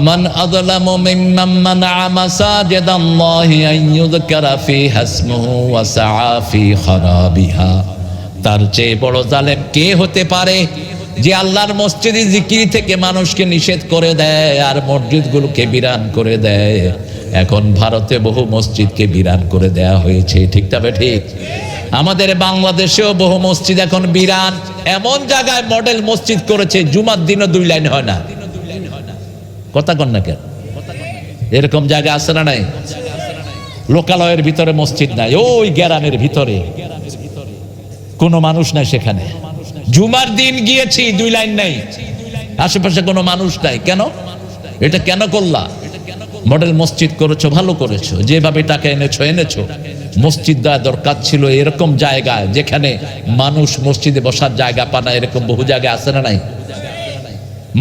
মান আযলামু মিম্মান মানাআ মাসাজিদাল্লাহি আন ইউযকারা ফীহা ইসমুহু ওয়া সাআ ফী খারাবিহা। তার চেয়ে বড় জালেম কে হতে পারে যে আল্লাহর মসজিদে জিকির থেকে মানুষকে নিষেধ করে দেয় আর মসজিদগুলোকে বিরান করে দেয়। এখন ভারতে বহু মসজিদকে বিরান করে দেয়া হয়েছে, ঠিক তবে ঠিক। আমাদের বাংলাদেশেও বহু মসজিদ এখন বিরান, এমন জায়গায় মডেল মসজিদ করেছে জুমার দিনও 2 লাইন হয় না। কথা কন না কেন? এরকম জায়গা আছে না নাই? লোকালয়ের ভিতরে মসজিদ নাই, ওই গ্রামের ভিতরে কোনো মানুষ নাই, সেখানে জুমার দিন গিয়েছি 2 লাইন নাই, আশেপাশে কোনো মানুষ নাই। কেন? এটা কেন করলা? মডেল মসজিদ করেছো, ভালো করেছো, যেভাবে টাকা এনেছো। মসজিদ দেওয়া দরকার ছিল এরকম জায়গায় যেখানে মানুষ মসজিদে বসার জায়গা পায় না। এরকম বহু জায়গায় আছে না নাই?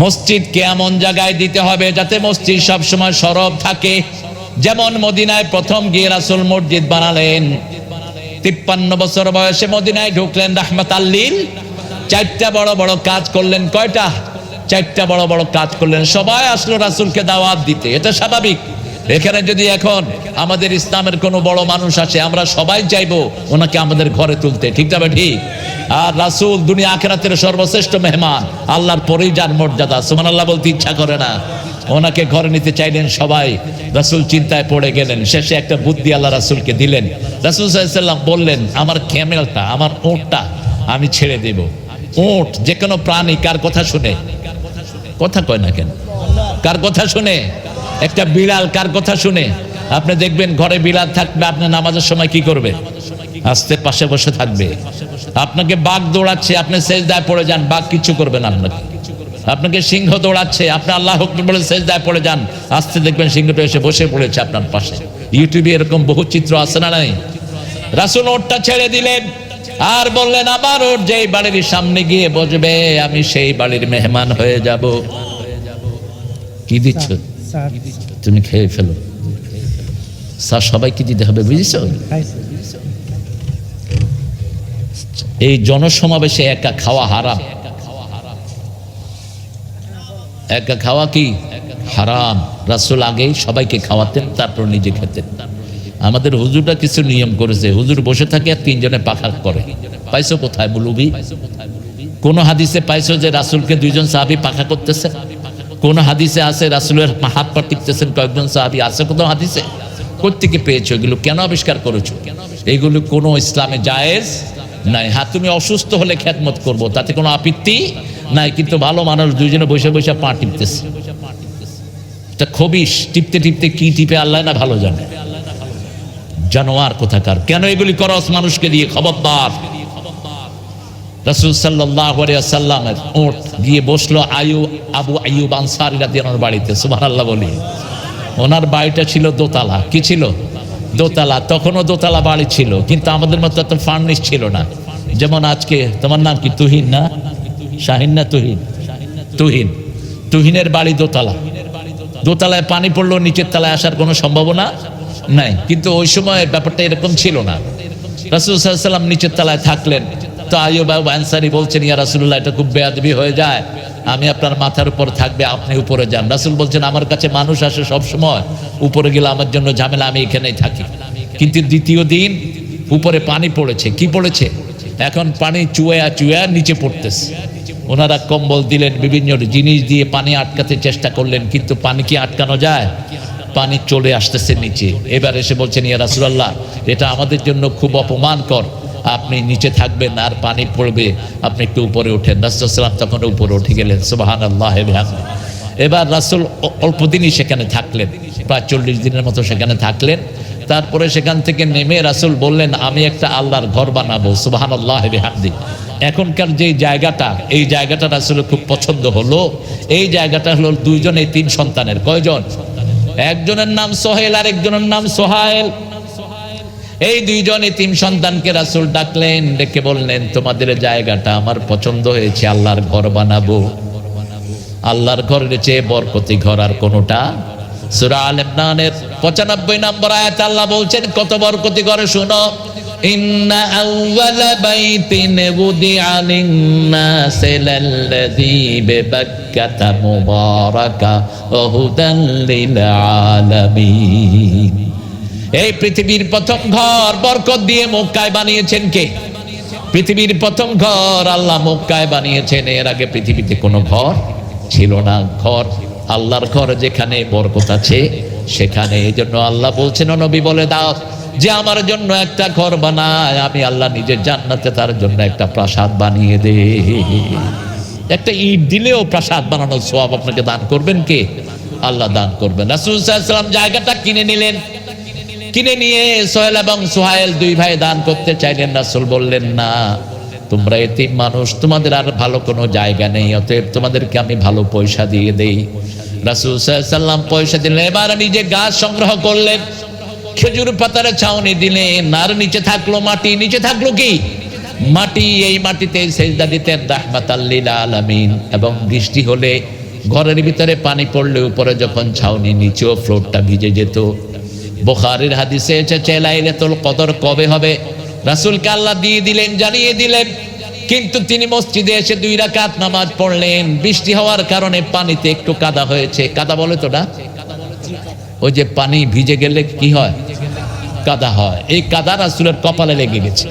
মসজিদকে এমন জায়গায় দিতে হবে যাতে মসজিদ সবসময় সরব থাকে। যেমন মদিনায় প্রথম গিয়ে রাসূল মসজিদ বানালেন, 53 বছর বয়সে মদিনায় ঢুকলেন রাহমাতাল লিল। 4টা বড় বড় কাজ করলেন। কয়টা? 4টা বড় বড় কাজ করলেন। সবাই আসলো রাসূলকে দাওয়াত দিতে, এটা স্বাভাবিক। এখানে যদি এখন আমাদের ইসলামের কোনো বড় মানুষ আসে, আমরা সবাই চাইবো ওনাকে আমাদের ঘরে তুলতে, ঠিক তবে ঠিক। আর রাসূল দুনিয়া আখিরাতের সর্বশ্রেষ্ঠ মেহমান, আল্লাহর পরেই যার মর্যাদা। সুবহানাল্লাহ বলতে ইচ্ছা করে না। ওনাকে ঘরে নিতে চাইলেন সবাই, রাসূল চিন্তায় পড়ে গেলেন। শেষে একটা বুদ্ধি আল্লাহ রাসূলকে দিলেন। রাসূল সাল্লাল্লাহু আলাইহি ওয়াসাল্লাম বললেন, আমার ক্যামেলটা, আমার উটটা আমি ছেড়ে দেব। উট যে কোনো প্রাণী কার কথা শুনে? কথা কয় না কেন? কার কথা শুনে? একটা বিড়াল কার কথা শুনে? আপনি দেখবেন ঘরে বিড়াল থাকবে, আপনি নামাজের সময় কি করবে? আস্তে পাশে বসে থাকবে। আপনাকে বাঘ দৌড়াচ্ছে, আপনি সেজদায় পড়ে যান, বাঘ কিছু করবে না আপনাকে। আপনাকে সিংহ দৌড়াচ্ছে, আপনি আল্লাহু আকবার বলে সেজদায় পড়ে যান, আস্তে দেখবেন সিংহটা এসে বসে পড়েছে আপনার পাশে। ইউটিউবে এরকম বহু চিত্র আছে না নাই? রাসূল ওটটা ছেড়ে দিলেন আর বললেন, আমার ওট যেই বাড়ির সামনে গিয়ে বসবে আমি সেই বাড়ির মেহমান হয়ে যাব। কি দিচ্ছ তুমি? খেয়ে ফেলো। স্যার সবাইকে দিতে হবে, বুঝেছ? এই জনসমাবেশে একা খাওয়া হারাম। একা খাওয়া কি হারাম। রাসূল আগেই সবাইকে খাওয়াতেন, তারপর নিজে খেতেন। আমাদের হুজুরটা কিছু নিয়ম করেছে, হুজুর বসে থাকে আর 3 জনে পাখা করে। পাইছো কোথায় মৌলভী? কোন হাদিসে পাইছো যে রাসূলকে 2 জন সাহাবী পাখা করতেছে? কোন হাদিসে আছে রাসূলের হাত পা টিপতেছেন কয়েকজন সাহাবী? আছে কোন হাদিসে? কোত্থেকে পেয়েছো এগুলো? কেন আবিষ্কার করেছো? এইগুলো কোনো ইসলামে জায়েজ নাই। হ্যাঁ, তুমি অসুস্থ হলে খেদমত করবো, তাতে কোনো আপত্তি নাই, কিন্তু ভালো মানুষ 2 জনে বসে বসে পা টিপতেছে, এটা খবিশ। টিপতে টিপতে কি টিপে আল্লাহ না ভালো জানে। জানোয়ার কোথাকার! কেন এগুলি করস মানুষকে দিয়ে? খবরদার। রাসূল সাল্লাল্লাহু আলাইহি ওয়াসাল্লামের উট গিয়ে বসলো আবু আইয়ুব আনসারী রাদিয়াল্লাহু আনহু বাড়িতে। সুবহানাল্লাহ বলি। ওনার বাড়িটা ছিল দোতলা। কি ছিল? দোতলা। তখনও দোতলা বাড়ি ছিল, কিন্তু আমাদের মতো এত ফার্নিশ ছিল না। যেমন আজকে, তোমার নাম কি? তুহিন না? শাহিন না তুহিন? তুহিন। তুহিনের বাড়ি দোতলা। দোতলায় পানি পড়লো, নিচের তলায় আসার কোনো সম্ভাবনা নাই। কিন্তু ওই সময় ব্যাপারটা এরকম ছিল না। রাসূল সাল্লাল্লাহু আলাইহি ওয়াসাল্লাম নিচের তলায় থাকলেন। তো আইয়ুব আনসারী বলছেন, ইয়া রাসূলুল্লাহ, এটা খুব বেয়াদবি হয়ে যায়, আমি আপনার মাথার উপর থাকবে, আপনি উপরে যান। রাসূল বলছেন, আমার কাছে মানুষ আসে সব সময়, উপরে গেলে আমার জন্য ঝামেলা, আমি এখানেই থাকি। কিন্তু দ্বিতীয় দিন উপরে পানি পড়েছে। কি পড়েছে? এখন পানি চুয়া চুয়া নিচে পড়তেছে। ওনারা কম্বল দিলেন, বিভিন্ন জিনিস দিয়ে পানি আটকাতে চেষ্টা করলেন, কিন্তু পানি কি আটকানো যায়? পানি চলে আসতেছে নিচে। এবার এসে বলছেন, ইয়া রাসূলুল্লাহ, এটা আমাদের জন্য খুব অপমানকর, আপনি নিচে থাকবেন আর পানি পড়বে, আপনি একটু উপরে ওঠেন। রাসূল সাল্লাল্লাহু আলাইহি ওয়াসাল্লাম তখন উপরে উঠে গেলেন। সুবহানাল্লাহ। এবার রাসূল অল্প দিনই সেখানে থাকলেন, প্রায় 40 দিনের মতো সেখানে থাকলেন। তারপরে সেখান থেকে নেমে রাসূল বললেন, আমি একটা আল্লাহর ঘর বানাবো। সুবহানাল্লাহ। এখনকার যে জায়গাটা, এই জায়গাটা রাসূলের খুব পছন্দ হলো। এই জায়গাটা হলো 2 জন এতিম সন্তানের। কয়জন? একজনের নাম সোহেল আর একজনের নাম সোহাইল। এই 2 জন এতিম সন্তানকে রাসূল ডাকলেন, ডেকে বললেন, তোমাদের জায়গাটা আমার পছন্দ হয়েছে, আল্লাহর ঘর বানাবো। আল্লাহর ঘরের চেয়ে বরকতি ঘর আর কোনোটা সূরা আল ইমরানের 95 নম্বর আয়াত আল্লাহ বলছেন কত বরকতি করে শুনো, ইন্না আউওয়ালা বাইতিন উদিআ লিন-নাসি লাল্লাযী বিবাক্কাতা মুবারাকা ওয়া হুদাল লিল আলামিন। এই পৃথিবীর প্রথম ঘর বরকত দিয়ে মক্কায় বানিয়েছেন কে? পৃথিবীর প্রথম ঘর আল্লাহ মক্কায় বানিয়েছেন। এর আগে পৃথিবীতে কোনো ঘর ছিল না। ঘর আল্লাহর ঘর, যেখানে বরকত আছে সেখানে। এই জন্য আল্লাহ বলছেন, ও নবী বলে দাও যে আমার জন্য একটা ঘর বানায়, আমি আল্লাহ নিজের জান্নাতে তার জন্য একটা প্রাসাদ বানিয়ে দে। একটা ইট দিলেও প্রাসাদ বানানোর সওয়াব আপনাকে দান করবেন কে? আল্লাহ দান করবেন। রাসূল সাল্লাল্লাহু আলাইহি ওয়াসাল্লাম জায়গাটা কিনে নিলেন। কিনে নিয়ে সোহেল এবং সোহাইল দুই ভাই দান করতে চাইলেন। রাসূল বললেন, না, তোমরা এতিম মানুষ, তোমাদের আর ভালো কোনো জায়গা নেই, অতএব তোমাদেরকে আমি ভালো পয়সা দিয়ে দেই। রাসূল সাল্লাল্লাহু আলাইহি ওয়াসাল্লাম পয়সা দিলেন। এবার নিজে গাছ সংগ্রহ করলেন, খেজুর পাতার ছাউনি দিলেন, আর নিচে থাকলো মাটি। নিচে থাকলো কি? মাটি। এই মাটিতে সেজদা দিতেন রাহমাতাল লিল আলামিন। এবং বৃষ্টি হলে ঘরের ভিতরে পানি পড়লে উপরে যখন ছাউনি, নিচেও ফ্লোরটা ভিজে যেত। বুখারীর হাদিসে এসেছে লাইলাতুল কদর কবে হবে রাসূলকে আল্লাহ দিয়ে দিলেন, জানিয়ে দিলেন। কিন্তু তিনি মসজিদে এসে 2 রাকাত নামাজ পড়লেন। বৃষ্টি হওয়ার কারণে পানিতে একটু কাদা হয়েছে। কাদা বলে তো না, ওই যে পানি ভিজে গেলে কি হয়? কাদা হয়। এই কাদা রাসূলের কপালে লেগে গেছে।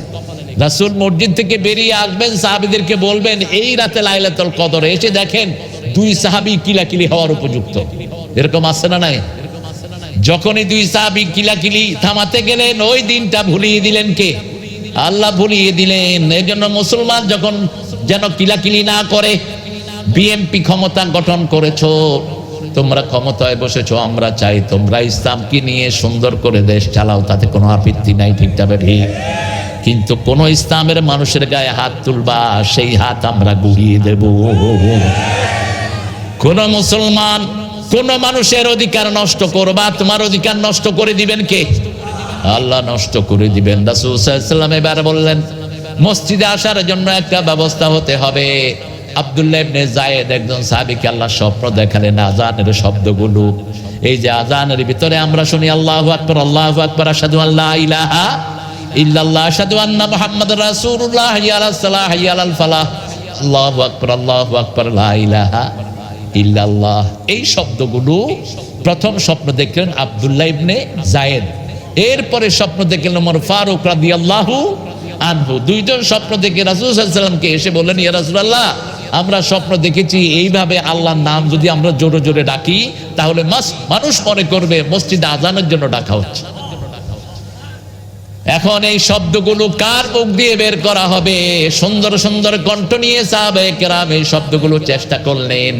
রাসূল মসজিদ থেকে বেরিয়ে আসবেন, সাহাবীদেরকে বলবেন এই রাতে লাইলাতুল কদর। এসে দেখেন 2 সাহাবী কিলাকিলি হওয়ার উপযুক্ত। এরকম আছে না নাই? যখনই 2 সাহাবী কিলাকিলি থামাতে গেলেন, ওই দিনটা ভুলিয়ে দিলেন কে? আল্লাহ ভুলিয়ে দিলেন। এই জন্য মুসলমান যখন যেন কিলাকিলি না করে। বিএনপি ক্ষমতা গঠন করেছো, তোমরা ক্ষমতায় বসেছো, আমরা চাই তোমরা ইসলামকে নিয়ে সুন্দর করে দেশ চালাও, তাতে কোনো আপত্তি নাই, ঠিক তবে ঠিক। কিন্তু কোন ইসলামের মানুষের গায়ে হাত তুলবা, সেই হাত আমরা গুড়িয়ে দেব। কোন মুসলমান কোন মানুষের অধিকার নষ্ট করবা, তোমার অধিকার নষ্ট করে দিবেন কে? আল্লাহ নষ্ট করে দিবেন। রাসূল সাল্লাল্লাহু আলাইহি ওয়াসাল্লাম এবার বললেন মসজিদে আসার জন্য একটা ব্যবস্থা হতে হবে। আব্দুল্লাহ ইবনে যায়েদ একজন সাহাবীকে আল্লাহ স্বপ্ন দেখালেন আযানের শব্দগুলো। এই যে আযানের ভিতরে আমরা শুনি আল্লাহু আকবার, আল্লাহু আকবার, আশহাদু আল্লা ইলাহা ইল্লাল্লাহ, আশহাদু আন্না মুহাম্মাদুর রাসূলুল্লাহ, হাইয়া আলাস সালাহ, হাইয়া আলাল ফালাহ, আল্লাহু আকবার, আল্লাহু আকবার, লা ইলাহা ইল্লাল্লাহ। এই শব্দগুলো প্রথম স্বপ্ন দেখলেন আব্দুল্লাহ ইবনে যায়েদ। এরপরে স্বপ্ন দেখলেন ওমর ফারুক রাদিয়াল্লাহু আনহু। 2 জন স্বপ্ন দেখে রাসূল সাল্লাল্লাহু আলাইহি ওয়াসাল্লামকে এসে বললেন, ইয়া রাসূলুল্লাহ, আমরা স্বপ্ন দেখেছি এইভাবে আল্লাহর নাম যদি আমরা জোরে জোরে ডাকি তাহলে মানুষ মনে করবে মসজিদে আযানের জন্য ডাকা হচ্ছে। এখন এই শব্দগুলো কার মুখ দিয়ে বের করা হবে? সুন্দর সুন্দর কণ্ঠ নিয়ে সাহাবায়ে কেরাম এই শব্দগুলো চেষ্টা করলেন।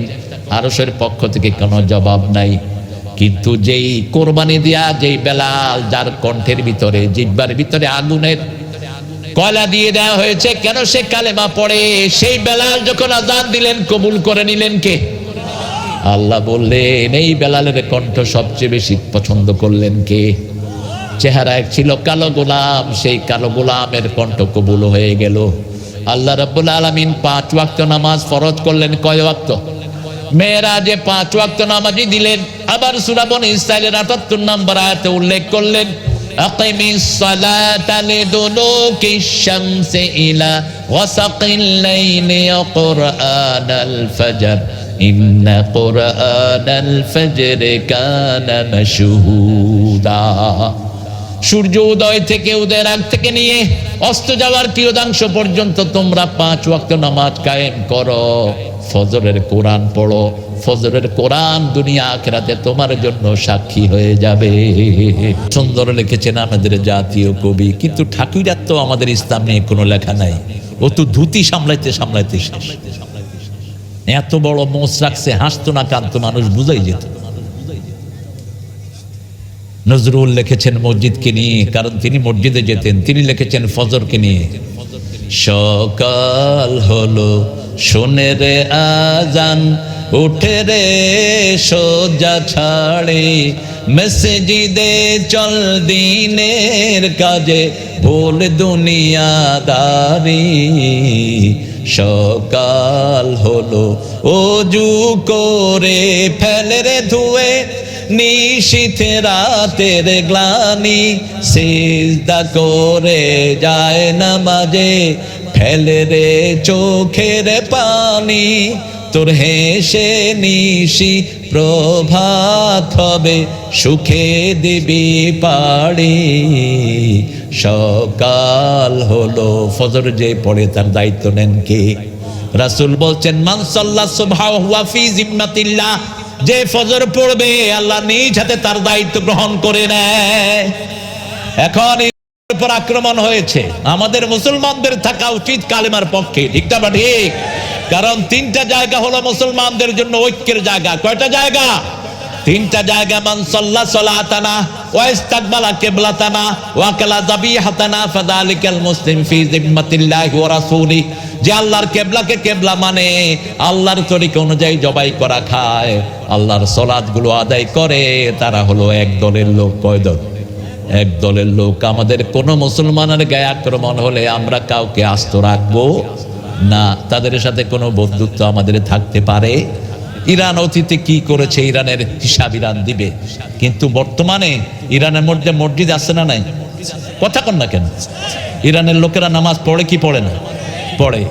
আরশের পক্ষ থেকে কোনো জবাব নাই। কিন্তু যেই কোরবানি দিয়া যেই বেলাল, যার কণ্ঠের ভিতরে জিহ্বার ভিতরে আগুনের কয়লা দিয়ে দেওয়া হয়েছে, কেন সে কালেমা পড়ে, সেই বেলাল যখন আযান দিলেন কবুল করে নিলেন কে? আল্লাহ বললেন এই বেলালের কণ্ঠ সবচেয়ে বেশি পছন্দ করলেন কে? চেহারা এক ছিল কালো গোলাম, সেই কালো গোলামের কণ্ঠ কবুল হয়ে গেল। আল্লাহ রাব্বুল আলামিন 5 ওয়াক্ত নামাজ ফরজ করলেন। কয় ওয়াক্ত? মেরাজে 5 ওয়াক্ত নামাজই দিলেন। আবার সূরা বনী ইসরাঈলের 78 নম্বর আয়াতে উল্লেখ করলেন, আকিমিস সালাতা লিদুলুকিশ শামসি ইলা ওয়াসাকিল লাইলি ওয়া কুরআনাল ফাজর ইন্না কুরআনাল ফাজরি কানা মাশহুদা। সূর্য উদয় থেকে উদয়ের আগ থেকে নিয়ে অস্ত যাওয়ার কিয়দাংশ পর্যন্ত তোমরা 5 ওয়াক্ত নামাজ কায়েম করো। ফজরের কোরআন পড়ো। ফজরের কোরআন দুনিয়া আখিরাতে তোমার জন্য সাক্ষী হয়ে যাবে। সুন্দর লিখেছেন আমাদের জাতীয় কবি, কিন্তু ঠাকুরার তো আমাদের ইসলাম নিয়ে কোনো লেখা নাই। ও তো ধুতি সামলাইতে সামলাইতে শেষ। এত বড় মোচ রাখছে, হাসতো না কাঁদতো, মানুষ বুঝাই যেত। নজরুল লিখেছেন মসজিদকে নিয়ে, কারণ তিনি মসজিদে যেতেন। তিনি লিখেছেন ফজরকে নিয়ে, সকাল হলো শোনে রে আজান, উঠে রে সোজা ছাড়ে, মসজিদে চল দিনের কাজে, ভুল দুনিয়াদারি। সকাল হলো অজু করে ফেলে রে ধুয়ে, নিশীথে রাতের গ্লানি, সিজদা করে যায় নামাজে, ফেলে রে চোখের পানি। তোর হেসে নিশি প্রভাত হবে, সুখে দিবি পাড়ি। সকাল হলো, ফজর যে পড়ে তার দায়িত্ব নেন কে? রাসূল বলছেন, মান সাল্লা সুবহা ওয়া ফি জিম্মাতিল্লাহ, যে ফজর পড়বে আল্লাহ নিজ হাতে তার দায়িত্ব গ্রহণ করে নেয়। এখন এর উপর আক্রমণ হয়েছে, আমাদের মুসলমানদের থাকা উচিত কালেমার পক্ষে, ঠিক না ঠিক? কারণ তিনটা জায়গা হলো মুসলমানদের জন্য ঐক্যের জায়গা। কয়টা জায়গা? তিনটা জায়গা। মান সাল্লা সালাতানা ওয়া ইস্তাকবালা কিবলাতানা ওয়া কালা যাবিহাতানা ফাযালিকাল মুসলিম ফি জিম্মাতিল্লাহি ওয়া রাসূলি। যে আল্লাহর কিবলাকে কিবলা মানে আল্লাহর তরিকা অনুযায়ী জবাই করা খায়, আল্লাহর সালাতগুলো আদায় করে, তারা হলো এক দলের লোক। কয় দল? এক দলের লোক। আমাদের কোন মুসলমানের গায়ে আক্রমণ হলে আমরা কাউকে আস্ত রাখবো না, তাদের সাথে কোনো বন্ধুত্ব আমাদের থাকতে পারে? ইরান অতীতে কি করেছে ইরানের হিসাব ইরান দিবে, কিন্তু বর্তমানে ইরানের মধ্যে মসজিদ আছে না নাই? কথা কন না কেন? ইরানের লোকেরা নামাজ পড়ে কি পড়ে না? পড়ে।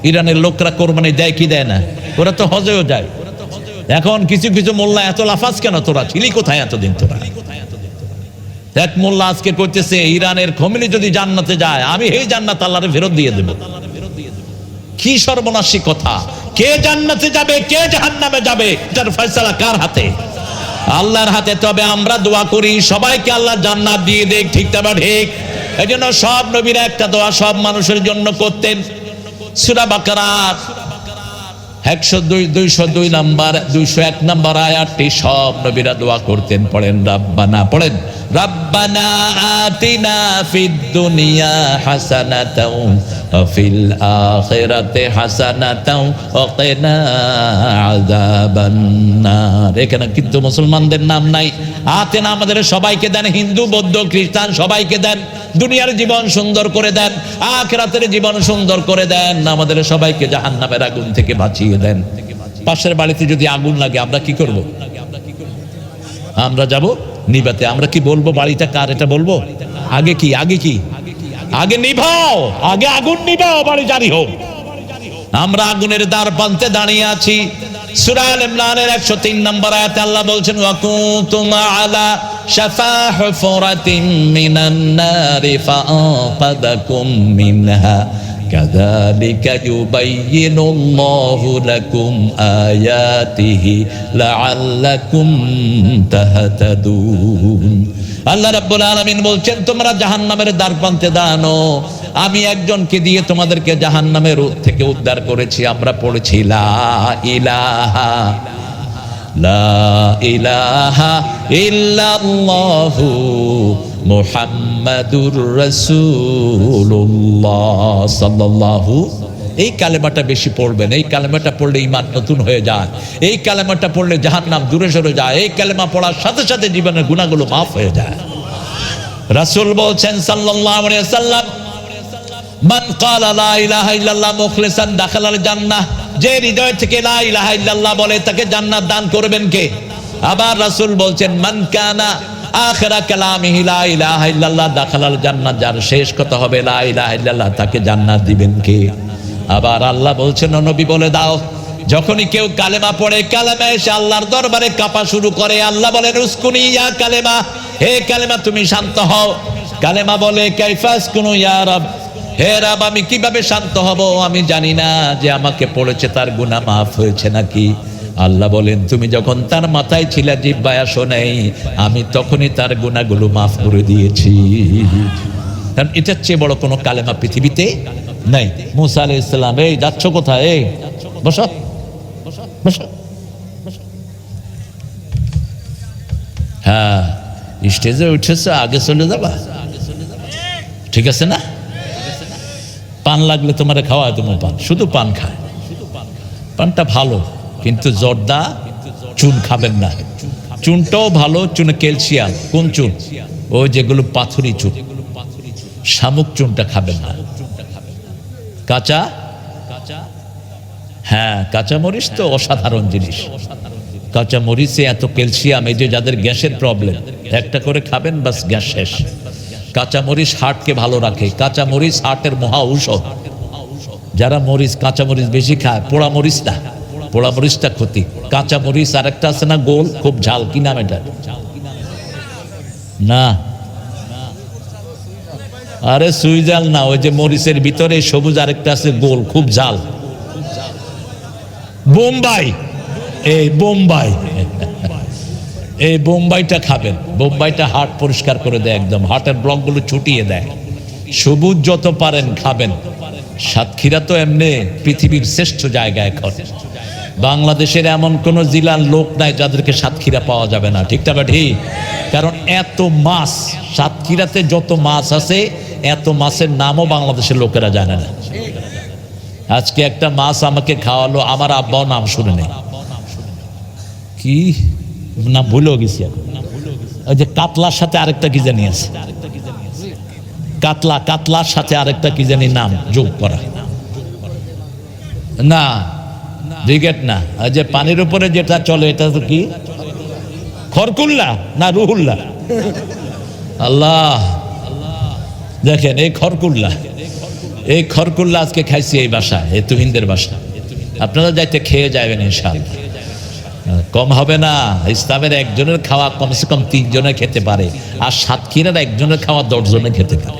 ইরানের লোকরা কোরবানি দেয় কি দেয় না? ওরা তো হজেও যায়। এখন কিছু কিছু মোল্লা এত লাফাজ কেন? তোরা ছিলি কোথায় এতদিন? তোরা এক মোল্লা আজকে করতেছে ইরানের খমিনি যদি জান্নাতে যায় আমি এই জান্নাত আল্লাহরে ফেরত দিয়ে দেব। কি সর্বনাশী কথা! কে জান্নাতে যাবে কে জাহান্নামে যাবে এটার ফয়সালা কার হাতে? আল্লাহর হাতে। তবে আমরা দোয়া করি সবাইকে আল্লাহ জান্নাত দিয়ে দেখ, ঠিক না ঠিক? এজন্য সব নবীরা একটা দোয়া সব মানুষের জন্য করতেন। সূরা বাকারার 102 নাম্বার 201 নাম্বার আয়াতটি সব নবীরা দোয়া করতেন। পড়েন রাব্বানা, পড়েন রাব্বানা আতিনা ফিদ দুনিয়া হাসানাতাও ওয়া ফিল আখিরাতি হাসানাতাও ওয়া কিনা আযাবান নার। এখানে কিন্তু মুসলমানদের নাম নাই। আতেনা আমাদের সবাইকে দেন, হিন্দু বৌদ্ধ খ্রিস্টান সবাইকে দেন। দুনিয়ার জীবন সুন্দর করে দেন, আখিরাতের জীবন সুন্দর করে দেন, আমাদের সবাইকে জাহান্নামের আগুন থেকে বাঁচিয়ে দেন। পাশের বাড়িতে যদি আগুন লাগে আমরা কি করব? আমরা যাব নিভাতে। আমরা কি বলবো বাড়িটা কার এটা বলবো? আগে কি আগে নিভাও, আগে আগুন নিভাও, বাড়ি জারি হোক। আমরা আগুনের দ্বার প্রান্তে দাঁড়িয়ে আছি। সূরা আল ইমরানের 103 নম্বর আয়াতে আল্লাহ বলছেন, ওয়া কুনতুম আলা শাফা হুফরাতিন মিনান নারি ফাআকাদাকুম মিনহা কাযালিকা ইউবাইয়িনুল্লাহু লাকুম আয়াতিহি লাআল্লাকুম তাহতাদুন। আল্লাহ রাব্বুল আলামিন বলছেন, তোমরা জাহান্নামের দ্বারপ্রান্তে দাঁড়ানো, আমি একজনকে দিয়ে তোমাদেরকে জাহান্নামের থেকে উদ্ধার করেছি। আমরা পড়েছি লা ইলাহা ইল্লাল্লাহু মুহাম্মাদুর রাসূলুল্লাহ সাল্লাল্লাহু। এই কালেমাটা বেশি পড়বেন। এই কালেমাটা পড়লে ঈমান নতুন হয়ে যায়। এই কালেমাটা পড়লে জাহান্নাম দূরে সরে যায়। এই কালেমা পড়ার সাথে সাথে জীবনের গুনাহগুলো মাফ হয়ে যায়। রাসূল বলছেন সাল্লাল্লাহু আলাইহি ওয়াসাল্লাম, মান ক্বালা লা ইলাহা ইল্লাল্লাহ মুখলিসান দাখালাল জান্নাহ। যে হৃদয় থেকে লা ইলাহা ইল্লাল্লাহ বলে তাকে জান্নাত দান করবেন কে? আবার রাসূল বলছেন, মান কানা আখিরা কালামিহি লা ইলাহা ইল্লাল্লাহ দাখালাল জান্নাহ। যার শেষ কথা হবে লা ইলাহা ইল্লাল্লাহ তাকে জান্নাত দিবেন কে? আবার আল্লাহ বলছেন, নবী বলে দাও, যখনই কেউ কালেমা পড়ে কালেমা এসে আল্লাহর দরবারে কাঁপা শুরু করে, আল্লাহ বলেন উসকুনি ইয়া কালেমা, হে কালেমা তুমি শান্ত হও। কালেমা বলে কাইফা আসকুনু ইয়া রব, হে রব আমি কিভাবে শান্ত হব? আমি জানি না যে আমাকে পড়েছে তার গুনাহ মাফ হয়েছে নাকি। আল্লাহ বলেন, তুমি যখন তার মাথায় ছিলা জিহ্বায় আসো নাই, আমি তখনই তার গুনাহগুলো মাফ করে দিয়েছি। কারণ এটার চেয়ে বড় কোনো কালেমা পৃথিবীতে নাই। মুসা আলাইহিস সালাম, এই যাচ্ছ কোথায়? এই বসো বসো। হ্যাঁ, স্টেজে উঠেছ, আগে চলে যাবা, ঠিক আছে না? পান লাগলে তোমার খাওয়ায়, তোমার পান শুধু পান খায়। পানটা ভালো, কিন্তু জর্দা চুন খাবেন না। চুনটাও ভালো, চুনে ক্যালসিয়াম। কোন চুন? ওই যেগুলো পাথরি চুন। শামুক চুনটা খাবেন না। কাঁচা, হ্যাঁ কাঁচা মরিচ তো অসাধারণ জিনিস। কাঁচা মরিচে এত ক্যালসিয়াম, এই যে যাদের গ্যাসের প্রবলেম, একটা করে খাবেন বাস গ্যাস শেষ। কাঁচা মরিচ হার্টকে ভালো রাখে, কাঁচা মরিচ হার্টের মহা ঔষধ। যারা মরিচ কাঁচা মরিচ বেশি খায়, পোড়া মরিচটা ক্ষতি। কাঁচা মরিচ আর একটা আছে না গোল, খুব ঝাল, কি নাম এটা? না আরে সুইজাল না, ওই যে মরিচের ভিতরে সবুজ আরেকটা আছে গোল, খুব ঝাল, বোম্বাই। এই বোম্বাইটা খাবেন, বোম্বাইটা হার্ট পরিষ্কার করে দেয়, একদম হার্টের ব্লকগুলো ছুটিয়ে দেয়। সবুজ যত পারেন খাবেন। সাতক্ষীরা তো এমনি পৃথিবীর শ্রেষ্ঠ জায়গা এখন। বাংলাদেশের এমন কোন জেলার লোক নাই যাদেরকে সাতক্ষীরা পাওয়া যাবে না, ঠিক না ঠিক? কারণ এত মাছ, সাতক্ষীরাতে যত মাছ আছে, এত মাছের নামও বাংলাদেশের লোকেরা জানে না। আজকে একটা মাছ আমাকে খাওয়ালো, আমার আব্বাও নাম শুনে নেই, কি নাম ভুলেও গেছি। ওই যে কাতলার সাথে আরেকটা কি জানি আছে, কাতলার সাথে আরেকটা কি জানি নাম যোগ করা, না ব্রিগেড না, ওই যে পানির উপরে যেটা চলে এটা তো কি, খরকুল্লা না রুহুল্লা? আল্লাহ, দেখেন এই খরকুল্লা আজকে খাইছি এই বাসায়, এই তুহিনদের বাসা। আপনারা যাইতে খেয়ে যাবেন ইনশাআল্লাহ, কম হবে না। ইসলামের একজনের খাওয়া কমসে কম 3 জনে খেতে পারে, আর সাতক্ষীরার একজনের খাওয়া 10 জনে খেতে পারে।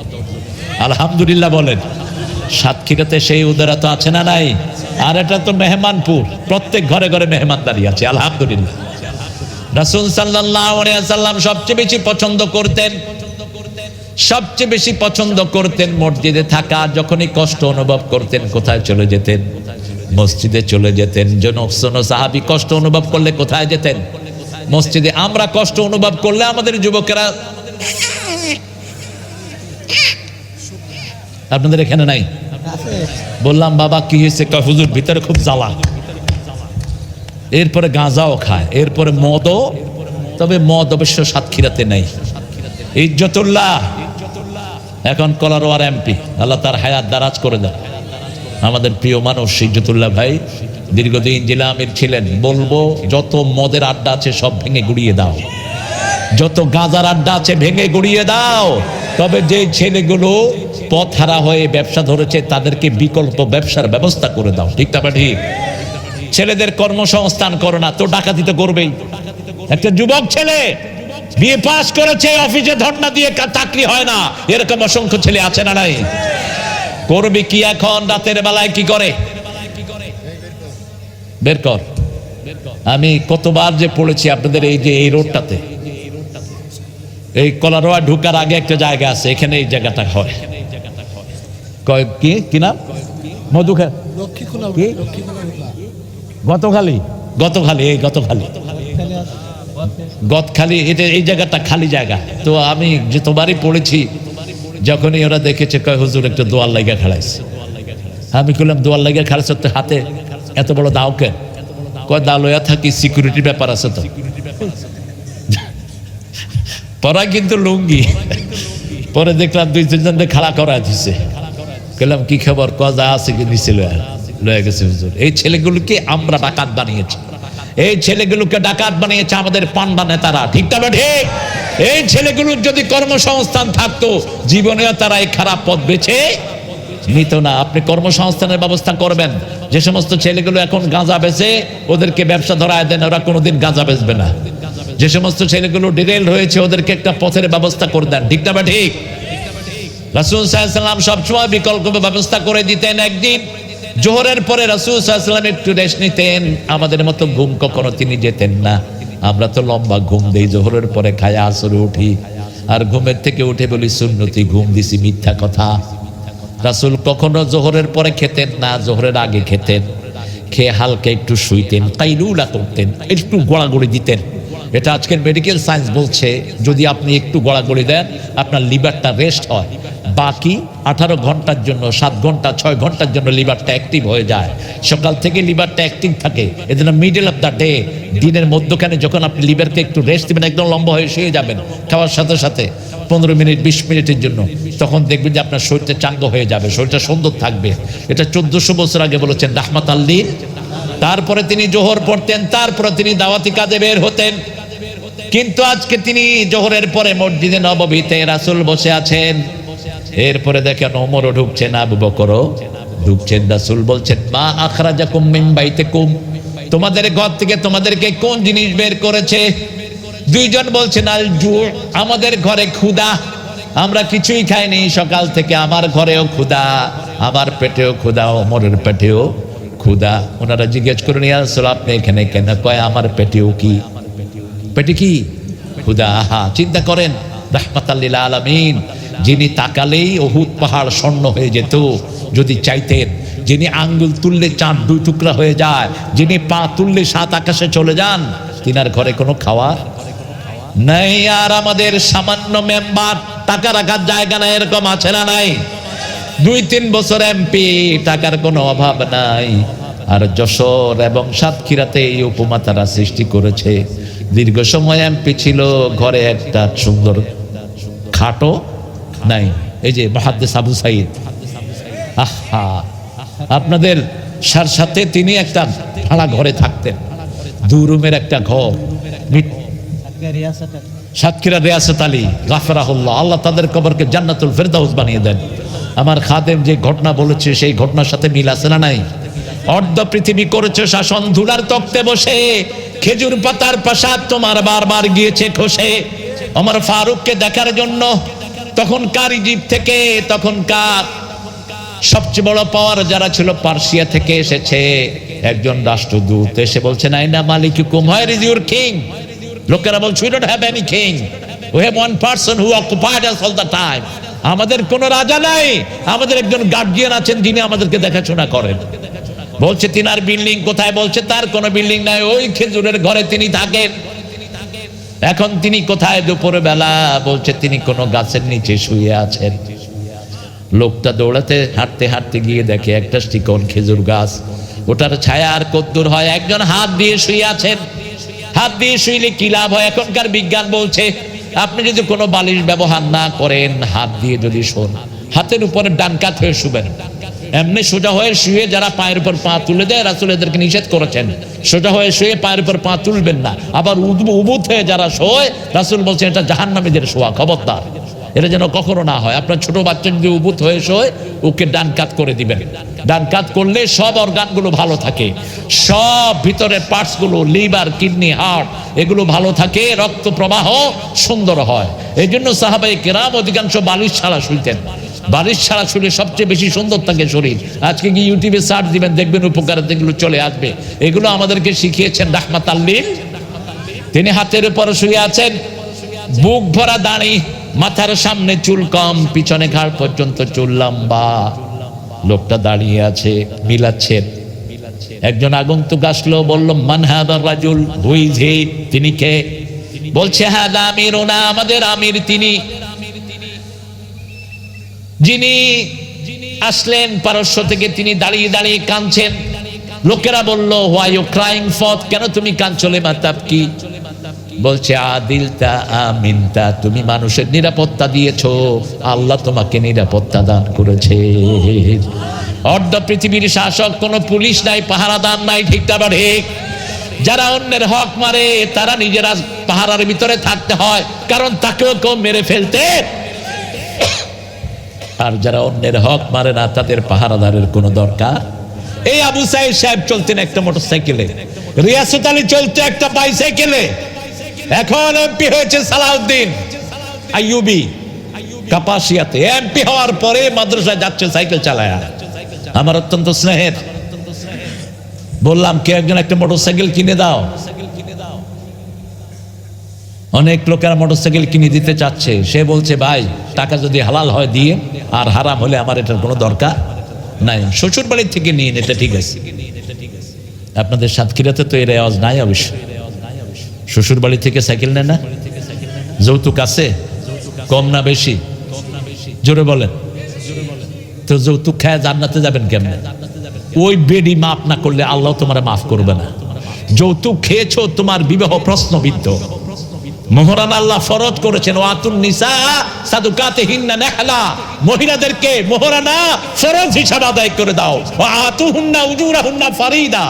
আলহামদুলিল্লাহ বলেন। সাতক্ষীরাতে সেই উদারতা আছে না নাই? আর এটা তো মেহমানপুর, প্রত্যেক ঘরে ঘরে মেহমানদারি আছে, আলহামদুলিল্লাহ। রাসূল সাল্লাল্লাহু আলাইহি ওয়াসাল্লাম সবচেয়ে বেশি পছন্দ করতেন মসজিদে থাকা। যখনই কষ্ট অনুভব করতেন কোথায় চলে যেতেন? মসজিদে চলে যেতেন। সাহাবী কষ্ট অনুভব করলে কোথায় যেতেন? মসজিদে। আমরা কষ্ট অনুভব করলে আমাদের যুবকেরা, আপনাদের এখানে নাই? বললাম বাবা কি হয়েছে? হুজুর ভিতরে খুব জ্বালা। এরপরে গাঁজাও খায়, এরপরে মদও, তবে মদ অবশ্য সাতক্ষীরাতে নেই। ইজ্জতুল্লাহ এখন কলারোয়ার এমপি, আল্লাহ তার হায়াত দারাজ করে দেয়। আমাদের প্রিয় মানুষ ইজ্জতুল্লাহ ভাই দীর্ঘদিন জেলা আমির ছিলেন। বলবো যত মদের আড্ডা আছে সব ভেঙে গুড়িয়ে দাও, যত গাঁজার আড্ডা আছে ভেঙে গুড়িয়ে দাও। তবে যে ছেলেগুলো পথহারা হয়ে ব্যবসা ধরেছে তাদেরকে বিকল্প ব্যবসার ব্যবস্থা করে দাও, ঠিক না ঠিক? ছেলেদের কর্মসংস্থান করো না তো ডাকাতি তো করবেই। একটা যুবক ছেলে বিএ পাস করেছে, অফিসে ধর্ণা দিয়ে চাকরি হয় না, এরকম অসংখ্য ছেলে আছে না নাই? করবে কি এখন? রাতের বেলায় কি করে? বের কর। আমি কতবার যে পড়েছি আপনাদের এই যে এই রোডটাতে, এই কলারোয়া ঢুকার আগে একটা জায়গা আছে, এখানে এই জায়গাটা হয় কি নাম? মধুখা গতখালি, এটা এই জায়গাটা খালি জায়গা। তো আমি যতবারই পড়েছি, যখনই ওরা দেখেছে কয় হুজুর একটু দোয়ার লাগা খাড়াইছে। আমি বললাম দোয়ার লাগা খাড়াইছে তো হাতে এত বড় দাও কেন? কয় দা লইয়া থাকি, সিকিউরিটির ব্যাপার আছে তো। পরা কিন্তু লুঙ্গি। পরে দেখলাম 2-3 খাড়া করা দিছে। বললাম কি খবর? কজা আছে কি নিচে লয়ে গেছে হুজুর। এই ছেলেগুলোকে আমরা ডাকাত বানিয়েছি, এই ছেলেগুলোকে ডাকাত বানিয়েছে আমাদের পান্ডা নেতারা, ঠিক না ঠিক? এই ছেলেগুলোর যদি কর্মসংস্থান থাকতো জীবনেও তারা এই খারাপ পথ বেছে নিত না। আপনি কর্মসংস্থানের ব্যবস্থা করবেন। যে সমস্ত ছেলেগুলো এখন গাঁজা বেচে ওদেরকে ব্যবসা ধরায় দেন, ওরা কোনোদিন গাঁজা বেচবে না। যে সমস্ত ছেলেগুলো ডিরেল হয়েছে ওদেরকে একটা পথের ব্যবস্থা করে দেন, ঠিক না ঠিক? রাসূল সাল্লাল্লাহু আলাইহি ওয়াসাল্লাম সবসময় বিকল্প ব্যবস্থা করে দিতেন। একদিন জোহরের পরে রাসূল সাল্লাল্লাহু আলাইহি ওয়াসাল্লাম একটু রেস্ট নিতেন। আমাদের মতো ঘুম কখনো তিনি যেতেন না। আমরা তো লম্বা ঘুম দেই, জোহরের পরে খায় আসরে উঠি, আর ঘুমের থেকে উঠে বলি সুন্নতি ঘুম দিছি, মিথ্যা কথা। রাসূল কখনো জোহরের পরে খেতেন না, জোহরের আগে খেতেন। খেয়ে হালকা একটু শুইতেন, কাইলুলা করতেন, একটু গোড়াগড়ি দিতেন। এটা আজকের মেডিকেল সায়েন্স বলছে যদি আপনি একটু গোড়াগড়ি দেন আপনার লিভারটা রেস্ট হয়, বাকি 18 ঘন্টার জন্য, 7 ঘন্টা 6 ঘন্টার জন্য লিভারটা অ্যাক্টিভ হয়ে যায়। সকাল থেকে লিভারটা অ্যাক্টিভ থাকে, এজন্য মিডল অফ দ্য ডে, দিনের মধ্যখানে যখন আপনি লিভারকে একটু রেস্ট দিবেন, একদম লম্বা হয়ে শুয়ে যাবেন খাওয়ার সাথে সাথে 15 মিনিট 20 মিনিটের জন্য, তখন দেখবেন যে আপনার শরীরটা চাঙ্গ হয়ে যাবে, শরীরটা সুন্দর থাকবে। এটা 1400 বছর আগে বলেছেন রাহমাত আল্লিল তারপরে তিনি জোহর পড়তেন, তারপরে তিনি দাওয়াতি কাজে বের হতেন। কিন্তু আজকে তিনি জোহরের পরে মসজিদে নববীতে রাসূল বসে আছেন, এরপরে দেখেন ওমরও ঢুকছেন, আবু বকরও ঢুকছেন। রাসূল বলছেন, মা আখরাজাকুম মিন বাইতিকুম, তোমাদের ঘর থেকে তোমাদেরকে কোন জিনিস বের করেছে? দুইজন বলছেন আল জু, আমাদের ঘরে ক্ষুধা, আমরা কিছুই খাইনি সকাল থেকে, আমার ঘরেও ক্ষুধা, আমার পেটেও ক্ষুধা, ওমরের পেটেও ক্ষুধা। ওনারা জিজ্ঞেস করেন, ইয়া রাসূল আপনি এখানে কেন? কয় আমার পেটেও কি, পেটে কি ক্ষুধা। আহা, চিন্তা করেন, রাহমাতাল লিল আলামিন, যিনি তাকালেই উহুদ পাহাড় স্বর্ণ হয়ে যেত যদি চাইতেন, যিনি আঙ্গুল তুললে চাঁদ দুই টুকরা হয়ে যায়, যিনি পা তুললে সাত আকাশে চলে যান, তিনার ঘরে কোনো খাওয়া নাই। আর আমাদের সামান্য মেম্বার, টাকা রাখার জায়গা নাই, এরকম আছে না নাই? 2-3 বছর এমপি, টাকার কোনো অভাব নাই। আর যশোর এবং সাতক্ষীরাতে এই উপমা তারা সৃষ্টি করেছে। দীর্ঘ সময় এমপি ছিল, ঘরে একটা সুন্দর খাটও নাই। এই যে মুহাদ্দিস আবু সাইদ, আহা, আপনাদের সাথে তিনি একটা ভাড়া ঘরে থাকতেন, 2 রুমের একটা ঘর, সাতক্ষীরা রিয়াসত আলী গাফরাহুল্লাহ, আল্লাহ তাদের কবরকে জান্নাতুল ফেরদাউস বানিয়ে দেন। আমার খাদেম যে ঘটনা বলেছে সেই ঘটনার সাথে মিল আছে না নাই? অর্ধ পৃথিবী করেছে শাসন, ধুলার তক্তে বসে, খেজুর পাতার প্রাসাদ তোমার বারবার গিয়েছে খসে। ওমর ফারুককে দেখার জন্য তখনকার ইজিপ্ট থেকে, তখনকার সবচেয়ে বড় পাওয়ার যারা ছিল পার্সিয়া থেকে এসেছে একজন রাষ্ট্রদূত, এসে বলছেন, আইনা মালিকুকুম, হোয়ার ইজ ইউর কিং? লোকেরা বলছে, we don't have any king, we have one person who occupied us all the time. আমাদের কোনো রাজা নাই, আমাদের একজন গার্ডিয়ান আছেন যিনি আমাদেরকে দেখাশোনা করেন। বলছে, তিনার বিল্ডিং কোথায়? বলছে, তার কোনো বিল্ডিং নাই, ওই খেজুরের ঘরে তিনি থাকেন। এখন তিনি কোথায়? দুপুর বেলা। বলছে, তিনি কোনো গাছের নিচে শুয়ে আছেন। লোকটা দৌড়াতে হাঁটতে হাঁটতে গিয়ে দেখে একটা চিকন খেজুর গাছ, ওটার ছায়া আর কদ্দুর হয়, একজন হাত দিয়ে শুয়ে আছেন। হাত দিয়ে শুইলে কি লাভ হয়? এখনকার বিজ্ঞান বলছে, আপনি যদি কোনো বালিশ ব্যবহার না করেন, হাত দিয়ে যদি শোন, হাতের উপরে ডান কাত হয়ে শুবেন। এমনি সোজা হয়ে শুয়ে যারা পায়ের উপর পা তুলে দেয়, রাসূল এদেরকে নিষেধ করেছেন সোজা হয়ে শুয়ে পায়ের উপর পা তুলবেন না। আবার উবুত হয়ে যারা শোয়, রাসূল বলছেন এটা জাহান্নামীদের শোয়া, খবরদার, এটা যেন কখনো না হয়। আপনার ছোট বাচ্চা যদি উবুত হয়ে শোয়, ওকে ডান কাত করে দিবেন। ডান কাত করলে সব অর্গানগুলো ভালো থাকে, সব ভিতরের পার্টসগুলো, লিভার, কিডনি, হার্ট, এগুলো ভালো থাকে, রক্ত প্রবাহ সুন্দর হয়। এই জন্য সাহাবায়ে কেরাম অধিকাংশ বালিশ ছাড়া শুইতেন। বালিশ ছাড়া শুলে সবচেয়ে বেশি সুন্দর থাকে শরীর। আজকে কি ইউটিউবে সার্চ দিবেন, দেখবেন উপকারের দিকগুলো চলে আসবে। এগুলো আমাদেরকে শিখিয়েছেন রাহমাতাল লিল। তিনি হাতের উপর শুয়ে আছেন, বুক ভরা দাড়ি, মাথার সামনে চুল কম, পিছনে ঘাড় পর্যন্ত চুল লম্বা। লোকটা দাঁড়িয়ে আছে, মিলাচ্ছেন। একজন আগন্তুক আসলো, বলল, মান হাদার রাজুল, হু ইজ হি? তিনি কে? বলছে, হাদা আমিরুনা, আমাদের আমির তিনি, যিনি আসলেন পারস্য থেকে। তিনি দাঁড়িয়ে দাঁড়িয়ে কাঁদছেন। লোকেরা বলল, হোয়াই ইউ ক্রাইং ফর? কেন তুমি কাঁদছো? লিমা তাবকি? বলছে, আদিলতা আমিনতা, তুমি মানুষের নিরাপত্তা দিয়েছো, আল্লাহ তোমাকে নিরাপত্তা দান করেছে। অর্ধ পৃথিবীর শাসক, কোনো পুলিশ নাই, পাহারাদার নাই, ঠিক না ঠিক? যারা অন্যের হক মারে তারা নিজেরা পাহারার ভিতরে থাকতে হয়, কারণ তাকেও কেউ মেরে ফেলতে। আর যারা অন্যের হক মারে না, তাদের পাহারাদারের কোনো দরকার। এই আবু সাইদ সাহেব চলতেন একটা মোটরসাইকেলে, রিয়াসত আলী চলতো একটা বাইসাইকেলে। এখন এমপি হয়েছে সালাউদ্দিন আইয়ুবী কাপাসিয়াতে। এমপি হওয়ার পরে মাদ্রাসায় যাচ্ছে সাইকেল চালায়। আমার অত্যন্ত স্নেহের, বললাম, কে একজন একটা মোটরসাইকেল কিনে দাও। অনেক লোকেরা মোটরসাইকেল কিনে দিতে চাচ্ছে। সে বলছে, ভাই টাকা যদি হালাল হয় দিয়ে, আর হারাম হলে আমার এটার কোনো দরকার নাই, শ্বশুর বাড়ির থেকে নিয়ে, এটা ঠিক আছে। আপনাদের সাতক্ষীরাতে তো এর রেওয়াজ নাই অবশ্য, শ্বশুর বাড়ি থেকে সাইকেল নেয় না। যৌতুক আছে, কম না বেশি? জোরে বলেন তো। যৌতুক খায় জান্নাতে যাবেন কেমনে? ওই বেডি মাফ না করলে আল্লাহ তোমার মাফ করবে না। যৌতুক খেয়েছো, তোমার বিবাহ প্রশ্নবিদ্ধ। মোহরানা আল্লাহ ফরজ করেছেন, ওয়াতুন নিসা সাদুকাতিহিন্না নাহলা, মহিলাদেরকে মোহরানা ফরজ হিসাব আদায় করে দাও। ওয়াতুহুন্না উজুরাহুন্না ফারিদা,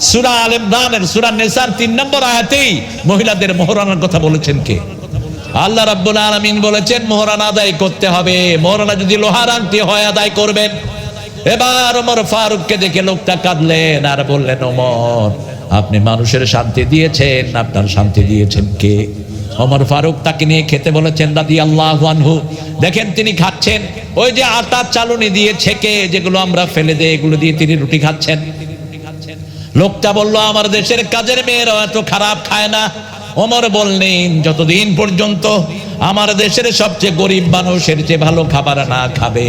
সূরা আল ইমরানের সূরা নিসার 3 নম্বর আয়াতেই মহিলাদের মোহরানার কথা বলেছেন কে? আল্লাহ রাব্বুল আলামিন বলেছেন মোহরানা আদায় করতে হবে। মোহরানা যদি লোহার আংটি হয় আদায় করবেন। এবার ওমর ফারুককে দেখে লোকটা কাঁদলেন আর বললেন, ওমর, আপনি মানুষের শান্তি দিয়েছেন, আপনার শান্তি দিয়েছেন কে? ওমর ফারুক তাকে নিয়ে খেতে বলেছেন রাদিয়াল্লাহু আনহু। দেখেন তিনি খাচ্ছেন, ওই যে আটার চালুনি দিয়ে ছেঁকে যেগুলো আমরা ফেলে দেই, এগুলো দিয়ে তিনি রুটি খাচ্ছেন। লোকটা বলল, আমার দেশের কাজের মেয়েরা এত খারাপ খায় না। ওমর বললেন, যতদিন পর্যন্ত আমার দেশের সবচেয়ে গরিব মানুষের চেয়ে ভালো খাবার না খাবে,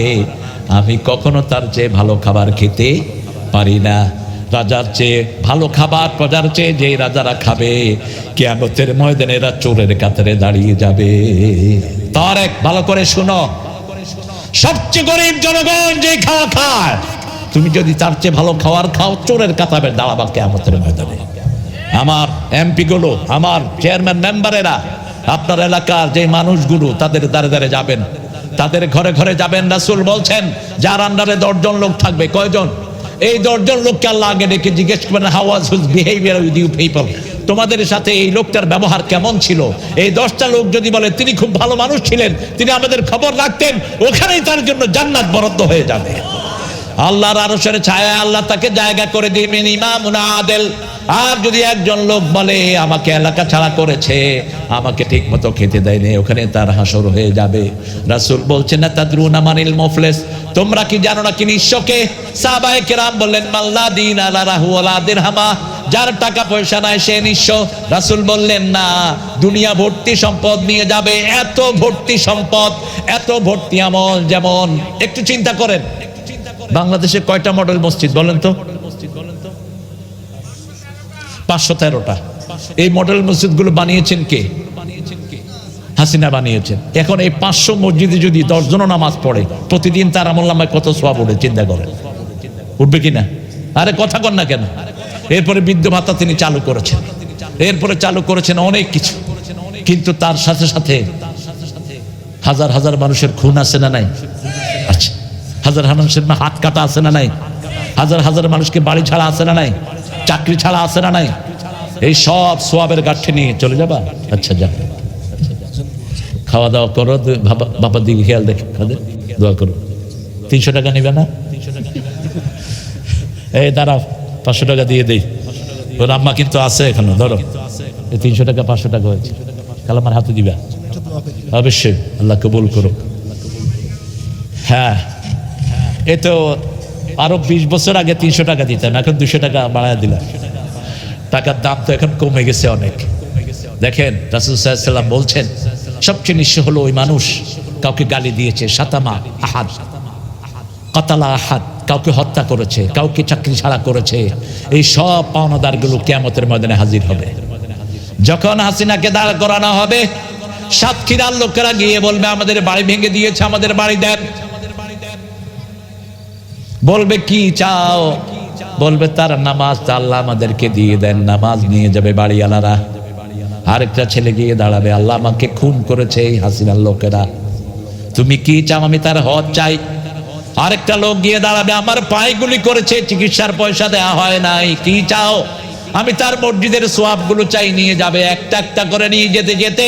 আমি কখনো তার চেয়ে ভালো খাবার খেতে পারি না। রাজার চেয়ে ভালো খাবার প্রজার চেয়ে যে রাজারা খাবে, কিয়ামতের ময়দানে এরা চোরের কাতারে দাঁড়িয়ে যাবে। তার এক ভালো করে শুনো, সবচেয়ে গরিব জনগণ যে খাওয়া খায়, তুমি যদি তার চেয়ে ভালো খাবার খাও, চোরের কাতারে দাঁড়াবা কিয়ামতের ময়দানে। আমার এমপি গুলো, আমার চেয়ারম্যান মেম্বারেরা, আপনার এলাকার যে মানুষগুলো, তাদের দ্বারে দ্বারে যাবেন, তাদের ঘরে ঘরে যাবেন। রাসূল বলছেন, যার আন্ডারে 10 জন লোক থাকবে, কয়জন? এই 10 জন লোককে আল্লাহ আগে ডেকে জিজ্ঞেস করবেন, how was his behaviour with you people, তোমাদের সাথে এই লোকটার ব্যবহার কেমন ছিল? এই 10টা লোক যদি বলে তিনি খুব ভালো মানুষ ছিলেন, তিনি আমাদের খবর রাখতেন, ওখানেই তার জন্য জান্নাত বরাদ্দ হয়ে যাবে। আল্লাহর আরশের ছায়ায় আল্লাহ তাকে জায়গা করে দিবেন ইমামুন আদেল। আর যদি একজন লোক বলে আমাকে এলাকা ছাড়া করেছে, আমাকে ঠিক মতো খেতে দেয়নি, ওখানে তার হাসর হয়ে যাবে। রাসূল বলছেন, না তাদরুনা মানিল মুফলিস, তোমরা কি জানো না কি নিঃস্বকে? সাহাবায়ে কেরাম বললেন, মাল্লা দিন আলা রাহু ওয়ালা দিরহামা, যার টাকা পয়সা নাই সে নিঃস্ব। রাসূল বললেন, না, দুনিয়া ভর্তি সম্পদ নিয়ে যাবে, এত ভর্তি সম্পদ, এত ভর্তি আমল। যেমন একটু চিন্তা করেন, বাংলাদেশে কয়টা মডেল মসজিদ বলেন তো? 513টা। এই মডেল মসজিদগুলো বানিয়েছেন কে? হাসিনা বানিয়েছেন। এখন এই 500 মসজিদে যদি 10 জনও নামাজ পড়ে, প্রতিদিন তার আমলনামায় কত সওয়াব উঠে চিন্তা করেন। উঠবে কিনা? আরে কথা কন না কেন? এরপরে বৃদ্ধ ভাতা তিনি চালু করেছেন, এরপরে চালু করেছেন অনেক কিছু, কিন্তু তার সাথে সাথে হাজার হাজার মানুষের খুন আছে না নাই? আচ্ছা, হাজার মানুষের হাত কাটা আছে না নাই? হাজার হাজার মানুষকে বাড়ি ছাড়া আছে না নাই? চাকরি ছাড়া আছে না নাই? এই সব সোয়াবের গাঠে নিয়ে চলে যাবা? আচ্ছা, যা, খাওয়া দাওয়া করো, বাবার দিকে খেয়াল দেখে দোয়া করো। 300 টাকা নিবে না? এই দাঁড়াও, 500 টাকা দিয়ে দেই। ওর আম্মা কিন্তু আছে এখনো, ধরো এই 300 টাকা 500 টাকা হয়েছে, কাল আমার হাতে দিবা। অবশ্যই, আল্লাহ কবুল করো। হ্যাঁ, এ তো আরো 20 বছর আগে 300 টাকা দিতেন, এখন 200 টাকা বাড়ায় দিলাম। টাকার দাম তো এখন কমে গেছে অনেক। দেখেন, রাসূল সাল্লাল্লাহু আলাইহি ওয়াসাল্লাম বলছেন, সবচেয়ে নিঃস্ব হলো ওই মানুষ কাউকে গালি দিয়েছে, শাতামা আহাদ, কাতালা আহাদ, কাউকে হত্যা করেছে, কাউকে চাকরি ছাড়া করেছে। এই সব পাওনাদারগুলো কিয়ামতের ময়দানে হাজির হবে। যখন হাসিনাকে দাঁড় করানো হবে, সাতক্ষীরার লোকেরা গিয়ে বলবে, আমাদের বাড়ি ভেঙে দিয়েছে, আমাদের বাড়ি দেন। বলবে, কি চাও? বলবে, তার নামাজ আল্লাহ আমাদেরকে দিয়ে দেন। নামাজ নিয়ে যাবে বাড়িওয়ালারা। আরেকটা ছেলে গিয়ে দাঁড়াবে, আল্লাহ আমাকে খুন করেছে এই হাসিনার লোকেরা, তুমি কি চাও? আমি তার হদ চাই। আরেকটা লোক গিয়ে দাঁড়াবে, আমার পায়ে গুলি করেছে, চিকিৎসার পয়সা দেওয়া হয় নাই, কি চাও? আমি তার মসজিদের সোয়াবগুলো চাই। নিয়ে যাবে, একটা একটা করে নিয়ে যেতে যেতে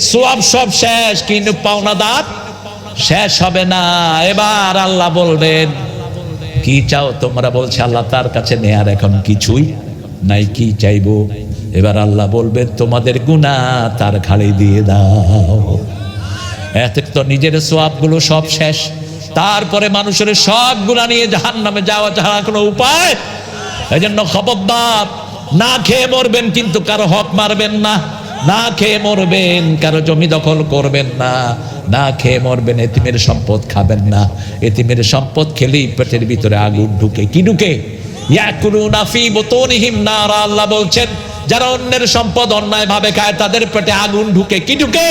সোয়াব সব শেষ, কিন্তু পাওনাদার শেষ হবে না। এবার আল্লাহ বলবেন, কি চাও তোমরা? বলছে, আল্লাহ তার কাছে নেয়ার এখন কিছুই নাই, কি চাইবো? এবার আল্লাহ বলবেন, তোমাদের গুনাহ তার ঘাড়ে দিয়ে দাও। এতে তো নিজের সোয়াবগুলো সব শেষ, তারপরে মানুষের সব গুনাহ নিয়ে জাহান্নামে যাওয়া ছাড়া কোনো উপায়। এই জন্য খবরদার, না খেয়ে মরবেন কিন্তু কারো হক মারবেন না, না খেয়ে মরবেন কারো জমি দখল করবেন না, না খেয়ে মরবেন এতিমের সম্পদ খাবেন না। এতিমের সম্পদ খেলেই পেটের ভিতরে আগুন ঢুকে। কি ঢুকে? ইয়াকুলুনা ফি বুতুনিহিম নারা। আল্লাহ বলছেন, যারা অন্যের সম্পদ অন্যায় ভাবে খায় তাদের পেটে আগুন ঢুকে। কি ঢুকে?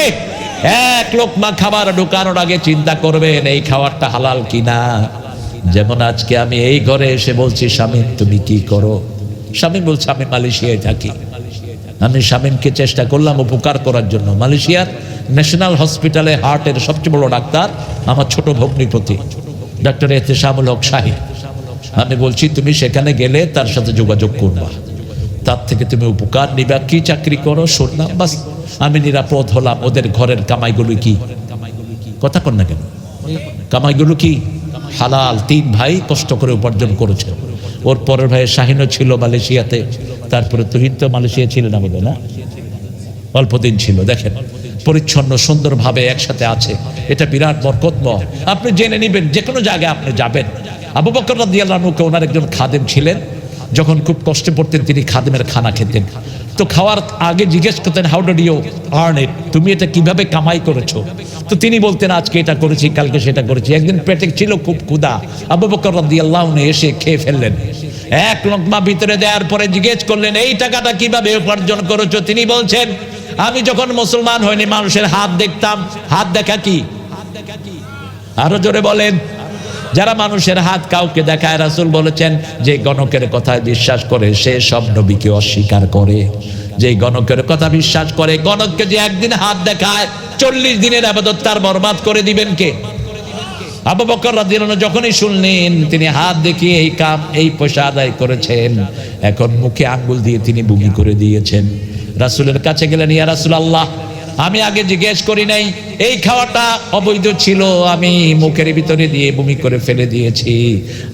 এক লোকমা খাবার ঢুকানোর আগে চিন্তা করবেন এই খাবারটা হালাল কিনা। যেমন আজকে আমি এই ঘরে এসে বলছি, স্বামী তুমি কি করো? স্বামী বলছে, আমি মালয়েশিয়ায় থাকি। আমি স্বামীকে চেষ্টা করলাম উপকার করার জন্য। মালয়েশিয়ার ন্যাশনাল হসপিটালে হার্টের সবচেয়ে বড় ডাক্তার আমার ছোট ভগ্নিপতি, ডক্টর এহতেশামুল হক শাহী। আমি বলছি তুমি সেখানে গেলে তার সাথে যোগাযোগ করবা, তার থেকে তুমি উপকার নিবা। কি চাকরি করো শুনলাম, বাস আমি নিরাপদ হলাম। ওদের ঘরের কামাইগুলো কি, কথা কন না কেন, কামাইগুলো কি হালাল। 3 ভাই কষ্ট করে উপার্জন করেছে। ওর পরের ভাই শাহিনও ছিল মালয়েশিয়াতে, তারপরে তুহিন তো মালয়েশিয়া ছিল না বলে না, অল্প দিন ছিল। দেখেন পরিচ্ছন্ন সুন্দরভাবে একসাথে আছে, এটা বিরাট বরকতময়। আপনি জেনে নেবেন যে কোনো জায়গায় আপনি যাবেন। আবু বকর রাদিয়াল্লাহু আনহু ওনার একজন খাদেম ছিলেন, যখন খুব কষ্টে পড়তেন তিনি খাদেমের খানা খেতেন। তো খাওয়ার আগে জিজ্ঞেস করতেন how did you earn it, তুমি এটা কিভাবে কামাই করেছো? তো তিনি বলতেন আজকে এটা করেছি, কালকে সেটা করেছি। একদিন পেটে ছিল খুব ক্ষুধা, আবু বকর রাদিয়াল্লাহু আনহু এসে খেয়ে ফেললেন। এক লোকমা ভিতরে দেওয়ার পরে জিজ্ঞেস করলেন এই টাকাটা কিভাবে উপার্জন করেছো? তিনি বলছেন আমি যখন মুসলমান হইনি মানুষের হাত দেখতাম। হাত দেখা কি? আরো জোরে বলেন। যারা মানুষের হাত কাউকে দেখায়, রাসূল বলেছেন যে গণকের কথায় বিশ্বাস করে সে সব নবীকে অস্বীকার করে। যে গণকের কথা বিশ্বাস করে, গণককে যে একদিন হাত দেখায় 40 দিনের ইবাদত তার বরবাদ করে দিবেন কে? আবু বকর রাদিয়াল্লাহু আনহু যখনই শুনলেন তিনি হাত দেখিয়ে এই কাম এই পয়সা আদায় করেছেন, এখন মুখে আঙ্গুল দিয়ে তিনি বমি করে দিয়েছেন। রাসূলের কাছে গেলেন, ইয়া রাসূলুল্লাহ আমি আগে জিজ্ঞেস করি নাই, এই খাওয়াটা অবৈধ ছিল, আমি মুখের ভিতরে দিয়ে বমি করে ফেলে দিয়েছি,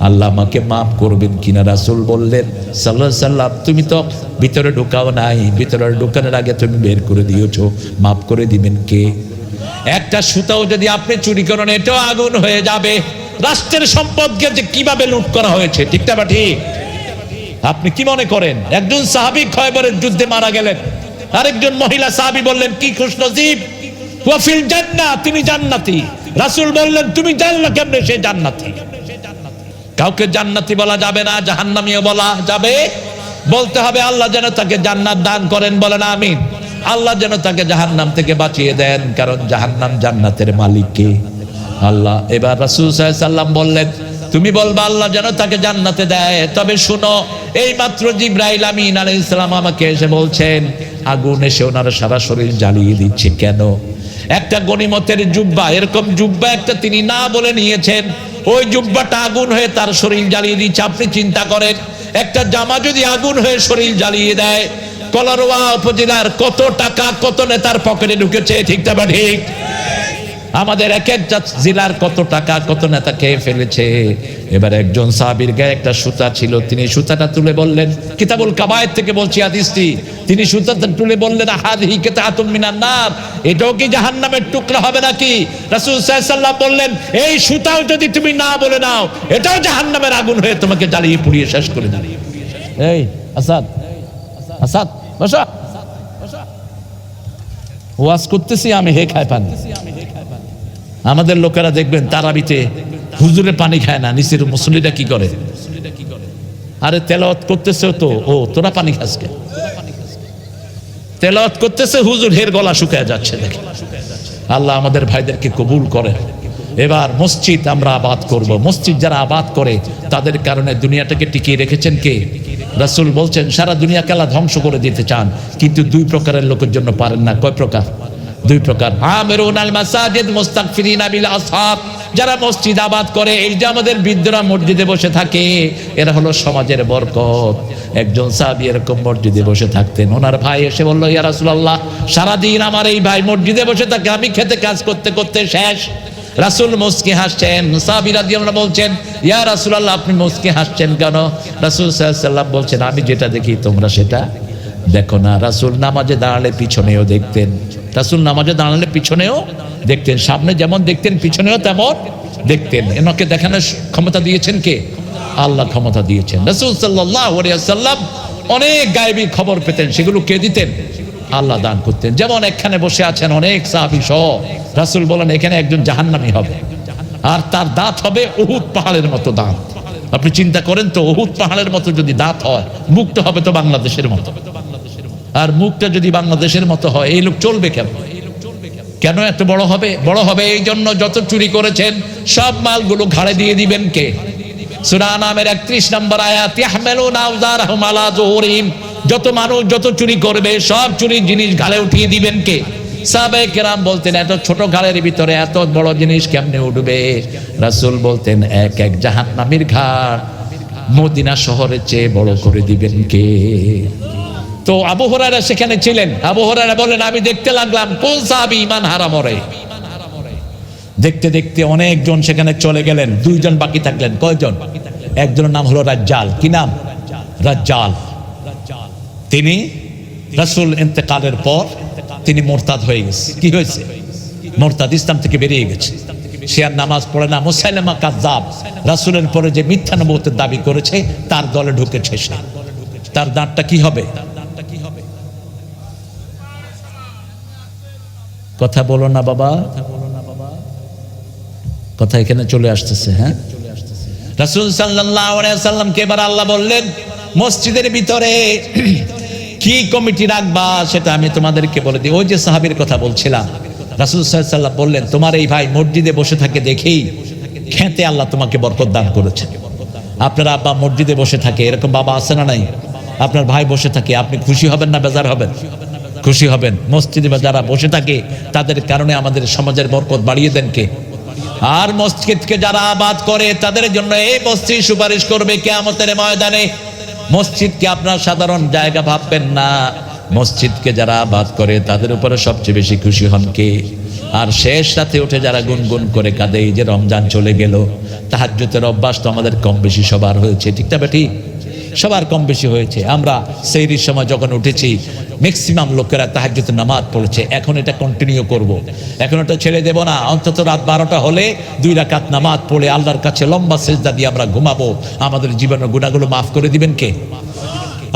আল্লাহ আমাকে মাফ করবেন কিনা? রাসূল বললেন সাল্লাল্লাহু আলাইহি সাল্লাম তুমি তো ভিতরে ঢোকাও নাই, ভিতরে ঢোকানোর আগে তুমি বের করে দিয়েছো, মাফ করে দিবেন কে? একটা সুতাও যদি আপনি চুরি করেন এটাও আগুন হয়ে যাবে। রাষ্ট্রের সম্পদকে যে কিভাবে লুট করা হয়েছে, ঠিক না ঠিক? আপনি কি মনে করেন একজন সাহাবী খয়বরের যুদ্ধে মারা গেলেন, আরেকজন মহিলা সাহাবী বললেন কি খুশনসিব, ওয়া ফিল জান্নাহ, তিনি জান্নাতি। রাসূল বললেন তুমি জানলা কেমনে সে জান্নাতি? কাউকে জান্নাতি বলা যাবে না, জাহান্নামীও বলা যাবে। বলতে হবে আল্লাহ যেন তাকে জান্নাত দান করেন, বলেন আমিন। আল্লাহ যেন তাকে জাহান্নাম থেকে বাঁচিয়ে দেন, কারণ জাহান্নাম জান্নাতের মালিক কে? আল্লাহ। এবার রাসূল সাল্লাল্লাহু আলাইহি সাল্লাম বললেন তুমি বলবা আল্লাহ যেন তাকে জান্নাতে দেয়। তবে শুনো, এই মাত্র জিবরাইল আমিন আলাইহিস সালাম আমাকে এসে বলছেন আগুন এসে ওনার সারা শরীর জ্বালিয়ে দিচ্ছে। কেন? একটা গনিমতের জুব্বা, এরকম জুব্বা একটা তিনি না বলে নিয়েছেন, ওই জুব্বাটা আগুন হয়ে তার শরীর জ্বালিয়ে দিচ্ছে। আপনি চিন্তা করেন একটা জামা যদি আগুন হয়ে শরীর জ্বালিয়ে দেয়, কলারোয়া উপজেলার কত টাকা কত নেতার পকেটে ঢুকেছে, ঠিক না ঠিক? আমাদের এক এক জেলার কত টাকা কত নেতা খেয়ে ফেলেছে। এবার একজন সাহাবীর গায়ে একটা সুতা ছিল, তিনি সুতাটা তুলে বললেন, কিতাবুল কাবায়ের থেকে বলছি হাদিসটি, তিনি সুতাটা তুলে বললেন হাদিহি কিতাতুম মিনান নার, এটাও কি জাহান্নামের টুকরা হবে নাকি? রাসূল সাল্লাল্লাহু আলাইহি ওয়াসাল্লাম বললেন এই সুতাও যদি তুমি না বলে নাও এটাও জাহান্নামের আগুন হয়ে তোমাকে জ্বালিয়ে পুড়িয়ে শেষ করে দেবে। এই আসাদ, আসাদ বসা, ওয়াজ করতেছি আমি, হে খায় পানি। আমাদের লোকেরা দেখবেন তারাবিতে হুজুরে পানি খায় না, নিচের মুসল্লিরা কি করে? আরে তেলাওয়াত করতেছে তো, ও তোরা পানি খাস কেন? তেলাওয়াত করতেছে হুজুর, হের গলা শুকায় যাচ্ছে। দেখে আল্লাহ আমাদের ভাইদেরকে কবুল করে। এবার মসজিদ আমরা আবাদ করব। মসজিদ যারা আবাদ করে তাদের কারণে দুনিয়াটাকে টিকিয়ে রেখেছেন কে? রাসূল বলছেন সারা দুনিয়াকে আল্লাহ ধ্বংস করে দিতে চান, কিন্তু 2 প্রকারের লোকের জন্য পারেন না। কয় প্রকার? 2 প্রকার। আমিরুনাল মাসাজিদ মুস্তাগফিরিনা বিল আসহাব, যারা মসজিদ আবাদ করে। এই যে আমাদের বৃদ্ধরা মসজিদে বসে থাকে, এরা হলো সমাজের বরকত। একজন সাহাবী এরকম মসজিদে বসে থাকতেন, ওনার ভাই এসে বলল ইয়া রাসূলুল্লাহ সারাদিন আমার এই ভাই মসজিদে বসে থাকে, আমি খেতে কাজ করতে করতে শেষ। রাসূল মুস্কি হাসছেন। সাহাবী রাদিয়াল্লাহু আনহু বলছেন ইয়া রাসূলুল্লাহ আপনি মুস্কি হাসছেন কেন? রাসূল সাল্লাল্লাহু আলাইহি ওয়াসাল্লাম বলছেন আমি যেটা দেখি তোমরা সেটা দেখো না। রাসূল নামাজে দাঁড়ালে পিছনেও দেখতেন, রাসূল নামাজে দাঁড়ালে পিছনেও দেখতেন, সামনে যেমন দেখতেন পিছনেও তেমন দেখতেন। এনাকে দেখানোর ক্ষমতা দিয়েছেন কে? আল্লাহ ক্ষমতা দিয়েছেন। রাসূল সাল্লাল্লাহু আলাইহি ওয়াসাল্লাম অনেক গায়েবী খবর পেতেন, সেগুলো কে দিতেন? আল্লাহ দান করতেন। যেমন এখানে বসে আছেন অনেক সাহাবী সহ, রাসূল বলেন এখানে একজন জাহান্নামী হবে, আর তার দাঁত হবে উহুদ পাহাড়ের মতো দাঁত। আপনি চিন্তা করেন তো, উহুদ পাহাড়ের মতো যদি দাঁত হয়, মুখটা হবে তো বাংলাদেশের মতো। আর মুখটা যদি বাংলাদেশের মতো হয়, এই লোক চলবে কেন? কেন এত বড় হবে? বড় হবে এই জন্য যত চুরি করেছেন সব মালগুলো ঘাড়ে দিয়ে দিবেন কে? সূরা আনামের 31 নম্বর আয়াত, ইয়াহমিলুনা আওযারহুম আলা যুহুরিহিম, যত মানুষ যত চুরি করবে সব চুরির জিনিস ঘাড়ে উঠিয়ে দিবেন কে? সাহাবায়ে কেরাম বলতেন এত ছোট ঘাড়ের ভিতরে এত বড় জিনিস কেমনে উঠবে? রাসূল বলতেন এক এক জাহান্নামীর ঘাড় মদিনা শহরের চেয়ে বড় করে দিবেন কে? তো আবু হুরায়রা সেখানে ছিলেন। আবু হুরায়রা বলেন, আমি দেখতে লাগলাম কোন সাহাবী ঈমান হারা মরে। দেখতে দেখতে অনেকজন সেখানে চলে গেলেন, দুইজন বাকি থাকলেন। কয়জন? একজনের নাম হলো রাজ্জাল। কি নাম? রাজ্জাল। তিনি রাসূল ইন্তেকালের পর তিনি মুরতাদ হয়ে গেছে। কি হয়েছে? মুরতাদ, ইসলাম থেকে বেরিয়ে গেছে। সে আর নামাজ পড়ে না। মুসাইলামা কাযযাব, রাসূলের পরে যে মিথ্যা নবুয়তের দাবি করেছে, তার দলে ঢুকেছে সে। তার দাঁতটা কি হবে? কথা বলো না বাবা, কথা এখানে চলে আসতেছে। হ্যাঁ, রাসূল সাল্লাল্লাহু আলাইহি ওয়াসাল্লামকে এবার আল্লাহ বললেন, মসজিদের ভিতরে কি কমিটি রাখবা সেটা আমি তোমাদেরকে বলে দিই। ওই যে সাহাবীর কথা বলছিলাম, রাসূল সাল্লাল্লাহু আলাইহি ওয়াসাল্লাম বললেন, তোমার এই ভাই মসজিদে বসে থাকে দেখেই খেতে আল্লাহ তোমাকে বরকত দান করেছেন। আপনার আব্বা মসজিদে বসে থাকে, এরকম বাবা আছে না নাই? আপনার ভাই বসে থাকে, আপনি খুশি হবেন না বেজার হবেন? খুশি হবেন। মসজিদে যারা বসে থাকে তাদের কারণে আমাদের সমাজের বরকত বাড়িয়ে দেন কে? আর মসজিদকে যারা আবাদ করে তাদের জন্য এই মসজিদ সুপারিশ করবে কিয়ামতের ময়দানে। মসজিদকে আপনার সাধারণ জায়গা ভাববেন না, মসজিদকে যারা আবাদ করে তাদের উপরে সবচেয়ে বেশি খুশি হন কে? আর শেষ রাতে উঠে যারা গুনগুন করে কাঁদে, এই যে রমজান চলে গেল, তাহাজ্জুদের অভ্যাস তো আমাদের কম বেশি সবার হয়েছে, ঠিক না বেটি? সবার কম বেশি হয়েছে। আমরা সেহরির সময় যখন উঠেছি ম্যাক্সিমাম লোকেরা তাহাজ্জুদের নামাজ পড়েছে। এখন এটা কন্টিনিউ করব, এখন এটা ছেড়ে দেব না। অন্তত রাত 12টা হলে 2 রাকাত নামাজ পড়ে আল্লাহর কাছে লম্বা সিজদা দিয়ে আমরা ঘুমাবো। আমাদের জীবনের গুনাহগুলো মাফ করে দিবেন কে?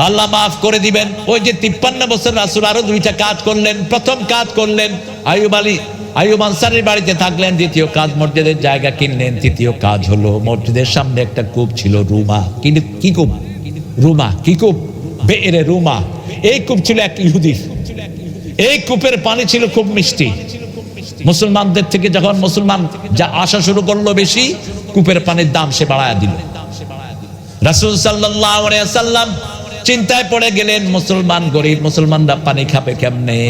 আল্লাহ মাফ করে দিবেন। ওই যে 53 বছর রাসূল আরো 2টা কাজ করলেন। প্রথম কাজ করলেন, আইয়ুব আনসারীর বাড়িতে থাকলেন। দ্বিতীয় কাজ, মসজিদের জায়গা কিনলেন। তৃতীয় কাজ হলো, মসজিদের সামনে একটা কূপ ছিল, রুমা। কি কূপ? রুমা। কি কূপ? বেরে রুমা। এই কূপ ছিল এক ইহুদির। এই কূপের পানি ছিল খুব মিষ্টি। মুসলমানদের থেকে যখন মুসলমান যা আসা শুরু করলো বেশি, কূপের পানির দাম সে বাড়ায় দিল। রাসূল সাল্লাল্লাহু আলাইহি ওয়াসাল্লাম চিন্তায় পড়ে গেলেন, মুসলমান গরিব, মুসলমানরা পানি খাবে কেমনে?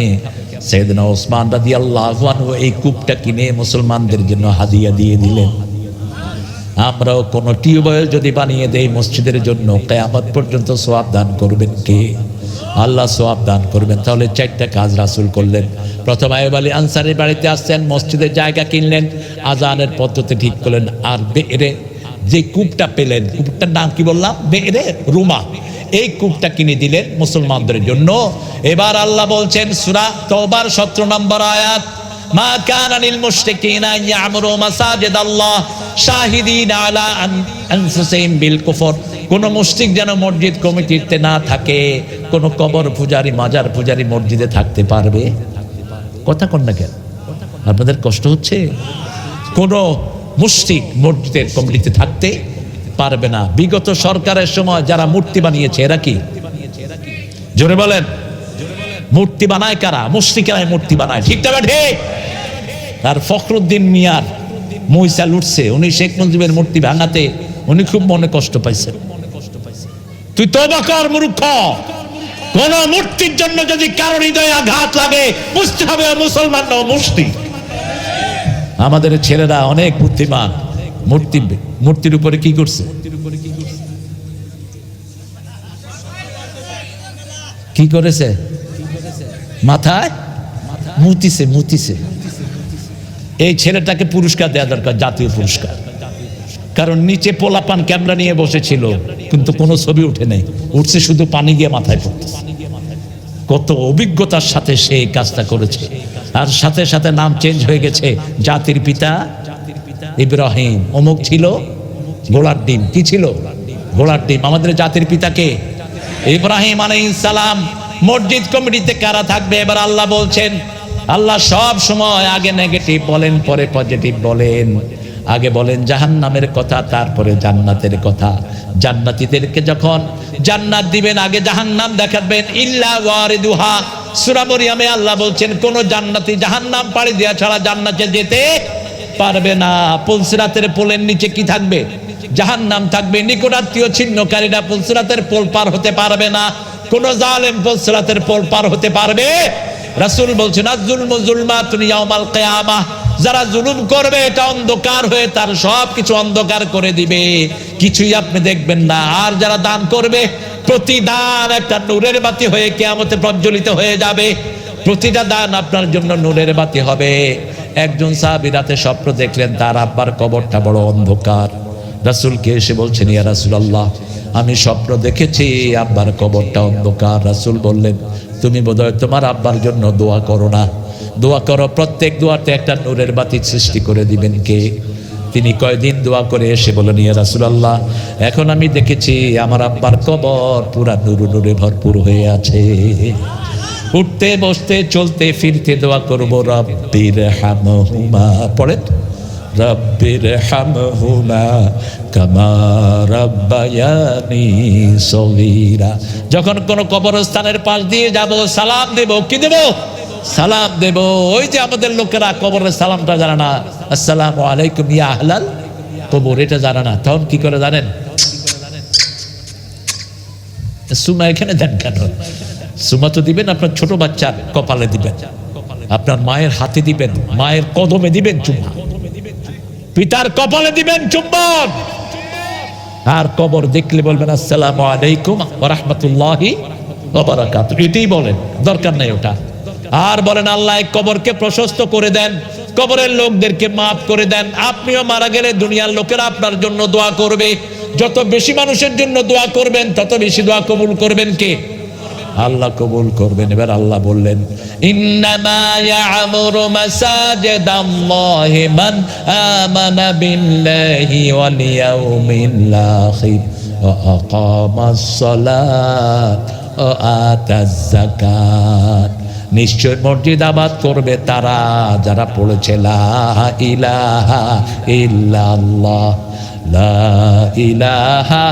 সাইয়েদনা ওসমান রাদিয়াল্লাহু আনহু এই কূপটা কিনে মুসলমানদের জন্য হাদিয়া দিয়ে দিলেন। আমরাও কোন টিউবওয়েল যদি বানিয়ে দেই মসজিদের জন্য, কিয়ামত পর্যন্ত সওয়াব দান করবেন কে? আল্লাহ সওয়াব দান করবেন। তাহলে 4টা কাজ রাসূল করলেন। প্রথম আইয়ুব আলী আনসারীর বাড়িতে আসছেন, মসজিদের জায়গা কিনলেন, আজানের পদ্ধতি ঠিক করলেন। আর বেরে যে কূপটা পেলেন, কূপটার নাম কি বললাম? বেরে রুমা। এই কূপটা কিনে দিলেন মুসলমানদের জন্য। এবার আল্লাহ বলছেন সূরা তওবার 17 নম্বর আয়াত, মা কানা লিল মুশরিকিনা ইয়ামুরু মাসাজিদাল্লাহ শাহিদিনা আলা আনফুসিহিম বিল কুফর। কোন মুশরিক যেন মসজিদ কমিটিতে না থাকে। কোন কবর পূজারী, মাজার পূজারী মসজিদে থাকতে পারবে? কথা কন না কেন? আপনাদের কষ্ট হচ্ছে? কোন মুশরিক মসজিদের কমিটিতে থাকতে পারবে না। বিগত সরকারের সময় যারা মূর্তি বানিয়েছে এরা কি? জোরে বলেন। মূর্তি বানায় কারা? মুশরিকরাই মূর্তি বানায়, ঠিক না ঠিক? আর ফখরুদ্দিন মিয়ার মইসা লুটছে, উনি শেখ মুজিবের মূর্তি ভাঙাতে উনি খুব মনে কষ্ট পাইছেন। তুই তওবা কর মূর্খ। কোন মূর্তির জন্য যদি কারো হৃদয়ে আঘাত লাগে, বুঝতে হবে মুসলমান না মুশরিক। আমাদের ছেলেরা অনেক বুদ্ধিমান। মূর্তির উপরে কি করছে? কি করেছে? মাথায় মুতিছে। এই ছেলেটাকে পুরস্কার দেওয়া দরকার, জাতীয় পুরস্কার। কারণ নিচে পোলাপান ক্যামেরা নিয়ে বসেছিল, কিন্তু কোনো ছবি উঠে নেই, উঠছে শুধু পানি গিয়ে মাথায় পড়ছে। কত অভিজ্ঞতার সাথে সে এই কাজটা করেছে। আর সাথে সাথে নাম চেঞ্জ হয়ে গেছে, জাতির পিতা ইব্রাহিম। অমুক ছিল ঘোড়ার ডিম। কি ছিল? ঘোড়ার ডিম। আমাদের জাতির পিতাকে ইব্রাহিম আলাইহিস সালাম। মসজিদ কমিটিতে কারা থাকবে? এবার আল্লাহ বলছেন, আল্লাহ সব সময় আগে নেগেটিভ বলেন, পরে পজিটিভ বলেন। আগে বলেন জাহান্নামের কথা, তারপরে জান্নাতের কথা। জান্নাতীদেরকে যখন জান্নাত দিবেন, আগে জাহান্নাম দেখাবেন। ইল্লা ওয়ারিদুহা, সূরা মরিয়মে আল্লাহ বলছেন কোন জান্নাতি জাহান্নাম পাড়ি দেওয়া ছাড়া জান্নাতে যেতে পারবে না। পুলসিরাতের পোলের নিচে কি থাকবে? জাহান্নাম থাকবে। নিকটাত্মীয় ছিন্নকারীরা পুলসিরাতের পোল পার হতে পারবে না। কোন জালেম পুলসিরাতের পোল পার হতে পারবে? রাসূল বলছেন আয-যুলমু যুলমাতুন ইয়াউমাল কিয়ামাহ, যারা জুলুম করবে এটা অন্ধকার হয়ে তার সব কিছু অন্ধকার করে দিবে, কিছুই আপনি দেখবেন না। আর যারা দান করবে, প্রতি দান একটা নূরের বাতি হয়ে কিয়ামতে প্রজ্বলিত হয়ে যাবে। প্রতিটা দান আপনার জন্য নূরের বাতি হবে। একজন সাহাবী রাতে স্বপ্ন দেখলেন তার আব্বার কবরটা বড় অন্ধকার। রাসূলকে এসে বলছেন, ইয়া রাসূলুল্লাহ, আমি স্বপ্ন দেখেছি আব্বার কবরটা অন্ধকার। রাসূল বললেন, তুমি বোধহয় তোমার আব্বার জন্য দোয়া করো না। দোয়া করো, প্রত্যেক দোয়াতে একটা নূরের বাতি সৃষ্টি করে দিবেন কে? তিনি কয়দিন দোয়া করে এসে বলেন, ইয়া রাসূলুল্লাহ, এখন আমি দেখেছি আমার আব্বার কবর পুরা নূরে নূরে ভরপুর হয়ে আছে। উঠতে বসতে চলতে ফিরতে দোয়া করবো, রব্বির হামহুমা, পড়েন, রব্বির হামহুমা কামা রাব্বায়ানি সগীরা। যখন কোন কবরস্থানের পাশ দিয়ে যাব সালাম দেব, কি দেব? সালাম দেব। ওই যে আমাদের লোকেরা কবরের সালামটা জানে না, আসসালামু আলাইকুম ইয়া আহলাল কবর, এটা জানে না। তখন কি করে জানেন? সুমা এখানে দেন কেন? সুমা তো দিবেন আপনার ছোট বাচ্চার কপালে দিবেন, আপনার মায়ের হাতে দিবেন, মায়ের কদমে দিবেন চুম্বন, পিতার কপালে দিবেন চুম্বন। আর কবর দেখলে বলবেন আসসালামু আলাইকুম ওয়া রাহমাতুল্লাহি ওয়া বারাকাতুহু, এটাই বলেন, দরকার নাই ওটা। আর বলেন, আল্লাহ কবরকে প্রশস্ত করে দেন, কবরের লোকদেরকে মাফ করে দেন। আপনিও মারা গেলে দুনিয়ার লোকেরা আপনার জন্য দোয়া করবে। যত বেশি মানুষের জন্য দোয়া করবেন তত বেশি দোয়া কবুল করবেন কে? আল্লাহ কবুল করবেন। এবার আল্লাহ বললেন, ইন্নামা ইয়া'মুরু মাসাজিদাল্লাহি মান আমানা বিল্লাহি ওয়াল ইয়াউমিল আখির ওয়া আকামাস সালাত ওয়া আতাজ যাকাত। নিশ্চয় মসজিদ আবাদ করবে তারা যারা পড়েছে লা ইলাহা ইল্লাল্লাহ, লা ইলাহা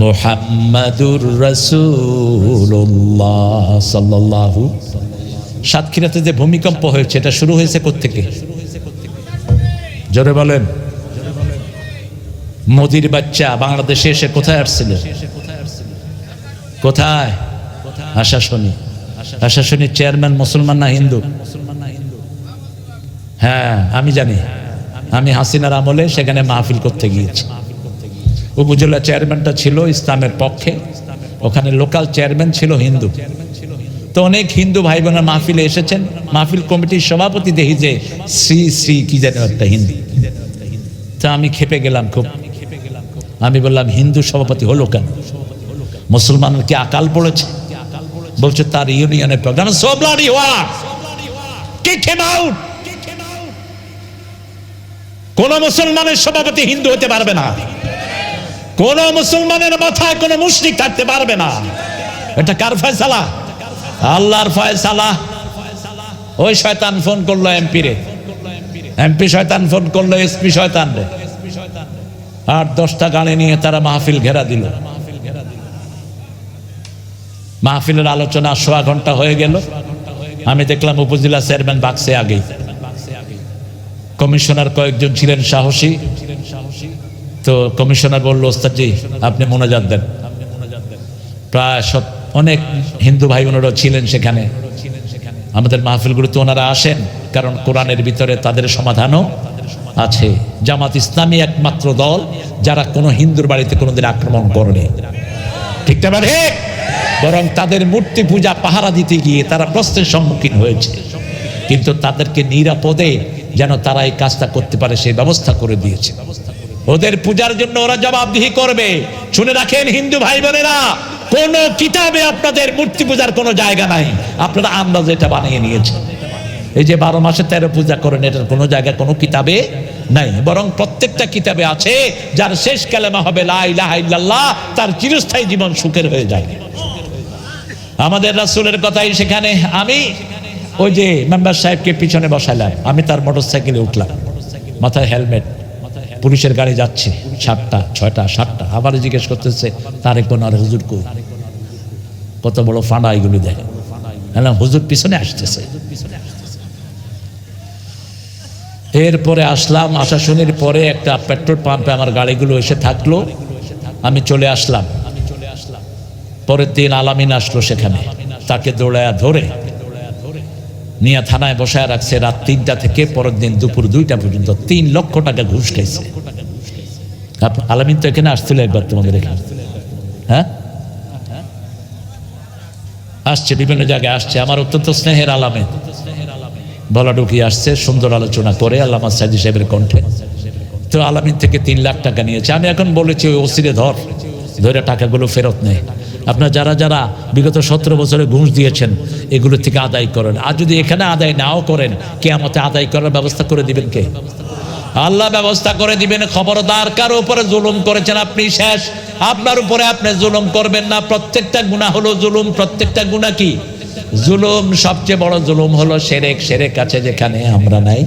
মুহাম্মাদুর রাসূলুল্লাহ সাল্লাল্লাহু। সাতক্ষীরাতে যে ভূমিকম্প হয়েছে এটা শুরু হয়েছে কোত্থেকে? জোরে বলেন। মোদির বাচ্চা বাংলাদেশে এসে কোথায় আসছিল? কোথায়? আশাশুনি। আশাশুনির চেয়ারম্যান মুসলমান না হিন্দু? হ্যাঁ আমি জানি, আমি হাসিনার আমলে সেখানে মাহফিল করতে গিয়েছি। উপজেলা চেয়ারম্যানটা ছিল ইসলামের পক্ষে, ওখানে লোকাল চেয়ারম্যান ছিল হিন্দু। তো অনেক হিন্দু ভাই বোনের মাহফিলে এসেছেন। মাহফিল কমিটির সভাপতি দেখি যে শ্রী শ্রী কি যেন একটা হিন্দু। তা আমি খেপে গেলাম খুব। আমি বললাম, হিন্দু সভাপতি হলো কেন? মুসলমানের কি আকাল পড়েছে? বলছে তার ইউনিয়নের program. So bloody what, kick him out. কোন মুসলমানের সভাপতি হিন্দু হতে পারবে না, কোন মুসলমানের মাথায় কোন মুশরিক থাকতে পারবে না। এটা কার ফয়সালা? আল্লাহর ফয়সালা। ওই শয়তান ফোন করলো এমপি রে, এমপি শয়তান ফোন করলো এসপি শয়তান রে, আর 10টা গাড়ি নিয়ে তারা মাহফিল ঘেরা দিল। মাহফিলের আলোচনা 1.25 ঘন্টা হয়ে গেল। আমি দেখলাম উপজেলা চেয়ারম্যান বাক্সে আগে, কমিশনার কয়েকজন ছিলেন সাহসী। তো কমিশনার বলল, ওস্তাদজি আপনি মোনাজাত দেন। প্রায় অনেক হিন্দু ভাই বোনেরা ছিলেন সেখানে। আমাদের মাহফিলগুলোতে ওনারা আসেন, কারণ কোরআনের ভিতরে তাদের সমাধানও আছে। জামাত ইসলামী একমাত্র দল যারা কোনো হিন্দুর বাড়িতে কোনোদিন আক্রমণ করেনি, ঠিক না? বরং তাদের মূর্তি পূজা পাহারা দিতে গিয়ে তারা প্রশ্নের সম্মুখীন হয়েছে, কিন্তু তাদেরকে নিরাপদে যেন তারা এই কাজটা করতে পারে সেই ব্যবস্থা করে দিয়েছে। ওদের পূজার জন্য ওরা জবাবদিহি করবে। শুনে রাখেন হিন্দু ভাই বোনেরা, কোন কিতাবে আপনাদের মূর্তি পূজার কোনো জায়গা নাই। আপনারা আন্দাজে এটা বানিয়ে নিয়েছেন। এই যে 12 মাসে 13 পূজা করেন, এটার কোনো জায়গা কোনো কিতাবে নাই। বরং প্রত্যেকটা কিতাবে আছে, যার শেষ কালেমা হবে লা ইলাহা ইল্লাল্লাহ, তার চিরস্থায়ী জীবন সুখের হয়ে যায়। আমাদের রাসূলের কথাই সেখানে। আমি ওই যে মেম্বার সাহেবকে পিছনে বসাইলাম, আমি তার মোটরসাইকেলে উঠলাম, মাথায় হেলমেট, পুলিশের গাড়ি যাচ্ছে 7টা 6টা 7টা। আবার জিজ্ঞেস করতেছে তারেক আর হুজুর কই? কত বড় ফাঁড়া এগুলি দেখে। হুজুর পিছনে আসতেছে। এরপরে আসলাম, আশাশুনির পরে একটা পেট্রোল পাম্পে আমার গাড়িগুলো এসে থাকলো, আমি চলে আসলাম। পরের দিন আলামিন আসলো সেখানে, তাকে দৌড়ায়া ধরে নিয়ে থানায় বসায় রাখছে রাত 3টা থেকে পরের দিন দুপুর 2টা পর্যন্ত 3 লক্ষ টাকা ঘুষ খাইছে। আলামিন তো এখানে আসছিল একবার তোমাদের এখানে, হ্যাঁ আসছে, বিভিন্ন জায়গায় আসছে। আমার অত্যন্ত স্নেহের আলামিন বলাডুকি আসছে, সুন্দর আলোচনা করে আল্লামা সাইদি সাহেবের কণ্ঠে। তো আলামিন থেকে 3 লাখ টাকা নিয়েছে। আমি এখন বলেছি ওই ওসিরে ধরে টাকাগুলো ফেরত নেয়। আপনার যারা যারা বিগত 17 বছরে ঘুষ দিয়েছেন এগুলো থেকে আদায় করেন। আর যদি এখানে আদায় নাও করেন, কিয়ামতে আদায় করার ব্যবস্থা করে দিবেন কে? আল্লাহ ব্যবস্থা করে দিবেন। খবরদার, কারো উপরে জুলুম করেছেন আপনি শেষ, আপনার উপরে আপনি জুলুম করবেন না। প্রত্যেকটা গুনাহ হলো জুলুম, প্রত্যেকটা গুনাহ কি জুলুম। সবচেয়ে বড় জুলুম হলো শিরক। শিরক আছে যেখানে আমরা নাই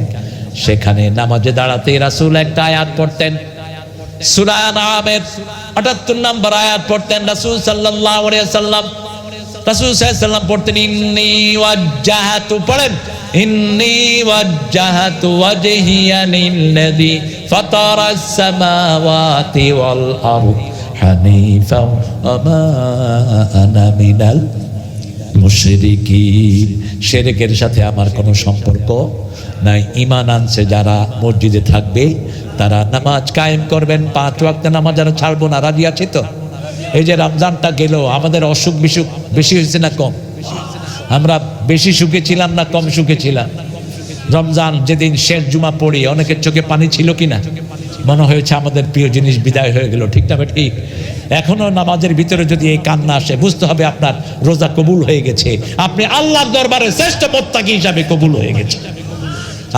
সেখানে। নামাজে দাঁড়াতে রাসূল একটা আয়াত পড়তেন, সূরা আনআমের ৭৮ নম্বর আয়াত পড়তেন রাসূল সাল্লাল্লাহু আলাইহি ওয়াসাল্লাম। রাসূল সাল্লাল্লাহু আলাইহি ওয়াসাল্লাম পড়তেন ইন্নী ওয়াজ্জাহাতু, পড়েন ইন্নী ওয়াজ্জাহাতু ওয়াজহিয়া লিল্লাযী ফাতারাস সামাওয়াতি ওয়াল আরদ হানিফাও ওয়া মা আনা মিনাল মুশরিকিন। শিরকের সাথে আমার কোনো সম্পর্ক নাই। ঈমান আনছে যারা মসজিদে থাকবে, তারা নামাজ কায়েম করবেন, 5 ওয়াক্ত নামাজ যারা ছাড়বো না। রাজি আছে তো? এই যে রমজানটা গেল, আমাদের অসুখ বিসুখ বেশি হয়েছে না কম? আমরা বেশি সুখে ছিলাম না কম সুখে ছিলাম? রমজান যেদিন শেষ জুমা পড়ি অনেকের চোখে পানি ছিল কিনা? মনে হয়েছে আমাদের প্রিয় জিনিস বিদায় হয়ে গেল। ঠিক না ঠিক? এখনো নামাজের ভিতরে যদি এই কান্না আসে, বুঝতে হবে আপনার রোজা কবুল হয়ে গেছে, আপনি আল্লাহর দরবারে শ্রেষ্ঠ মুত্তাকি হিসাবে কবুল হয়ে গেছে।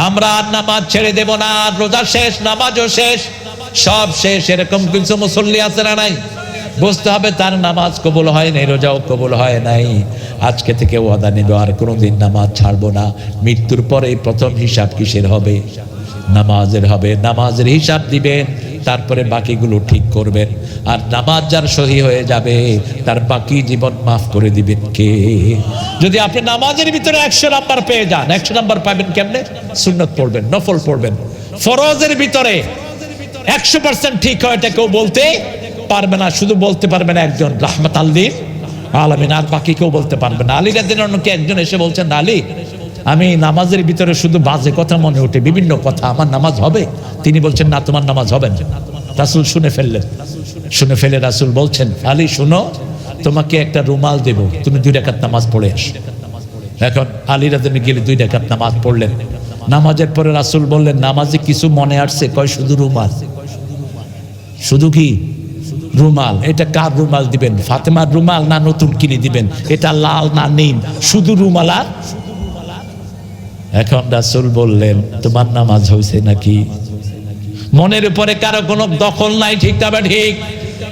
আমরা আর নামাজ ছেড়ে দেব না। রোজা শেষ, নামাজও শেষ, সব শেষ। এরকম কিছু মুসল্লি আছে না নাই? বুঝতে হবে তার নামাজ কবুল হয় নাই, রোজাও কবুল হয় নাই। আজকে থেকে ওয়াদা নেব আর কোনোদিন নামাজ ছাড়বো না। মৃত্যুর পরে প্রথম হিসাব কিসের হবে? নামাজের হবে। নামাজের হিসাব দিবেন, তারপরে বাকিগুলো ঠিক করবেন। আর নামাজ যার সহি হয়ে যাবে তার বাকি জীবন মাফ করে দিবেন কে? যদি আপনি নামাজের ভিতরে 100 নাম্বার পেয়ে যান, 100 নাম্বার পাবেন কেমনে? সুন্নত পড়বেন, নফল পড়বেন। ফরজের ভিতরে 100% ঠিক হয় এটা কেউ বলতে পারবে না। শুধু বলতে পারবেন একজন, রাহমাতাল লিল আলামিন, আর বাকি কেউ বলতে পারবে না। আলী রাদিয়াল্লাহু আনহু একজন এসে বলছেন, আলী আমি নামাজের ভিতরে শুধু বাজে কথা মনে ওঠে, বিভিন্ন কথা, আমার নামাজ হবে? তিনি বলছেন, না, তোমার নামাজ হবে না। রাসূল শুনে ফেললেন। শুনে ফেলে রাসূল বলছেন, আলী শুনো, তোমাকে একটা রুমাল দেব, তুমি 2 রাকাত নামাজ পড়ে আসো। এখন আলী রাদিয়াল্লাহু আনহু গেলে 2 রাকাত নামাজ পড়লেন। নামাজের পরে রাসূল বললেন, নামাজে কিছু মনে আসছে? কয় শুধু রুমাল। শুধু কি রুমাল? এটা কার রুমাল দিবেন? ফাতেমার রুমাল না নতুন কিনে দিবেন? এটা লাল না নীল? শুধু রুমাল। আর এখন রাসূল বললেন, তোমার নামাজ হয়েছে নাকি? মনের উপরে কারো কোনো দখল নাই, ঠিক তবে ঠিক।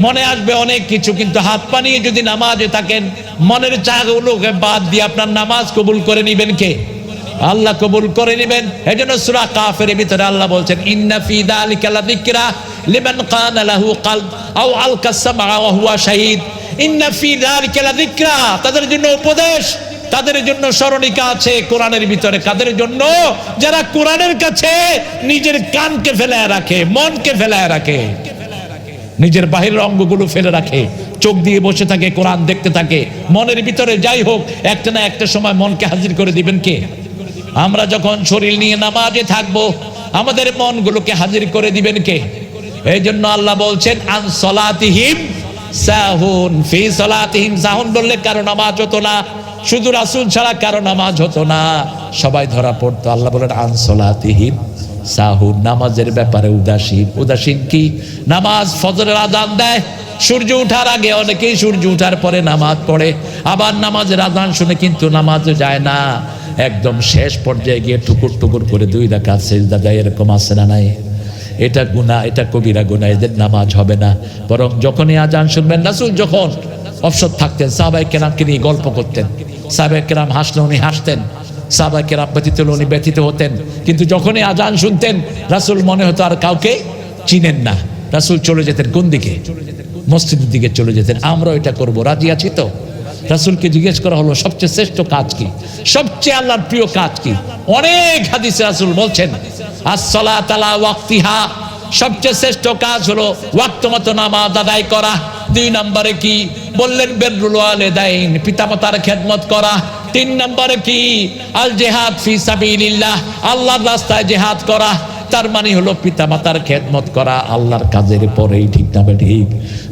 মনে আসবে অনেক কিছু, কিন্তু হাত পা নিয়ে যদি নামাজে থাকেন, মনের চাহগুলোকে বাদ দিয়ে আপনার নামাজ কবুল করে নিবেন কে? আল্লাহ কবুল করে নিবেন। এজন্য সূরা কাফের ভিতরে আল্লাহ বলছেন, ইন্না ফি যালিকা লাযিকরা লিমান কানা লাহু কলব আও আলকা সামআ ওয়া হুয়া শাহীদ। ইন্না ফি যালিকা লাযিকরা, তাদের জন্য উপদেশ, তাদের জন্য স্মরণিকা আছে কোরআনের ভিতরে। কাদের জন্য? যারা কোরআনের কাছে নিজের কানকে ফেলায় রাখে, মনকে ফেলায় রাখে, নিজের বাহিরের অঙ্গগুলো ফেলে রাখে, চোখ দিয়ে বসে থাকে, কোরআন দেখতে থাকে। মনের ভিতরে যাই হোক, একটা না একটা সময় মনকে হাজির করে দিবেন কে? আমরা যখন শরীর নিয়ে নামাজে থাকবো, আমাদের মনগুলোকে হাজির করে দিবেন কে? এই জন্য আল্লাহ বলছেন, আন সলাতিহিম সাহুন, ফি সলাতিহিম সাহুন বললে কারো নামাজ হতো না, শুধু রাসূল ছাড়া কারো নামাজ হতো না, সবাই ধরা পড়তো। আল্লাহ বলেন, আন সলাতিহিম সাহুন, নামাজের ব্যাপারে উদাসীন। উদাসীন কি? নামাজ ফজরের আযান দেয় সূর্য ওঠার আগে, অনেকেই সূর্য ওঠার পরে নামাজ পড়ে, আবার নামাজের আযান শুনে কিন্তু নামাজে যায় না, একদম শেষ পর্যায়ে গিয়ে টুকুর টুকুর করে 2 রাকাত সিজদা দেয়। এরকম আছে না নাই? এটা গুনাহ, এটা কবিরা গুনাহ, এদের নামাজ হবে না। বরং যখনই আযান শুনবেন, রাসূল যখন অবসর থাকতেন সাহাবায়ে কেরামকে নিয়ে গল্প করতেন, সাহাবায়ে কেরাম হাসলে উনি হাসতেন, সাহাবায়ে কেরাম ব্যথিত হলে উনি ব্যথিত হতেন। কিন্তু যখনই আযান শুনতেন, রাসূল মনে হতো আর কাউকে চিনেন না, রাসূল চলে যেতেন কোন দিকে? মসজিদের দিকে চলে যেতেন। আমরা এটা করব, রাজি আছি তো? রাসূলকে জিজ্ঞেস করা হলো, সবচেয়ে শ্রেষ্ঠ কাজ কি? সবচেয়ে আল্লাহর প্রিয় কাজ কি? অনেক হাদিসে রাসূল বলছেন, as-সালাতু আলা ওয়াক্তিহা, সবচেয়ে শ্রেষ্ঠ কাজ হলো ওয়াক্ত মতো নামাজ আদায় করা। 2 নম্বরে কি বললেন? বিররুল ওয়ালিদাইন, পিতামাতার খেদমত করা। তিন নম্বরে কি? আল জিহাদ ফি সাবিলিল্লাহ, আল্লাহর রাস্তায় জিহাদ করা। তার মানে হলো পিতামাতার খেদমত করা আল্লাহর কাজের পরেই, ঠিক না ঠিক?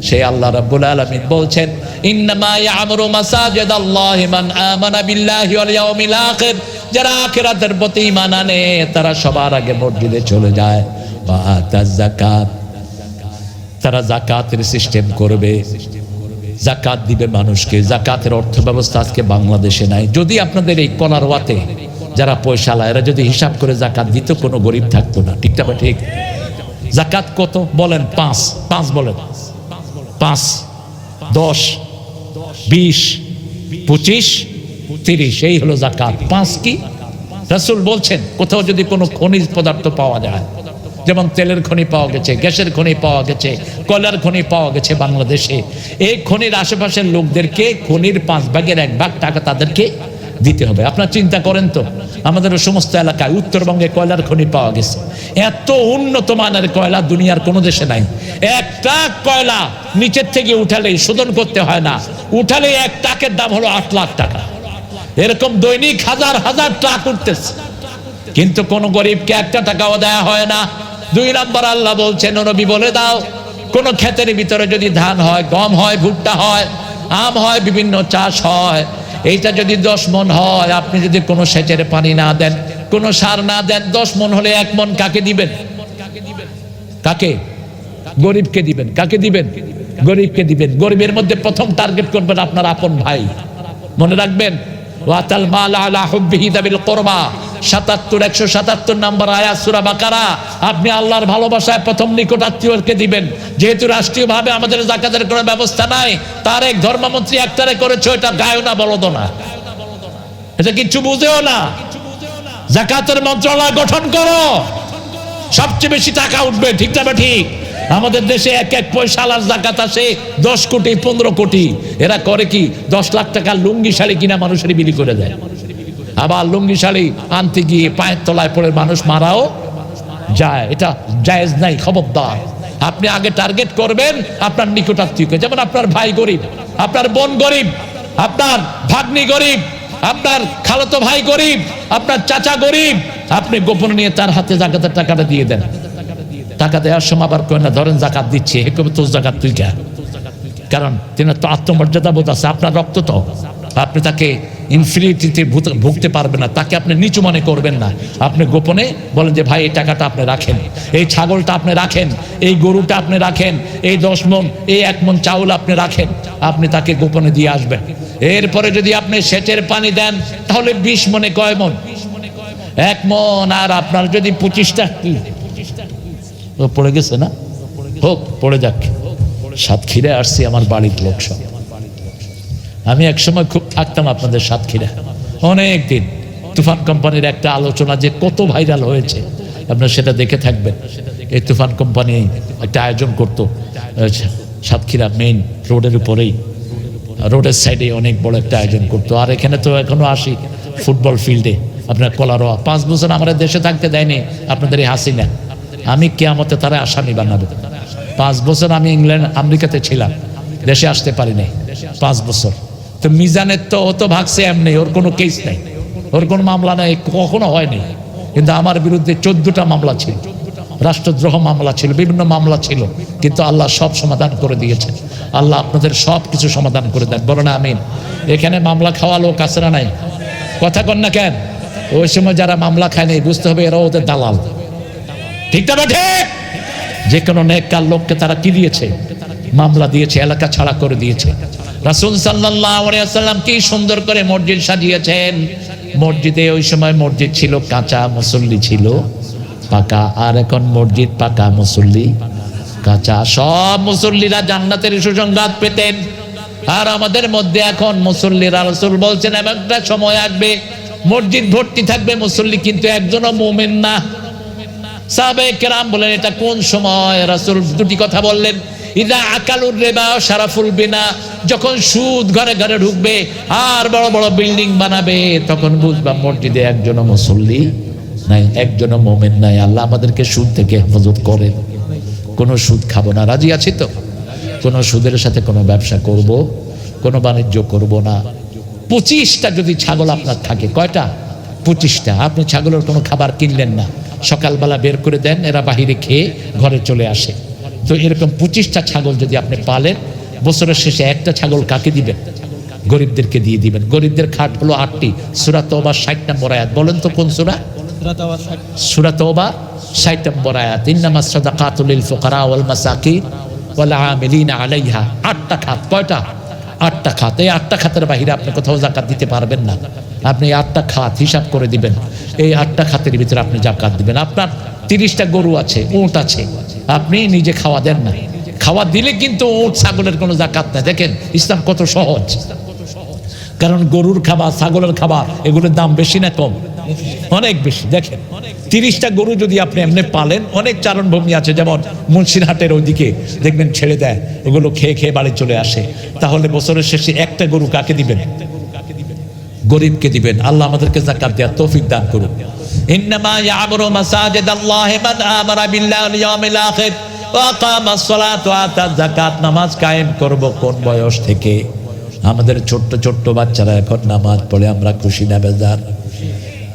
সে আল্লাহ রাব্বুল আলামিন বলছেন, ইন্নামা ইয়ামুরু মাসাজিদাল্লাহি মান আমানা বিল্লাহি ওয়াল ইয়াউমিল আখির, যারা আখিরাতের প্রতি ঈমান আনে তারা সবার আগে মসজিদে চলে যায়। ওয়া আতাজ যাকাত, তারা যাকাতের সিস্টেম করবে, যাকাত দিবে মানুষকে। যাকাতের অর্থ ব্যবস্থা আজকে বাংলাদেশে নাই। যদি আপনাদের এই কলারওয়াতে যারা পয়সালা এরা যদি হিসাব করে যাকাত দিত, কোনো গরিব থাকতো না, ঠিক না ঠিক? যাকাত কত বলেন? 5 বলেন, 5, 10, 20, 25, 30, এই হলো যাকাত। 5 কি? রাসূল বলছেন কোথাও যদি কোনো খনিজ পদার্থ পাওয়া যায়, যেমন তেলের খনি পাওয়া গেছে, গ্যাসের খনি পাওয়া গেছে, কয়লার খনি পাওয়া গেছে বাংলাদেশে, এই খনির আশেপাশের লোকদেরকে খনির 5 ভাগের 1 ভাগ টাকা তাদেরকে দিতে হবে। আপনারা চিন্তা করেন তো, আমাদের সমস্ত এলাকায় উত্তরবঙ্গে কয়লার খনি পাওয়া গেছে, এত উন্নত মানের কয়লা দুনিয়ার কোনো দেশে নাই। একটা কয়লা নিচের থেকে উঠালেই, শোধন করতে হয় না, উঠালেই এক ট্রাকের দাম হলো 8 লাখ টাকা। এরকম দৈনিক হাজার হাজার ট্রাক উঠতেছে, কিন্তু কোন গরিবকে একটা টাকাও দেয়া হয় না। 2 নম্বর আল্লাহ বলছেন, নবী বলে দাও, কোন ক্ষেতের ভিতরে যদি ধান হয়, গম হয়, ভুট্টা হয়, আম হয়, বিভিন্ন চাষ হয়, এইটা যদি 10 মণ হয়, আপনি যদি কোনো সেচের পানি না দেন, কোনো সার না দেন, 10 মণ হলে 1 মণ কাকে দিবেন? কাকে? গরিবকে দিবেন। কাকে দিবেন? গরিবকে দিবেন। গরিবের মধ্যে প্রথম টার্গেট করবেন আপনার আপন ভাই। মনে রাখবেন, ওয়াতাল মাল আলা হুব্বিহি যাবিল কুরবা, 177 নম্বর আয়াত সূরা বাকারা। আপনি আল্লাহর ভালোবাসায় প্রথম নিকটাত্মীয়কে দিবেন। যেহেতু রাষ্ট্রীয়ভাবে আমাদের যাকাতের কোনো ব্যবস্থা নাই, তার এক ধর্মমন্ত্রী একটারে করেছে, এটা গায়ও না, বলদও না, এটা কিচ্ছু বুঝেও না। যাকাতের মন্ত্রণালয় গঠন করো, সবচেয়ে বেশি টাকা উঠবে, ঠিক না ঠিক? আমাদের দেশে এক পয়সালার যাকাত আসে 10 কোটি 15 কোটি। এরা করে কি? 10 লাখ টাকা লুঙ্গি শাড়ি কিনা মানুষের বিলি করে দেয়। আবার লুঙ্গি শাড়ি আনতে গিয়ে পায়ের তলায় পড়ে মানুষ মারাও যায়। এটা জায়েজ নাই, খবরদার। আপনি আগে টার্গেট করবেন আপনার নিকটাত্মীয়কে। যেমন আপনার ভাই গরিব, আপনার বোন গরিব, আপনার ভাগ্নি গরিব, আপনার খালাতো ভাই গরিব, আপনার চাচা গরিব, আপনি গোপনে নিয়ে তার হাতে যাকাতের টাকাটা দিয়ে দেন। টাকা দেওয়ার সময় আবার কয় না, ধরেন যাকাত দিচ্ছে, হে কবে তোর যাকাত তুই কে? কারণ তিনি তো আত্মমর্যাদা বোধ আছে, আপনার রক্ত তো, আপনি তাকে ইনফিনিটিতে ভুগতে পারবেন না, তাকে আপনি নিচু মনে করবেন না। আপনি গোপনে বলেন যে ভাই এই টাকাটা আপনি রাখেন, এই ছাগলটা আপনি রাখেন, এই গরুটা আপনি রাখেন, এই 10 মণ, এই 1 মণ চাউল আপনি রাখেন, আপনি তাকে গোপনে দিয়ে আসবেন। এরপরে যদি আপনি সেচের পানি দেন, তাহলে 20 মণে কয় মণ? 1 মণ। আর আপনার যদি 25টা পড়ে গেছে না, হোক, পড়ে যাক। সাতক্ষীরা আসছি, আমার বাড়ির লোক সব। আমি একসময় খুব থাকতাম আপনাদের সাতক্ষীরা, অনেক দিন। তুফান কোম্পানির একটা আলোচনা যে কত ভাইরাল হয়েছে, আপনারা সেটা দেখে থাকবেন। এই তুফান কোম্পানি একটা আয়োজন করতো সাতক্ষীরা মেইন রোডের উপরেই, রোডের সাইডে অনেক বড় একটা আয়োজন করতো। আর এখানে তো এখনো আসি ফুটবল ফিল্ডে, আপনার কলারোয়া। 5 বছর আমাদের দেশে থাকতে দেয়নি আপনাদের এই হাসিনা। আমি কিয়ামতে তারা আসামি বানাবো। 5 বছর আমি ইংল্যান্ড আমেরিকাতে ছিলাম, দেশে আসতে পারিনি 5 বছর। তো মিজানের তো ও তো ভাগছে এমনি, ওর কোনো কেস নাই, ওর কোনো মামলা নাই, কখনো হয়নি। কিন্তু আমার বিরুদ্ধে 14টা মামলা ছিল, রাষ্ট্রদ্রোহ মামলা ছিল, বিভিন্ন মামলা ছিল, কিন্তু আল্লাহ সব সমাধান করে দিয়েছেন। আল্লাহ আপনাদের সব কিছু সমাধান করে দেন, বলো না আমিন। এখানে মামলা খাওয়া লোক আছে না নাই? কথা কন না কেন? ওই সময় যারা মামলা খায়নি বুঝতে হবে এরা ওদের দালাল, ঠিক না বেঠে? যে কোনো নেককার লোককে তারা কি দিয়েছে? মামলা দিয়েছে, এলাকা ছাড়া করে দিয়েছে। রাসূল সাল্লাল্লাহু আলাইহি ওয়াসাল্লাম কি সুন্দর করে মসজিদ সাজিয়েছেন। মসজিদে ওই সময় মসজিদ ছিল কাঁচা, মুসল্লি ছিল পাকা। আর এখন মসজিদ পাকা, মুসল্লি কাঁচা। সব মুসল্লিরা জান্নাতের সুসংবাদ পেতেন, আর আমাদের মধ্যে এখন মুসল্লিরা, রাসূল বলছেন একটা সময় আসবে মসজিদ ভর্তি থাকবে মুসল্লি, কিন্তু একজনও মুমিন না। সাহাবায়ে কেরাম বলেন এটা কোন সময়? রাসূল দুটি কথা বললেন, ইদা আকালুর রিবা শারাফুল বিনা, যখন সুদ ঘরে ঘরে ঢুকবে আর বড় বড় বিল্ডিং বানাবে, তখন বুঝবা মসজিদে একজনও মুসল্লি নাই, একজনও মুমিন নাই। আল্লাহ আমাদেরকে সুদ থেকে হেফাজত করেন। কোনো সুদ খাবো না, রাজি আছি তো? কোনো সুদের সাথে কোনো ব্যবসা করব, কোনো বাণিজ্য করব না। 25টা যদি ছাগল আপনার থাকে, কয়টা? 25টা। আপনি ছাগলের কোনো খাবার কিনলেন না, সকালবেলা বের করে দেন, এরা বাহিরে খেয়ে ঘরে চলে আসে। তো এরকম 25টা ছাগল যদি আপনি পালেন, বছরের শেষে একটা ছাগল কাকে দিবেন? গরিবদেরকে দিয়ে দিবেন। গরিবদের খাট হলো 8টি। সূরা তওবা 60 নম্বর আয়াত। বলেন তো কোন সূরা? সূরা তওবা 60 নম্বর আয়াত। ইন্নামাস সাদাকাতু লিল ফুকারা ওয়াল মাসাকিন ওয়াল আমিলিনা আলাইহা। 8টা খাত। কয়টা? 8টা খাত। এই 8টা খাতের বাইরে আপনি কোথাও যাকাত দিতে পারবেন না। আপনি 8টা খাত হিসাব করে দিবেন, এই 8টা খাতের ভিতরে আপনি যাকাত দিবেন। আপনার 30টা গরু আছে, উট আছে, আপনি নিজে খাওয়া দেন না, খাওয়া দিলে কিন্তু উট ছাগলের কোনো যাকাত নাই। দেখেন ইসলাম কত সহজ। কারণ গরুর খাবার, ছাগলের খাবার, এগুলোর দাম বেশি না কম? অনেক বেশি। দেখেন 30টা গরু যদি আপনি এমনি পালেন, অনেক চারণভূমি আছে, যেমন মুন্সিরহাটের ওইদিকে দেখবেন ছেড়ে দেয়, ওগুলো খেয়ে খেয়ে বাড়ি চলে আসে। তাহলে বছরের শেষে একটা গরু কাকে দিবেন? গরিবকে দিবেন। আল্লাহ আমাদেরকে যাকাত দেওয়ার তৌফিক দান করুন। ইন্নামা ইয়ামুরু মাসাজিদাল্লাহি মান আমারা বিল্লাহি ওয়াল ইয়াউমিল আখির ওয়া আকামাস সালাত ওয়া আতা যাকাত। নামাজ কায়েম করব কোন বয়স থেকে? আমাদের ছোট্ট ছোট্ট বাচ্চারা এখন নামাজ পড়ে, আমরা খুশি না বেজার?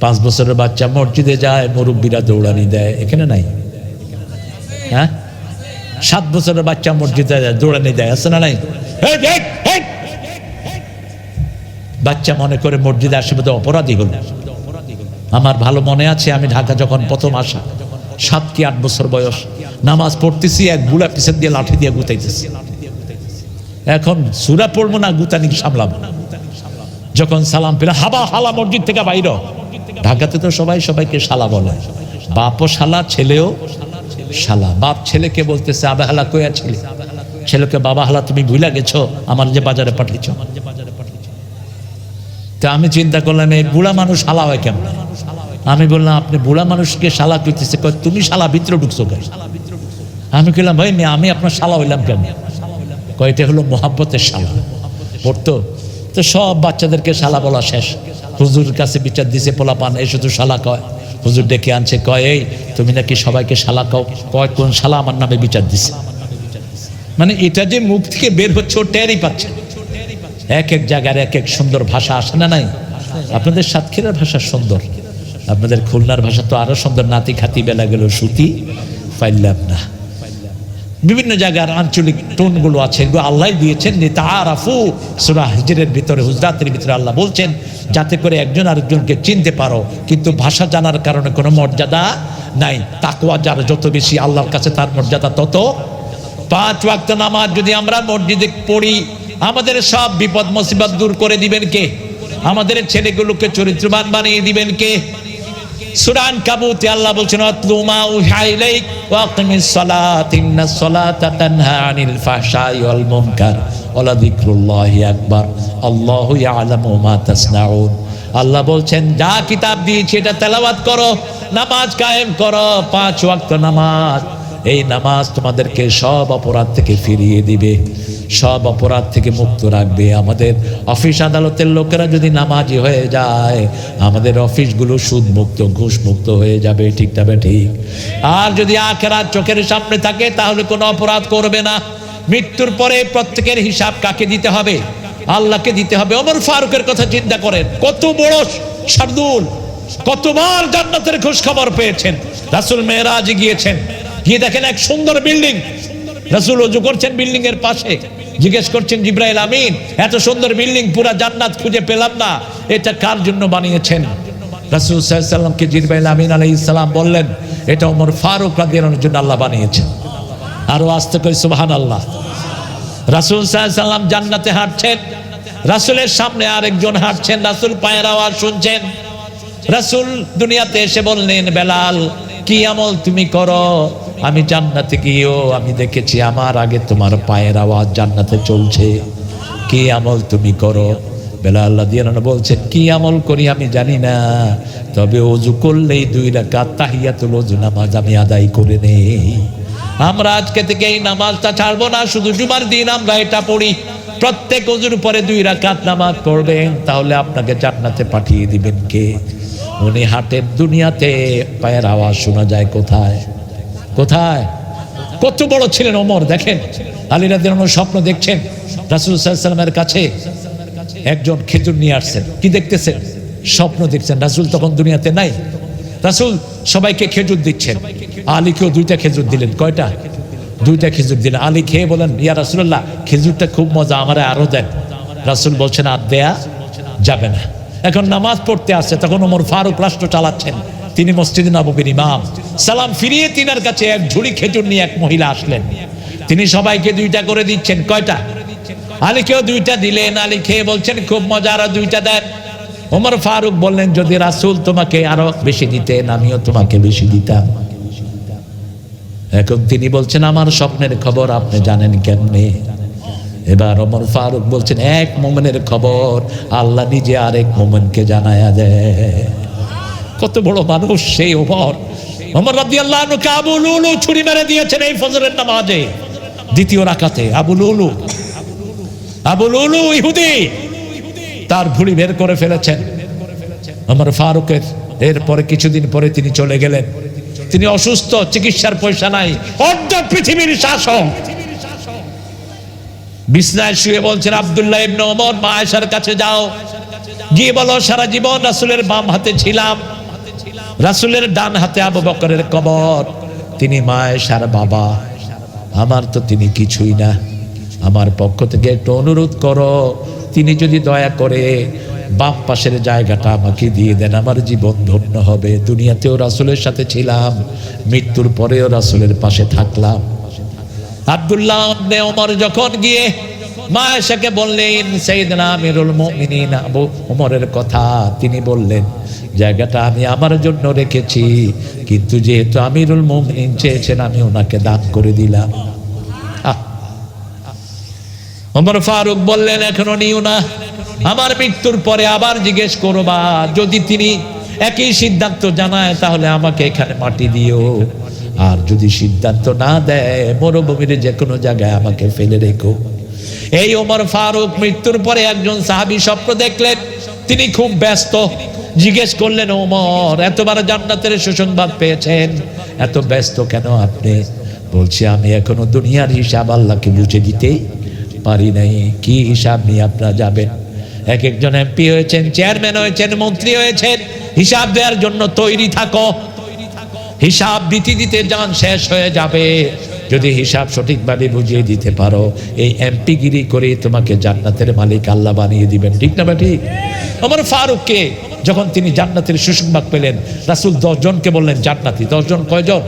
5 বছরের বাচ্চা মসজিদে যায়, মুরব্বীরা দৌড়ানি দেয়, এখানে নাই? হ্যাঁ, 7 বছরের বাচ্চা মসজিদে যায়, দৌড়ানি দেয়, আছে না নাই? বাচ্চা মনে করে মসজিদে আসে বোধহয় অপরাধী হল। আমার ভালো মনে আছে, আমি ঢাকা যখন প্রথম আসা, 7 কি 8 বছর বয়স, নামাজ পড়তেছি, এক বুড়া পিছন দিয়ে লাঠি দিয়ে গুতাইতেছি। এখন সূরা পড়বো না, গুতানি সামলাবো। যখন সালাম পেলে হাবা হালা মসজিদ থেকে বাইর। ঢাকাতে তো সবাই সবাইকে শালা বলে, বাপও শালা, ছেলেও শালা। বাপ ছেলেকে বলতেছে আবে হালা কইয়া ছেলে, ছেলেকে বাবা হালা তুমি ভুলা গেছো, আমার যে বাজারে পাঠিয়েছ। তা আমি চিন্তা করলাম এই বুড়া মানুষ শালা হয় কেমন? আমি বললাম আপনি বুড়া মানুষকে শালা কইতেছে, তুমি শালা ভিতরে ঢুকছো কেন? আমি কইলাম ভাই আমি আপনার শালা হইলাম কেন? কয়টা হলো মোহাব্বতের শালা পড়তো। তো সব বাচ্চাদেরকে শালা বলা শেষ। হুজুরের কাছে বিচার দিছে, পোলা পান এই শুধু শালা কয়। হুজুর ডেকে আনছে, কয় এই তুমি নাকি সবাইকে শালা কও। কয় কোন শালা আমার নামে বিচার দিছে? মানে এটা যে মুখ থেকে বের হচ্ছে ও টেরই পাচ্ছে। এক এক জায়গার এক এক সুন্দর ভাষা আসে না নাই? আপনাদের সাতক্ষীরার ভাষা সুন্দর, আপনাদের খুলনার ভাষা তো আরো সুন্দর। নাতি খাতি বেলা গেল সুতি পাইলাম না। বিভিন্ন জায়গার আঞ্চলিক টোনগুলো আছে, এগুলো আল্লাহ দিয়েছেন। তাআরাফু সূরা হিজরের ভিতরে, হুজরাতের ভিতরে আল্লাহ বলছেন যাতে করে একজন আরেকজনকে চিনতে পারো। কিন্তু ভাষা জানার কারণে কোনো মর্যাদা নাই। তাকওয়া যার যত বেশি, আল্লাহর কাছে তার মর্যাদা তত। 5 ওয়াক্ত নামাজ যদি আমরা মসজিদে পড়ি, আমাদের সব বিপদ মুসিবত দূর করে দিবেন কে? আমাদের ছেলেগুলোকে চরিত্রবান বানিয়ে দিবেন কে? সূরা আনকাবুতে আল্লাহ বলছেন আতলু মা উহিয়া ইলাইক ওয়া আকিমিস সালাত ইন্নাস সালাতা তানহা আনিল ফাহশাই ওয়াল মুনকার ওয়া লাযিকরুল্লাহি আকবার আল্লাহু ইয়ালামু মা তাসনাউন। আল্লাহ বলছেন যা কিতাব দিয়েছি এটা তেলাওয়াত করো, নামাজ কায়েম করো, 5 ওয়াক্ত নামাজ। এই নামাজ তোমাদেরকে সব অপরাধ থেকে ফিরিয়ে দিবে, সব অপরাধ থেকে মুক্ত রাখবে। আমাদের অফিস আদালতের লোকেরা যদি নামাজি হয়ে যায়, আমাদের অফিসগুলো সুদ মুক্ত, ঘুষ মুক্ত হয়ে যাবে। ঠিক তবে ঠিক। আর যদি আখিরাত চোখের সামনে থাকে, তাহলে কোনো অপরাধ করবে না। মৃত্যুর পরে প্রত্যেকের হিসাব কাকে দিতে হবে? আল্লাহকে দিতে হবে। ওমর ফারুকের কথা চিন্তা করেন, কত বড় শার্দুল, কতবার জান্নাতের খোঁজ খবর পেয়েছেন। রাসূল মেরাজে গিয়েছেন, গিয়ে দেখেন এক সুন্দর বিল্ডিং। রাসূল ওযু করছেন বিল্ডিং এর পাশে, জিজ্ঞেস করছেন জিবরাইল আমিন, এত সুন্দর বিল্ডিং, পুরা জান্নাত খুঁজে পেলাম না, এটা কার জন্য বানিয়েছেন? রাসূল সাল্লাল্লাহু আলাইহি সাল্লামকে জিবরাইল আমিন আলাইহিস সালাম বললেন এটা ওমর ফারুক রাদিয়াল্লাহু আনহুর জন্য আল্লাহ বানিয়েছেন। আরো আস্তে করে সুবহানাল্লাহ। রাসূল সাল্লাল্লাহু আলাইহি সাল্লাম জান্নাতে হাঁটছেন, রাসূলের সামনে আরেকজন হাঁটছেন, রাসূল পায়ের আওয়াজ শুনছেন। রাসূল দুনিয়াতে এসে বললেন বেলাল কি আমল তুমি করো? আমি জান্নাতে গিয়েও আমি দেখেছি আমার আগে তোমার পায়ের আওয়াজ জান্নাতে চলছে। কি আমল তুমি করো? বেলাল রাদিয়াল্লাহু আনহু বলছেন কি আমল করি আমি জানি না, তবে ওযু করলেই 2 রাকাত তাহিয়াতুল ওযু নামাজ আমি আদায় করে নেই। আমরা আজকে থেকে এই নামাজটা ছাড়বো না, শুধু জুমার দিন আমরা এটা পড়ি। প্রত্যেক ওযুর পরে 2 রাকাত নামাজ পড়বেন, তাহলে আপনাকে জান্নাতে পাঠিয়ে দিবেন কে? উনি হাটের দুনিয়াতে, পায়ের আওয়াজ শোনা যায় কোথায় কোথায়? কত বড় ছিলেন ওমর। দেখেন আলী রাদিয়াল্লাহু আনহু স্বপ্ন দেখছেন রাসূল সাল্লাল্লাহু আলাইহি ওয়াসাল্লামের কাছে একজন খেজুর নিয়ে আসছেন। কি দেখতেছেন? স্বপ্ন দেখছেন। রাসূল তখন দুনিয়াতে নাই। রাসূল সবাইকে খেজুর দিচ্ছেন। আলীকেও 2টা খেজুর দিলেন। কয়টা? 2টা খেজুর দিলেন। আলী খেয়ে বলেন, ইয়া রাসূলুল্লাহ, খেজুরটা খুব মজা, আমারে আরো দেন। রাসূল বলছেন, আর দেয়া যাবে না। এখন নামাজ পড়তে আসছে, তখন ওমর ফারুক রাষ্ট্র চালাচ্ছেন। তিনি মসজিদে নববীর ইমাম। সালাম ফিরিয়ে তিনার কাছে এক ঝুড়ি খেজুর নিয়ে এক মহিলা আসলেন। তিনি সবাইকে 2টা করে দিচ্ছেন। কয়টা? আলীকেও 2টা দিলেন। আলী খেয়ে বলছেন, খুব মজা, আরো 2টা দেন। ওমর ফারুক বললেন, যদি রাসূল তোমাকে আরো বেশি দিতেন, আমিও তোমাকে বেশি দিতাম। এখন তিনি বলছেন, আমার স্বপ্নের খবর আপনি জানেন কেমনে? এবার ওমর ফারুক বলছেন, এক মুমিনের খবর আল্লাহ নিজে আরেক মুমিনকে জানায়া দেয়। কত বড় মানুষ সেই ওমর! ওমর রাদিয়াল্লাহু আনহু আবু লুলু ছুরি মেরে দিয়েছেন এই ফজরের নামাজে, 2য় রাকাতে। আবু লুলু ইহুদি, তার ভুঁড়ি বের করে ফেলেছেন ওমর ফারুকের। এরপরে কিছুদিন পরে তিনি চলে গেলেন। তিনি অসুস্থ, চিকিৎসার পয়সা নাই, অর্ধ পৃথিবীর শাসক। বিছনায় শুয়ে বলছেন, আব্দুল্লাহ ইবনে ওমর, মা আয়েশার কাছে যাও, গিয়ে বলো সারা জীবন রাসূলের বাম হাতে ছিলাম, রাসূলের ডান হাতে আবু বকরের কবর। তিনি মা আয়েশার বাবা, আমার তো তিনি কিছুই না। আমার পক্ষ থেকে একটু অনুরোধ করো, তিনি যদি দয়া করে বাম পাশের জায়গাটা আমাকে দিয়ে দেন, আমার জীবন ধন্য হবে। দুনিয়াতেও রাসূলের সাথে ছিলাম, মৃত্যুর পরেও রাসূলের পাশে থাকলাম। আব্দুল্লাহ ইবনে ওমর যখন গিয়ে মা আয়েশাকে বললেন সাইয়েদনা আমিরুল মুমিনিন আবু ওমরের কথা, তিনি বললেন, জায়গাটা আমি আমার জন্য রেখেছি, কিন্তু যেহেতু আমিরুল মুমিনিন চেয়েছেন, আমি ওনাকে দান করে দিলাম। ওমর ফারুক বললেন, এখনো নিও না, আমার মৃত্যুর পরে আবার জিজ্ঞেস করবা। যদি তিনি একই সিদ্ধান্ত জানায়, তাহলে আমাকে এখানে মাটি দিও। আর যদি সিদ্ধান্ত না দেয়, মরুভূমির যে কোনো জায়গায় আমাকে ফেলে রেখো। এই ওমর ফারুক মৃত্যুর পরে একজন সাহাবী স্বপ্ন দেখলেন। তিনি খুব ব্যস্ত। জিজ্ঞেস করলেন, ওমর, এতবার জান্নাতের সুসংবাদ পেয়েছেন, এত ব্যস্ত কেন আপনি? বলছি, আমি এখনো দুনিয়ার হিসাব আল্লাহকে বুঝে দিতে পারি নাই। কি হিসাব নিয়ে আপনারা যাবেন? এক একজন এমপি হয়েছেন, চেয়ারম্যান হয়েছেন, মন্ত্রী হয়েছেন, হিসাব দেওয়ার জন্য তৈরি থাকো। হিসাব দিতে দিতে যান শেষ হয়ে যাবে। যদি হিসাব সঠিকভাবে বুঝিয়ে দিতে পারো, এই এমপিগিরি করে তোমাকে জান্নাতের মালিক আল্লাহ বানিয়ে দিবেন। ঠিক না ঠিক? ওমর ফারুককে যখন তিনি জান্নাতের সুসংবাদ পেলেন, রাসূল 10 জনকে বললেন জান্নাতি। 10 জন কয়জন?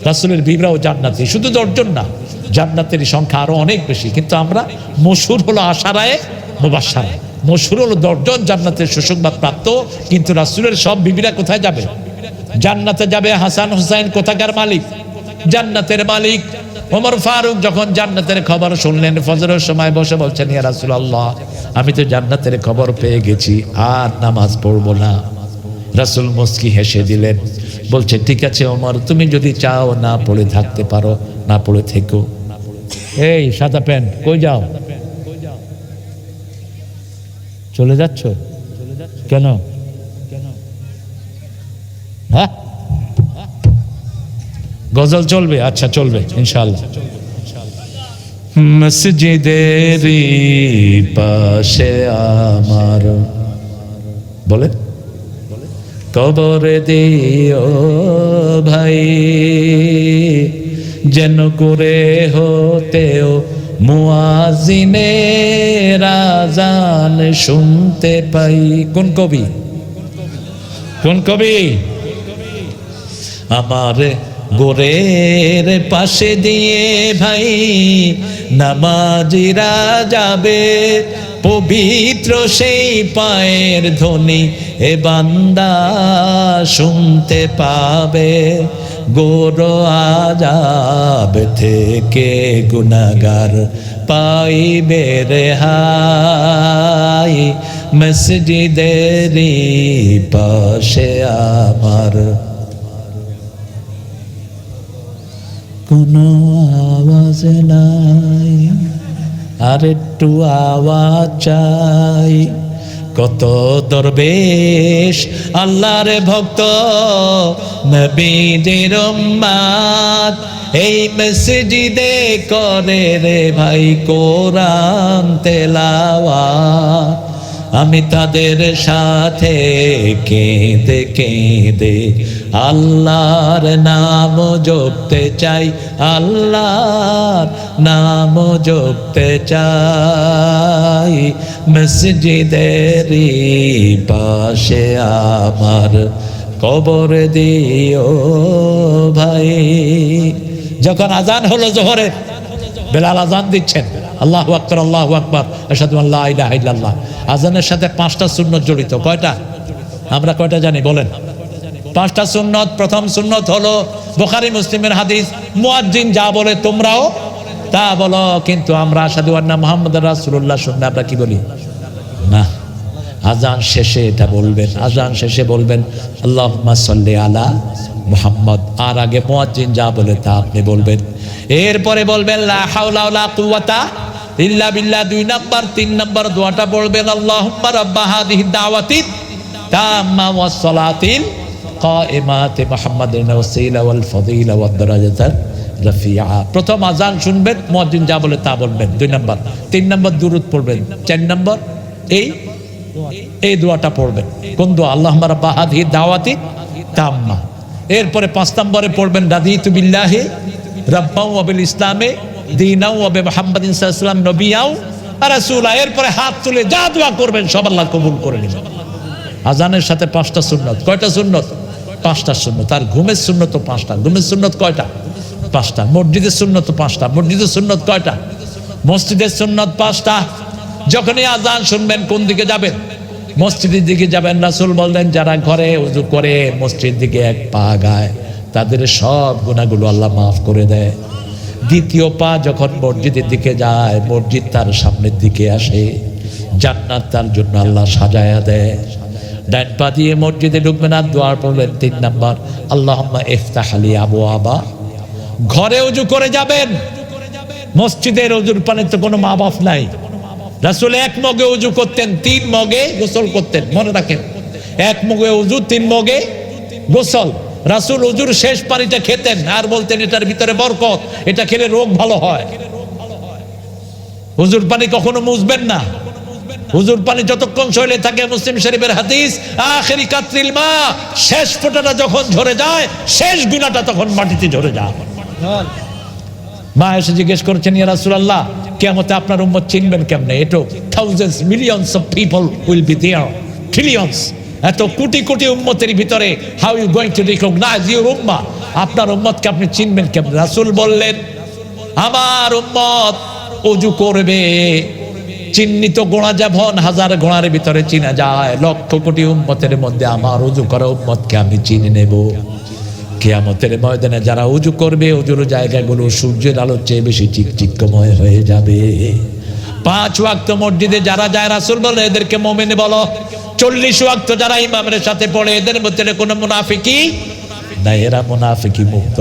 রাসূলের বিবিরাও জান্নাতি। শুধু 10 জন না, জান্নাতের সংখ্যা আরো অনেক বেশি। কিন্তু আমরা মশহুর হলো আশারায়ে মুবাশশারা, মশহুর হলো 10 জন জান্নাতের সুসংবাদ প্রাপ্ত। কিন্তু রাসূলের সব বিবিরা কোথায় যাবে? জান্নাতে যাবে। হাসান হুসাইন কোথাকার মালিক? জান্নাতের মালিক। ওমর ফারুক যখন জান্নাতের খবর শুনলেন, ফজরের সময় বসে বলছেন, ইয়া রাসূলুল্লাহ, আমি তো জান্নাতের খবর পেয়ে গেছি, আর নামাজ পড়বো না। রাসূল মুস্কি হেসে দিলেন, বলছে, ঠিক আছে ওমর, তুমি যদি চাও না পড়ে থাকতে পারো, না পড়ে থেকো। এই সাদা প্যান্ট, কই যাও? চলে যাচ্ছ কেন? হ্যাঁ, গজল চলবে? আচ্ছা, চলবে ইনশাআল্লাহ। মসজিদের পাশে আমার, বলে, কবর দিও ভাই, যেন করে হতেও মুয়াজ্জিনের আযান শুনতে পাই। কোন কবি? কোন কবি? আমার গোরের পাশে দিয়ে ভাই নামাজিরা যাবে, পবিত্র সেই পায়ের ধ্বনি এ বান্দা শুনতে পাবে। গোর আযাব থেকে গুনাহগার পাইবে রেহাই, মসজিদের পাশে আমার। কোনো আওয়াজ নাই, আর একটু আওয়াজ চাই। কত দরবেশ আল্লাহর ভক্ত নবীজির উম্মত এই মসজিদে করে রে ভাই কোরআন তেলাওয়াত। আমি তাদের সাথে কেঁদে কেঁদে আল্লাহর নাম জপতে চাই, আল্লাহর নাম জপতে চাই। মসজিদেরই পাশে আমার কবর দিও ভাই। যখন আজান হলো জোহরে, বেলাল আজান দিচ্ছেন, আল্লাহু আকবার আল্লাহু আকবার আশহাদু আল্লা ইলাহা ইল্লাল্লাহ। আজানের সাথে 5টা সুন্নত জড়িত। কয়টা? আমরা কয়টা জানি বলেন? 5টা সুন্নত। প্রথম সুন্নত হলো বুখারী মুসলিমের হাদিস, মুয়াজ্জিন যা বলে তোমরাও তা বলো। কিন্তু আমরা আশহাদু আন্না মুহাম্মাদুর রাসূলুল্লাহ শুনলে আমরা কি বলি? না, আজান শেষে এটা বলবেন। আজান শেষে বলবেন আল্লাহুম্মা সাল্লি আলা মুহাম্মদ, আর আগে মুয়াজ্জিন যা বলে তা আপনি বলবেন। এরপরে বলবেন লা হাওলা ওয়ালা কুওয়াতা ইল্লা বিল্লাহ 2 নাম্বার। 3 নাম্বার দোয়াটা পড়বেন আল্লাহুম্মা রাব্বা হাযিহি দাওয়াতি তাম্মা ওয়াস সালাতিল কাইমাতি মুহাম্মাদিন ওয়াসিলা ওয়াল ফাদিলা ওয়াদ দারাজাতার রাফিআ। প্রথম আজান শুনবেন, মুয়াজ্জিন যা বলে তা বলবেন 2 নাম্বার। 3 নাম্বার দুরূদ পড়বেন। 4 নাম্বার এই দোয়াটা পড়বেন। কোন দোয়া? আল্লাহুম্মা রাব্বা হাযিহি দাওয়াতি তাম্মা। এরপরে 5 নম্বরে পড়বেন রাদিতু বিল্লাহি রাব্বাও ওয়া বিল ইসলামে দীনাও ওয়া বিমুহাম্মাদিন সাল্লাল্লাহু আলাইহি ওয়াসাল্লাম নবিয়াও ওয়া রাসূলা। এরপরে হাত তুলে যা দোয়া করবেন সব আল্লাহ কবুল করে নেবেন। আজানের সাথে 5টা সুন্নত। কয়টা সুন্নত? 5টা সুন্নত। আর ঘুমের সুন্নত 5টা। ঘুমের সুন্নত কয়টা? 5টা। মসজিদের সুন্নত 5টা। মসজিদের সুন্নত কয়টা? মসজিদের সুন্নত 5টা। যখনই আজান শুনবেন কোন দিকে যাবেন? মসজিদের দিকে যাবেন। রাসূল বললেন যারা ঘরে ওযু করে মসজিদের দিকে এক পা আগায় তাদের সব গুনাহগুলো আল্লাহ মাফ করে দেয়। দ্বিতীয় পা যখন মসজিদের দিকে যায়, মসজিদ তার সামনের দিকে আসে, জান্নাত তার জন্য আল্লাহ সাজায়া দেয়। ডান পা দিয়ে মসজিদে ঢুকবেন আর দোয়া পড়বেন 3 নাম্বার আল্লাহুম্মা ইফতাহ লি আবওয়াবা। ঘরে ওযু করে যাবেন। মসজিদের ওযুর পানির তো কোনো মা বাপ নাই। রাসূল 1 মগে ওযু করতেন, 3 মগে গোসল করতেন। মনে রাখেন, 1 মগে ওযু, 3 মগে গোসল। রাসূল ওযুর শেষ পানিটা খেতেন আর বলতেন এটার ভিতরে বরকত, এটা খেলে রোগ ভালো হয়। ওযুর পানি কখনো মুছবেন না। ওযুর পানি যতক্ষণ শরীরে থাকে, মুসলিম শরীফের হাদিস, আখিরি কাতরিল মা, শেষ ফোঁটাটা যখন ঝরে যায়, শেষ গুনাহটা তখন মাটিতে ঝরে যায়। মা এসে জিজ্ঞেস করছেন ইয়া রাসূলুল্লাহ, কিয়ামতে আপনার উম্মত চিনবেন কেমনে? এটো thousands millions of people will be there, trillions, এত কোটি কোটি উম্মতের ভিতরে how you going to recognise your উম্মাহ? আপনার উম্মতকে আপনি চিনবেন কেমনে? রাসূল বললেন আমার উম্মত ওযু করবে, চিহ্নিত গোনা যেমন 1000 গোনার ভিতরে চিনা যায়, লক্ষ কোটি উম্মতের মধ্যে আমার ওযু করা উম্মতকে আমি চিনে নেব। কিয়ামতের ময়দানে যারা ওযু করবে, ওযুর জায়গাগুলো সূর্যের আলোর চেয়ে বেশি চিকচিকময় হয়ে যাবে। 5 ওয়াক্ত মসজিদে যারা যায়, রাসূল বলে এদেরকে মুমিন বলো। 40 ওয়াক্ত যারা ইমামের সাথে পড়ে, এদের মধ্যে কোনো মুনাফিকি নাই, এরা মুনাফিকি মুক্ত।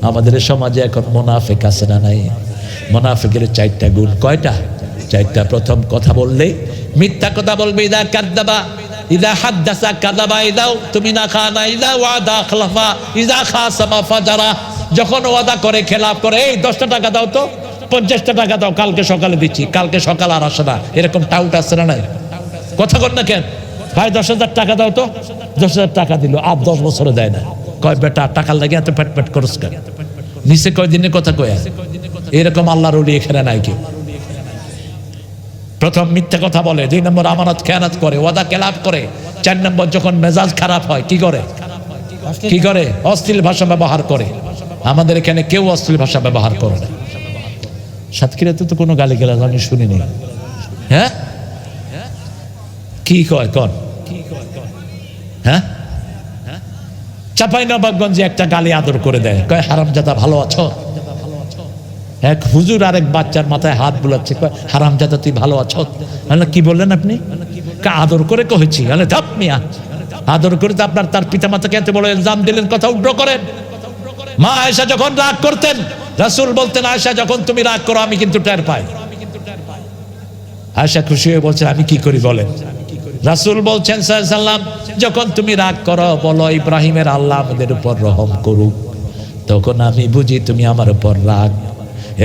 আমাদের সমাজে এখন মুনাফিক আছে না নাই? মুনাফিকের 4টা গুণ। কয়টা? 4টা। প্রথম, কথা বললে মিথ্যা কথা বলবে। ইদা কাযাবা ইদা হাদাসা কাযাবা, ইদা তুমিনা খানা, ইদা ওয়াদা আখলাফা, ইদা খাসামা ফাজারা। যখন ওয়াদা করে খেলাফ করে। এই 10টা টাকা দাও তো, 50টা টাকা দাও, কালকে সকালে দিচ্ছি। কালকে সকাল আর আসে না, এরকম টাউট আছে না নাই? কথা কর না কেন? ভাই 10,000 টাকা দাও তো, 10,000 টাকা দিল, আর 10 বছরে দেয় না। কয় বেটা টাকার লাগে এত পেট পেট করস কেন? নিচে কয়দিনের কথা কয়? এরকম আল্লাহর ওলি এখানে নাই কেউ। প্রথম মিথ্যা কথা বলে, 2 নম্বর আমানত খেয়ানত করে, ওয়াদা খেলাফ করে, 4 নম্বর যখন মেজাজ খারাপ হয় কি করে? কি করে? অশ্লীল ভাষা ব্যবহার করে। আমাদের এখানে কেউ অশ্লীল ভাষা ব্যবহার করে না। সাতক্ষীরাতে তো কোনো গালিগালাজ আমি শুনিনি। হ্যাঁ, কি কয় কন? হ্যাঁ, চাঁপাইনবাবগঞ্জে একটা গালি আদর করে দেয়, কয় হারামজাদা ভালো আছো। এক হুজুর আরেক বাচ্চার মাথায় হাত বুলাচ্ছে, কয় হারামজাদা তুই ভালো আছো। কি বললেন আপনি? আদর করে কহেছি। ধাপ মিয়া, আদর করে তো আপনার তার পিতা মাতাকে এত বড় ইলজাম দিলেন, কথা উগ্র করেন। মা আয়েশা যখন রাগ করতেন, রাসূল বলতেন আয়েশা যখন তুমি রাগ করো আমি কিন্তু টের পাই। আয়েশা খুশি হয়ে বলছেন আমি কি করি বলেন? রাসূল বলছেন সাল্লাল্লাহু আলাইহি ওয়াসাল্লাম, যখন তুমি রাগ করো বলো ইব্রাহিমের আল্লাহ আমাদের উপর রহম করুক, তখন আমি বুঝি তুমি আমার উপর রাগ।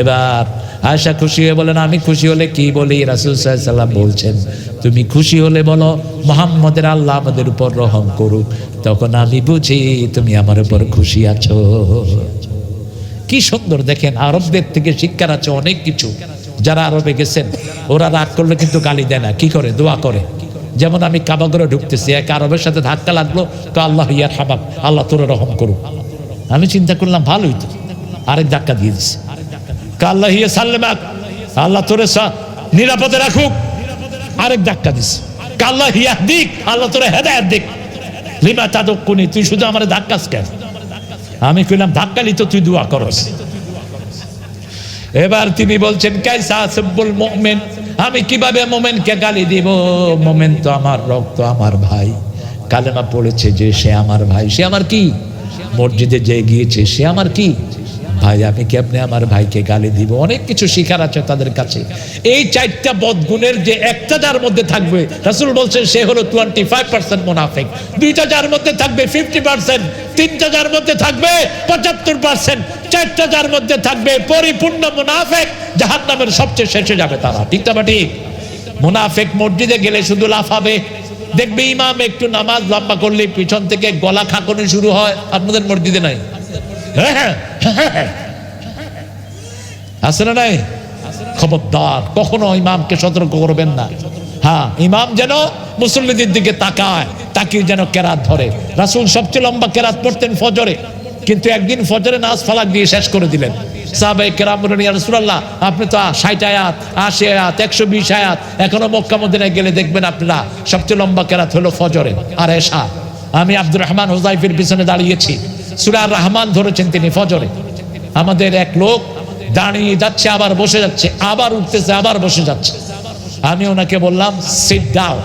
এবার আয়েশা খুশি হয়ে বলেন, আমি খুশি হলে কি বলি? রাসূল সাল্লাল্লাহু আলাইহি সাল্লাম বলছেন, তুমি খুশি হলে বলো মুহাম্মদের আল্লাহ আমাদের উপর রহম করুক, তখন আমি বুঝি তুমি আমার উপর খুশি আছো। কি সুন্দর দেখেন, আরবদের থেকে শিক্ষার আছে অনেক কিছু। যারা আরবে গেছেন ওরা রাগ করলে কিন্তু গালি দেয় না, কি করে? দোয়া করে। যেমন আমি কাবা ঘরে ঢুকতেছি, এক আরবের সাথে ধাক্কা লাগলো, আল্লাহ ইয়ার হাবাক, আল্লাহ তোরে রহম করুক। আমি চিন্তা করলাম ভালোই তো, আরেক ধাক্কা দিয়ে দিচ্ছে, আল্লাহ ইয়া সাল্লামাক, আল্লাহ তোরে নিরাপদে রাখুক। আরেক ধাক্কা দিচ্ছে, আল্লাহ ইয়াহদিক, আল্লাহ তোরে হেদায়েত দিক। লিমা তাদুকুনি, তুই শুধু আমারে ধাক্কাস কেন? আমি কইলাম ধাক্কালি তো তুই দোয়া করস। এবার তিনি বলছেন, কাইসা আসবুল মুমিন, আমি কিভাবে মুমিনকে গালি দিব? মুমিন তো আমার রক্ত, আমার ভাই, কালেমা পড়েছে যে সে আমার ভাই, সে আমার কি? মসজিদে যে গিয়েছে সে আমার কি ভাই, আমি কি আপনি আমার ভাইকে গালি দিব? অনেক কিছু শিখার আছে তাদের কাছে। এই চারটা বদগুণের যে একটা যার মধ্যে থাকবে, রাসূল বলছেন সে হলো 25% মুনাফিক, দুইটা যার মধ্যে থাকবে 50%, তিনটা যার মধ্যে থাকবে 75%, চারটা যার মধ্যে থাকবে পরিপূর্ণ মুনাফিক, জাহান্নামের সবচেয়ে শেষে যাবে তারা। ঠিক না ঠিক? মুনাফিক মসজিদে গেলে শুধু লাফাবে, দেখবে ইমাম একটু নামাজ লম্বা করলে পিছন থেকে গলা খাকনি শুরু হয়। আপনাদের মসজিদে নাই? আছে না নাই? খবরদার, কখনো ইমামকে সতর্ক করবেন না। হ্যাঁ, ইমাম যেন মুসল্লিদের দিকে তাকায়, তাকিয়ে যেন কেরাত ধরে। রাসূল সবচেয়ে লম্বা কেরাত পড়তেন ফজরে, কিন্তু একদিন ফজরে নাস ফালাক দিয়ে শেষ করে দিলেন। সাহাবায়ে কেরাম বললেন, ইয়া রাসূলুল্লাহ, আপনি তো 60 আয়াত, 80 আয়াত, 120 আয়াত, এখনো মক্কা মদিনায় গেলে দেখবেন আপনারা সবচেয়ে লম্বা কেরাত হলো ফজরে আর এশা। আমি আব্দুর রহমান হুযাইফের পিছনে দাঁড়িয়েছি, সূরা রহমান ধরেছেন তিনি ফজরে। আমাদের এক লোক দাঁড়িয়ে যাচ্ছে, আবার বসে যাচ্ছে, আবার উঠতেছে, আবার বসে যাচ্ছে। আমি ওনাকে বললাম, sit down,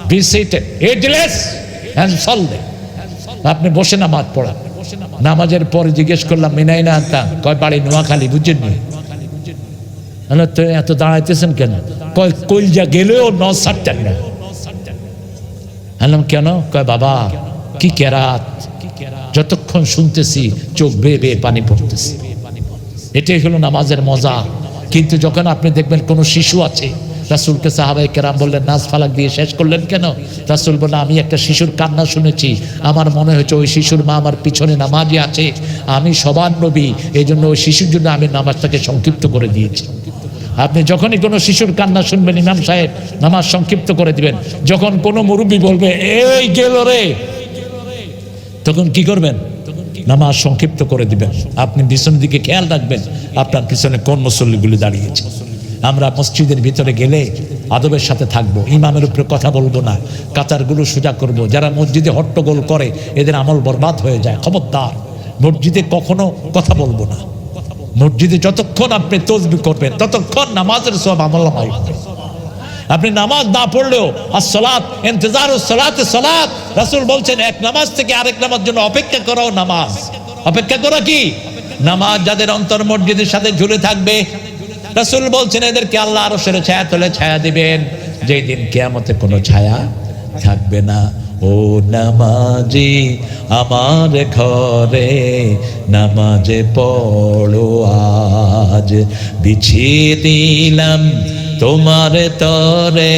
be seated, headless and সলদে, আপনি বসে নামাজ পড়া। নামাজের পরে জিজ্ঞেস করলাম, মিনাই না আনতা? কয় বাড়ি নোয়াখালী। বুঝছেন নি? তো এত দাঁড়াইতেছেন কেন? কয় কইলজা গেলেও নজ ছাড়তেন না। কেন? কয় বাবা কি কেরাত, যতক্ষণ শুনতেছি চোখ বেয়ে বেয়ে পানি পড়তেছি। এটাই হলো নামাজের মজা। কিন্তু যখন আপনি দেখবেন কোনো শিশু আছে, রাসূলকে সাহাবায়ে কেরাম বললেন, নাজ ফালাক দিয়ে শেষ করলেন কেন? রাসূল বললেন, আমি একটা শিশুর কান্না শুনেছি, আমার মনে হয়েছে ওই শিশুর মা আমার পিছনে নামাজে আছে, আমি সবার নবী, এই জন্য ওই শিশুর জন্য আমি নামাজটাকে সংক্ষিপ্ত করে দিয়েছি। আপনি যখনই কোনো শিশুর কান্না শুনবেন, ইমাম সাহেব নামাজ সংক্ষিপ্ত করে দিবেন। যখন কোনো মুরব্বী বলবে এই গেল রে, তখন কি করবেন? নামাজ সংক্ষিপ্ত করে দিবেন। আপনি পিছনের দিকে খেয়াল রাখবেন, আপনার পিছনে কোন মুসল্লিগুলি দাঁড়িয়েছে। আমরা মসজিদের ভিতরে গেলে আদবের সাথে থাকবো, ইমামের উপরে কথা বলবো না, কাতারগুলো সোজা করব। যারা মসজিদে হট্টগোল করে এদের আমল বরবাদ হয়ে যায়। খবরদার, মসজিদে কখনো কথা বলবো না। মসজিদে যতক্ষণ আপনি তাসবিহ করবেন ততক্ষণ নামাজের সওয়াব আমলনামায় হবে। আপনি নামাজ না পড়লেও আসসালাত ইন্তজারুস সালাতে সালাত, রাসূল বলছেন এক নামাজ থেকে আরেক নামাজ জন্য অপেক্ষা করাও নামাজ। অপেক্ষা করা কি? নামাজ যাদের অন্তর মসজিদের সাথে ঝুলে থাকবে, রাসূল বলছেন এদেরকে আল্লাহ আরশের ছায়া তলে ছায়া দিবেন, যেই দিন কিয়ামতে কোনো ছায়া থাকবে না। ও নামাজি আমার ঘরে নামাজে পড়ো আজ, বিছিয়ে দিলাম তোমার তরে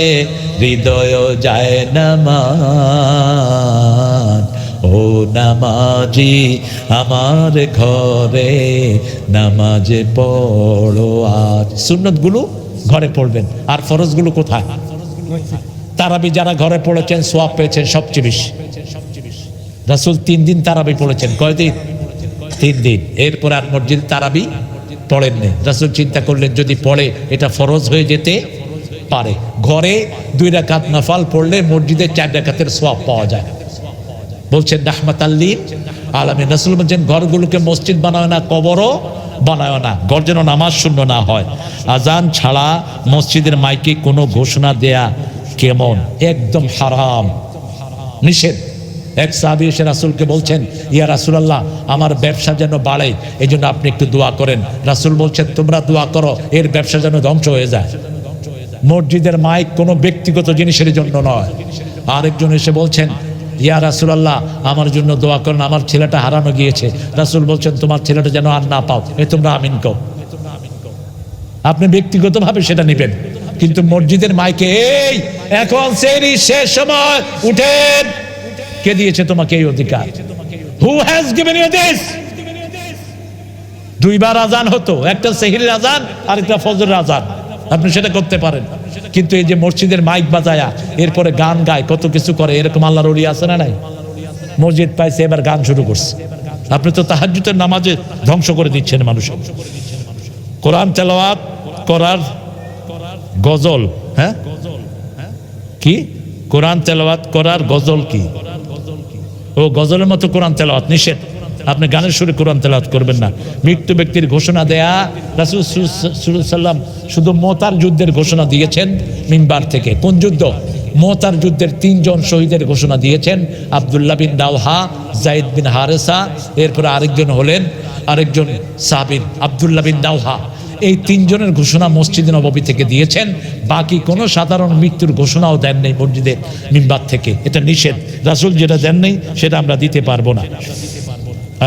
হৃদয় যায় নামাজ। ও নামাজি আমার ঘরে নামাজে পড়ো আজ। সুন্নতগুলো ঘরে পড়বেন, আর ফরজগুলো কোথায়? তারাবি যারা ঘরে পড়েছেন সওয়াব পেয়েছেন সবচেয়ে বেশি। রাসূল 3 দিন তারাবি পড়েছেন। কয়দিন? 3 দিন। এরপর আর মসজিদে তারাবি পড়েননি। রাসূল চিন্তা করলেন যদি পড়ে এটা ফরজ হয়ে যেতে পারে। ঘরে 2 রাকাত নফল পড়লে মসজিদে 4 রাকাতের সওয়াব পাওয়া যায়। বলছেন রাহমাতাল লিল আলামিন। রাসূল বলছেন ঘরগুলোকে মসজিদ বানায় না, কবরও বানায় না, ঘর যেন নামাজ শূন্য না হয়। আজান ছাড়া মসজিদের মাইকে কোনো ঘোষণা দেয়া কেমন? একদম হারাম, নিষেধ। এক সাহাবী এসে রাসূলকে বলছেন, ইয়া রাসূলুল্লাহ আমার ব্যবসা যেন বাড়ে, এই জন্য আপনি একটু দোয়া করেন। রাসূল বলছেন তোমরা দোয়া করো এর ব্যবসা যেন ধ্বংস হয়ে যায়। মসজিদের মাইক কোনো ব্যক্তিগত জিনিসের জন্য নয়। আরেকজন এসে বলছেন, ইয়া রাসূলুল্লাহ আমার জন্য দোয়া করেন, আমার ছেলেটা হারানো গিয়েছে। রাসূল বলছেন তোমার ছেলেটা যেন আর না পাও, তোমরা আমিন কও। আপনি ব্যক্তিগতভাবে সেটা নেবেন, কিন্তু মসজিদের মাইকে এই এখন সেহরি শেষ সময় উঠেন, কে দিয়েছে তোমাকে এই অধিকার? Who has given you this? দুইবার আজান হতো, একটা সেহরির আজান আর একটা ফজরের আজান, আপনি সেটা করতে পারেন। কিন্তু এই যে মসজিদের মাইক বাজায়া এরপরে গান গায়, কত কিছু করে, এরকম আল্লাহর ওলি আছে না নাই? মসজিদ পাইছে এবার গান শুরু করছে। আপনি তো তাহাজ্জুদের নামাজে ধ্বংস করে দিচ্ছেন মানুষের। কোরআন তেলাওয়াত করার গজল, হ্যাঁ কি কোরআন তেলাওয়াত করার গজল কি? ও গজলের মতো কোরআন তেলাওয়াত নিষেধ। আপনি গানের সুরে কোরআন তেলাওয়াত করবেন না। মৃত্যু ব্যক্তির ঘোষণা দেয়া, রাসূল সাল্লাল্লাহু আলাইহি ওয়াসাল্লাম শুধু মুতার যুদ্ধের ঘোষণা দিয়েছেন মিম্বার থেকে। কোন যুদ্ধ? মুতার যুদ্ধের 3 জন শহীদের ঘোষণা দিয়েছেন, আব্দুল্লাহ বিন রাওহা, যায়েদ বিন হারেসা, এরপরে আরেকজন সাহাবী আব্দুল্লাহ বিন রাওহা। এই 3 জনের ঘোষণা মসজিদে নববী থেকে দিয়েছেন। বাকি কোনো সাধারণ মৃত্যুর ঘোষণাও দেন নেই মসজিদের মিম্বার থেকে। এটা নিষেধ। রাসূল যেটা দেন নেই সেটা আমরা দিতে পারবো না।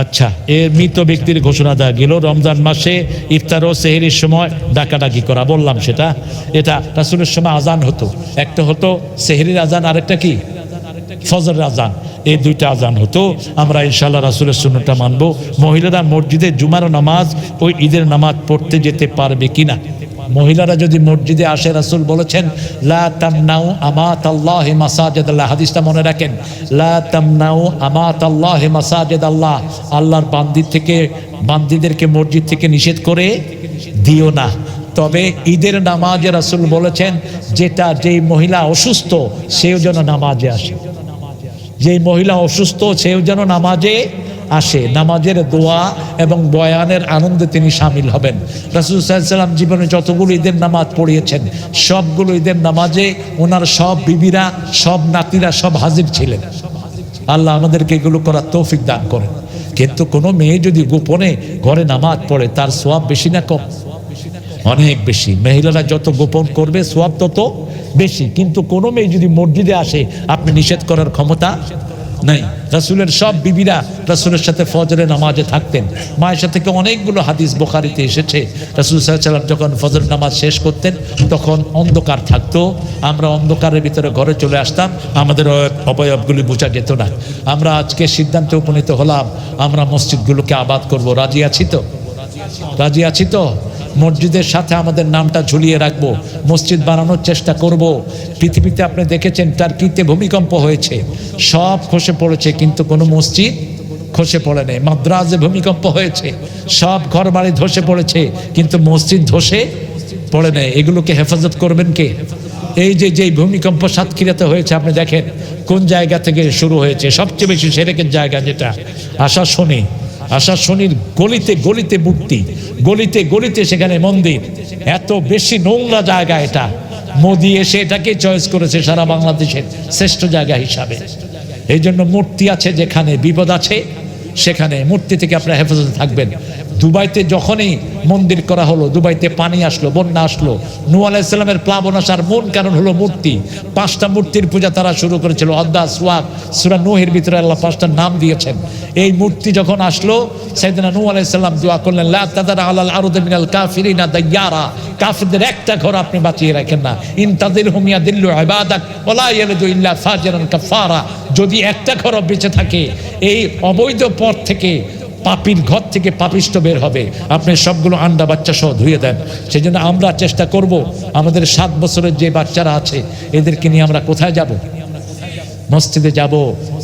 আচ্ছা, এর মৃত ব্যক্তির ঘোষণা দেওয়া গেল। রমজান মাসে ইফতার ও সেহরির সময় ডাকাডাকি করা, বললাম সেটা। এটা রাসূলের সময় আজান হতো, একটা হতো সেহরির আজান, আরেকটা কি ফজরের আজান। এই 2টা আজান হতো। আমরা ইনশাআল্লাহ রাসূলের সুন্নাতটা মানবো। মহিলারা মসজিদে জুমার নামাজ ও ঈদের নামাজ পড়তে যেতে পারবে কিনা? মহিলারা যদি মসজিদে আসে, রাসূল বলেছেন লা তামনাউ আমাতাল্লাহি মাসাজিদাল্লাহ, হাদিসটা মনে রাখেন। লা তামনাউ আমাতাল্লাহি মাসাজিদাল্লাহ, আল্লাহর বান্দীদেরকে মসজিদ থেকে নিষেধ করে দিও না। তবে ঈদের নামাজে রাসূল বলেছেন যেই মহিলা অসুস্থ সেও যেন নামাজে আসে। যেই মহিলা অসুস্থ সেও যেন নামাজে আসে। নামাজের দোয়া এবং বয়ানের আনন্দে তিনি শামিল হবেন। রাসূল সাল্লাল্লাহু আলাইহি ওয়াসাল্লাম জীবনে যতগুলো ঈদের নামাজ পড়িয়েছেন সবগুলো ঈদের নামাজে ওনার সব বিবিরা, সব নাতিরা সব হাজির ছিলেন। আল্লাহ আমাদেরকে এগুলো করার তৌফিক দান করেন। কিন্তু কোনো মেয়ে যদি গোপনে ঘরে নামাজ পড়ে তার সওয়াব বেশি না কম? অনেক বেশি। মহিলারা যত গোপন করবে সওয়াব তত বেশি। কিন্তু কোনো মেয়ে যদি মসজিদে আসে আপনি নিষেধ করার ক্ষমতা নাই। রাসূলের সব বিবিরা রাসূলের সাথে ফজরের নামাজে থাকতেন। মায়েশা থেকে অনেকগুলো হাদিস বুখারীতে এসেছে। রাসূল সাল্লাল্লাহু আলাইহি ওয়াসাল্লাম যখন ফজর নামাজ শেষ করতেন তখন অন্ধকার থাকতো। আমরা অন্ধকারের ভিতরে ঘরে চলে আসতাম, আমাদের অবয়বগুলি বোঝা যেত না। আমরা আজকে সিদ্ধান্তে উপনীত হলাম আমরা মসজিদগুলোকে আবাদ করব। রাজি আছি তো? রাজি আছি তো? মসজিদের সাথে আমাদের নামটা ঝুলিয়ে রাখবো, মসজিদ বানানোর চেষ্টা করব। পৃথিবীতে আপনি দেখেছেন টার্কিতে ভূমিকম্প হয়েছে, সব খসে পড়েছে কিন্তু কোনো মসজিদ খসে পড়ে নেই। মাদ্রাজে ভূমিকম্প হয়েছে, সব ঘরবাড়ি ধসে পড়েছে কিন্তু মসজিদ ধসে পড়ে নেই। এগুলোকে হেফাজত করবেন কে? এই যে ভূমিকম্প সাতক্ষীরাতে হয়েছে, আপনি দেখেন কোন জায়গা থেকে শুরু হয়েছে। সবচেয়ে বেশি সেরেকের জায়গা যেটা আশা শনির গলিতে গলিতে মূর্তি, গলিতে গলিতে সেখানে মন্দির। এত বেশি নোংরা জায়গা এটা। মোদি এসে এটাকে চয়েস করেছে সারা বাংলাদেশের শ্রেষ্ঠ জায়গা হিসাবে। এই জন্য মূর্তি আছে যেখানে, বিপদ আছে সেখানে। মূর্তি থেকে আপনারা হেফাজতে থাকবেন। দুবাইতে যখনই মন্দির করা হলো, দুবাইতে পানি আসলো, বন্যা আসলো, নূহ আলাইহিস সালামের প্লাবন আসার মূল কারণ হলো মূর্তি। 5টা মূর্তির পূজা তারা শুরু করেছিল। আদ্দা সোয়াক সূরা নূহের ভিতরে আল্লাহ 5টার নাম দিয়েছেন। এই মূর্তি যখন আসলো সাইয়েদনা নূহ আলাইহিস সালাম দোয়া করলেন লা তাদার আলাল আরদি মিনাল কাফিরিনা দাইয়ারা, কাফিরদের একটা ঘর আপনি বাঁচিয়ে রাখেন না। ইনতাযিরহুম ইয়াদিল্লু ইবাদাক ওয়া লা ইয়ালিদু ইল্লা ফাজিরান কাফারা। যদি একটা ঘর বেঁচে থাকে এই অবৈধ পথ থেকে, পাপীর ঘর থেকে পাপিষ্ট বের হবে। আপনি সবগুলো আন্ডা বাচ্চা সহ ধুয়ে দেন। সেই জন্য আমরা চেষ্টা করব আমাদের 7 বছরের যে বাচ্চারা আছে এদেরকে নিয়ে আমরা কোথায় যাব? মসজিদে যাব।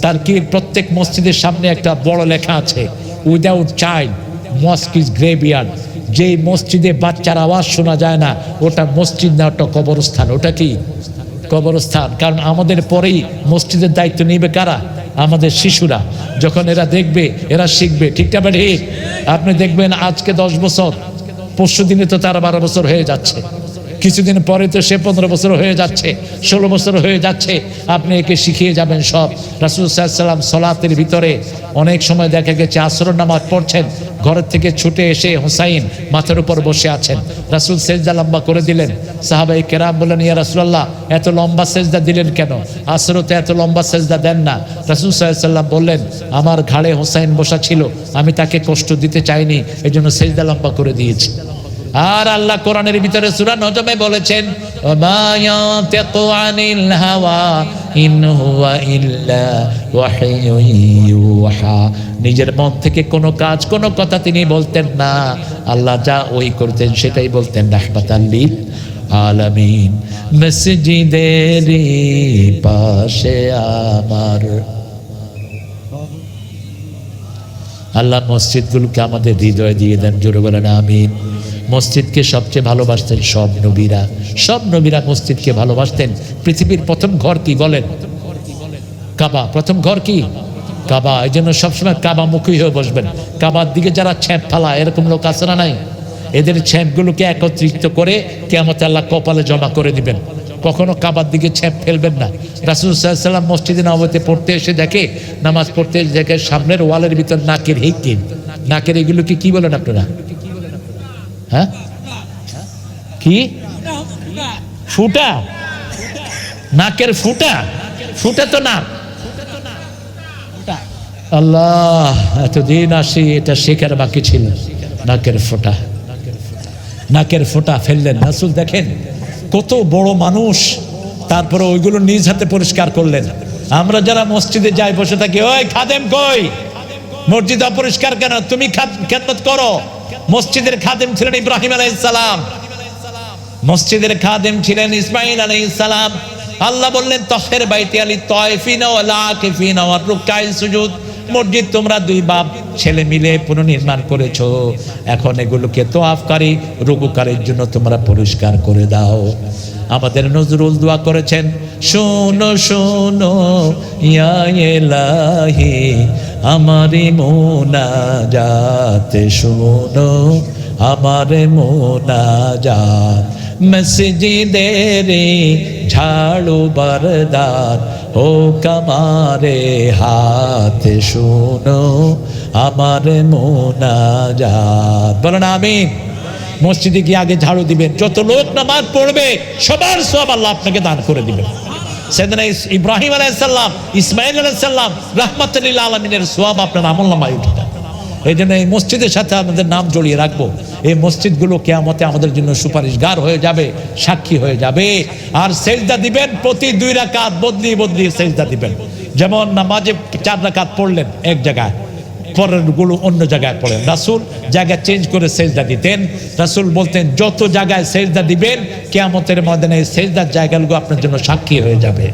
তার কি প্রত্যেক মসজিদের সামনে একটা বড় লেখা আছে, উইদাউট চাইল্ড মস্ক ইজ গ্রেভইয়ার্ড। যেই মসজিদে বাচ্চার আওয়াজ শোনা যায় না ওটা মসজিদ না, ওটা কবরস্থান। ওটা কি? কবরস্থান। কারণ আমাদের পরেই মসজিদের দায়িত্ব নেবে কারা? আমাদের শিশুরা। যখন এরা দেখবে এরা শিখবে। ঠিক না ঠিক? আপনি দেখবেন আজকে 10 বছর, পরশু দিনে তো তার 12 বছর হয়ে যাচ্ছে, কিছুদিন পরে তো সে 15 বছর হয়ে যাচ্ছে, 16 বছর হয়ে যাচ্ছে। আপনি একে শিখিয়ে যাবেন সব। রাসূল সাল্লাল্লাহু আলাইহি ওয়াসাল্লাম সালাতের ভিতরে অনেক সময় দেখা গেছে আসরের নামাজ পড়ছেন, ঘরের থেকে ছুটে এসে হুসাইন মাথার উপর বসে আছেন। রাসূল সেজদা লম্বা করে দিলেন। সাহাবায়ে কেরাম বললেন ইয়া রাসূলুল্লাহ এত লম্বা সেজদা দিলেন কেন? আসরতে এত লম্বা সেজদা দেন না। রাসূল সাল্লাল্লাহু আলাইহি ওয়াসাল্লাম বললেন আমার ঘাড়ে হুসাইন বসা ছিল, আমি তাকে কষ্ট দিতে চাইনি, এজন্য সেজদা লম্বা করে দিয়েছি। আর আল্লাহ কোরআনের ভিতরে সূরা নজমে বলেছেন, ওমা ইয়ানতিকু আনিল হাওয়া ইন হুয়া ইল্লা ওয়াহয়ুন ইউহা। নিজের মন থেকে কোনো কাজ, কোনো কথা তিনি বলতেন না। আল্লাহ যা ওই করতেন সেটাই বলতেন, রাহমাতাল লিল আলামিন। মসজিদের পাশে আমার আল্লাহ মসজিদগুলোকে আমাদের হৃদয়ে দিয়ে দেন, জোরে বলেন আমিন। মসজিদকে সবচেয়ে ভালোবাসতেন সব নবীরা, সব নবীরা মসজিদকে ভালোবাসতেন। পৃথিবীর প্রথম ঘর কি বলেন? কাবা। প্রথম ঘর কি? কাবা। এই জন্য সবসময় কাবা মুখী হয়ে বসবেন। কাবার দিকে যারা ছ্যাপ ফালায়, এরকম লোক আছে না নাই? এদের ছ্যাপগুলোকে একত্রিত করে কিয়ামতে আল্লাহ কপালে জমা করে দিবেন। কখনো কাবার দিকে ছ্যাপ ফেলবেন না। রাসূল সাল্লাল্লাহু আলাইহি ওয়াসাল্লাম মসজিদে নববীতে পড়তে এসে দেখে, নামাজ পড়তে দেখে সামনের ওয়ালের ভিতর নাকের হিকিন, নাকের এগুলোকে কি বলেন আপনারা? হ্যাঁ, কি ফুটা? নাকের ফুটা? ফুটা তো না। আল্লাহ, এতদিন আসি এটা শেখার বাকি ছিল। নাকের ফোঁটা, নাকের ফোঁটা ফেললেন রাসূল। দেখেন কত বড় মানুষ, তারপরে ওইগুলো নিজ হাতে পরিষ্কার করলেন। আমরা যারা মসজিদে যাই বসে থাকি, ওই খাদেম কই, মসজিদ অপরিষ্কার কেন, তুমি খেদমত করো। মসজিদের খাদেম ছিলেন ইব্রাহিম আলাইহিস সালাম, মসজিদের খাদেম ছিলেন ইসমাঈল আলাইহিস সালাম। আল্লাহ বললেন, তহের বাইতি আলি তায়ফিনা ওয়াল আকিফিনা ওয়ার রুকআই সুজুদ। মসজিদ তোমরা দুই বাপ ছেলে মিলে পুনর্নির্মাণ করেছো, এখন এগুলোকে তোয়াফকারী রুকুকারীর জন্য তোমরা পরিষ্কার করে দাও। আমাদের নজরুল দোয়া করেছেন, শোনো শোনো ইয়া ইলাহি আমারি মুনাজাত, শোনো আমার মুনাজাত। মসজিদের ঝাড়ু বারদার ও কামারে হাত, শোনো আমার মুনাজাত। বলেন আমিন। মসজিদে গিয়ে আগে ঝাড়ু দিবেন, যত লোক নামাজ পড়বে সবার সওয়াব আল্লাহ আপনাকে দান করে দিবেন। সাইয়েদনা ইব্রাহিম আলাইহিস সালাম, ইসমাঈল আলাইহিস সালাম রাহমাতুল লিল আলামিনের সওয়াব আপনার আমলনামায় উঠবে। এই জন্য এই মসজিদের সাথে আমাদের নাম জড়িয়ে রাখবো। এই মসজিদগুলো কিয়ামতে আমাদের জন্য সুপারিশগার হয়ে যাবে, সাক্ষী হয়ে যাবে। আর সেজদা দিবেন প্রতি 2 রাকাত বদলি বদলি সেজদা দিবেন। যেমন নামাজে 4 রাকাত পড়লেন এক জায়গায়, পরের গুলো অন্য জায়গায় পড়েন। রাসূল জায়গা চেঞ্জ করে সেজদা দিতেন। রাসূল বলতেন, যত জায়গায় সেজদা দিবেন কিয়ামতের ময়দানে এই সেজদার জায়গাগুলো আপনার জন্য সাক্ষী হয়ে যাবে।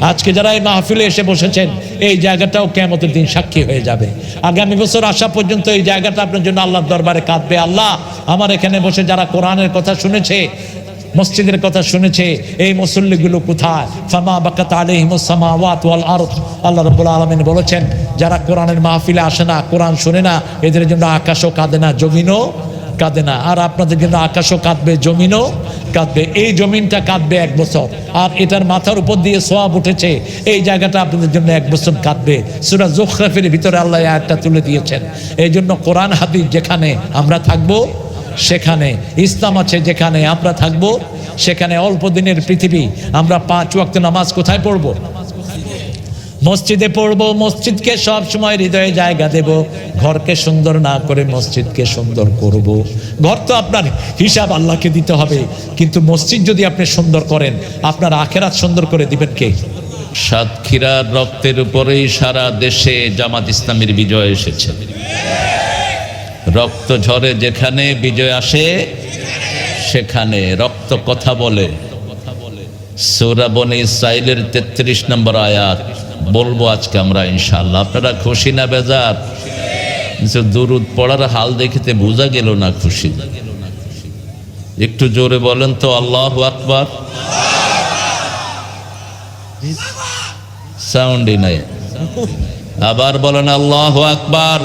আজকে যারা এই মাহফিলে এসে বসেছেন, এই জায়গাটাও কিয়ামতের দিন সাক্ষী হয়ে যাবে। আগামী বছর আসা পর্যন্ত এই জায়গাটা আপনার জন্য আল্লাহর দরবারে কাঁদবে, আল্লাহ আমার এখানে বসে যারা কোরআনের কথা শুনেছে, মসজিদের কথা শুনেছে, এই মুসল্লিগুলো কোথায়? ফামা বাকাত আলাইহিমুস সামাওয়াত ওয়াল আরদ। আল্লাহ রাব্বুল আলামিন বলেছেন, যারা কোরআনের মাহফিলে আসে না, কোরআন শুনে না, এদের জন্য আকাশও কাঁদে না, জমিনও কাঁদে না। আর আপনাদের জন্য আকাশও কাঁদবে, জমিনও কাঁদবে। এই জমিনটা কাঁদবে 1 বছর, আর এটার মাথার উপর দিয়ে সোয়াব উঠেছে, এই জায়গাটা আপনাদের জন্য 1 বছর কাঁদবে। সূরা যুখরাফের ভিতরে আল্লাহ এই আয়াতটা তুলে দিয়েছেন। এই জন্য কোরআন হাদিস যেখানে আমরা থাকবো সেখানে, ইসলাম আছে যেখানে আমরা থাকবো সেখানে, অল্প দিনের পৃথিবী। আমরা 5 ওয়াক্ত নামাজ কোথায় পড়বো? মসজিদে পড়বো। মসজিদকে সব সময় হৃদয়ে জায়গা দেব। ঘরকে সুন্দর না করে মসজিদকে সুন্দর করব। ঘর তো আপনার হিসাব আল্লাহকে দিতে হবে, কিন্তু মসজিদ যদি আপনি সুন্দর করেন, আপনার আখিরাত সুন্দর করে দিবেন কে? সাতক্ষীরার রক্তের উপরেই সারা দেশে জামাত ইসলামীর বিজয় এসেছে। রক্ত ঝরে যেখানে বিজয় আসে সেখানে। রক্ত কথা বলে। সূরা বনী ইসরাঈলের 33 নম্বর আয়াত বলবো আজকে আমরা ইনশাআল্লাহ। আপনারা খুশি না বেজার? দুরুদ পড়ার হাল দেখিতে বোঝা গেল না খুশি। একটু জোরে বলেন তো আল্লাহু আকবার। সাউন্ডই নাই। আবার বলেন আল্লাহু আকবার।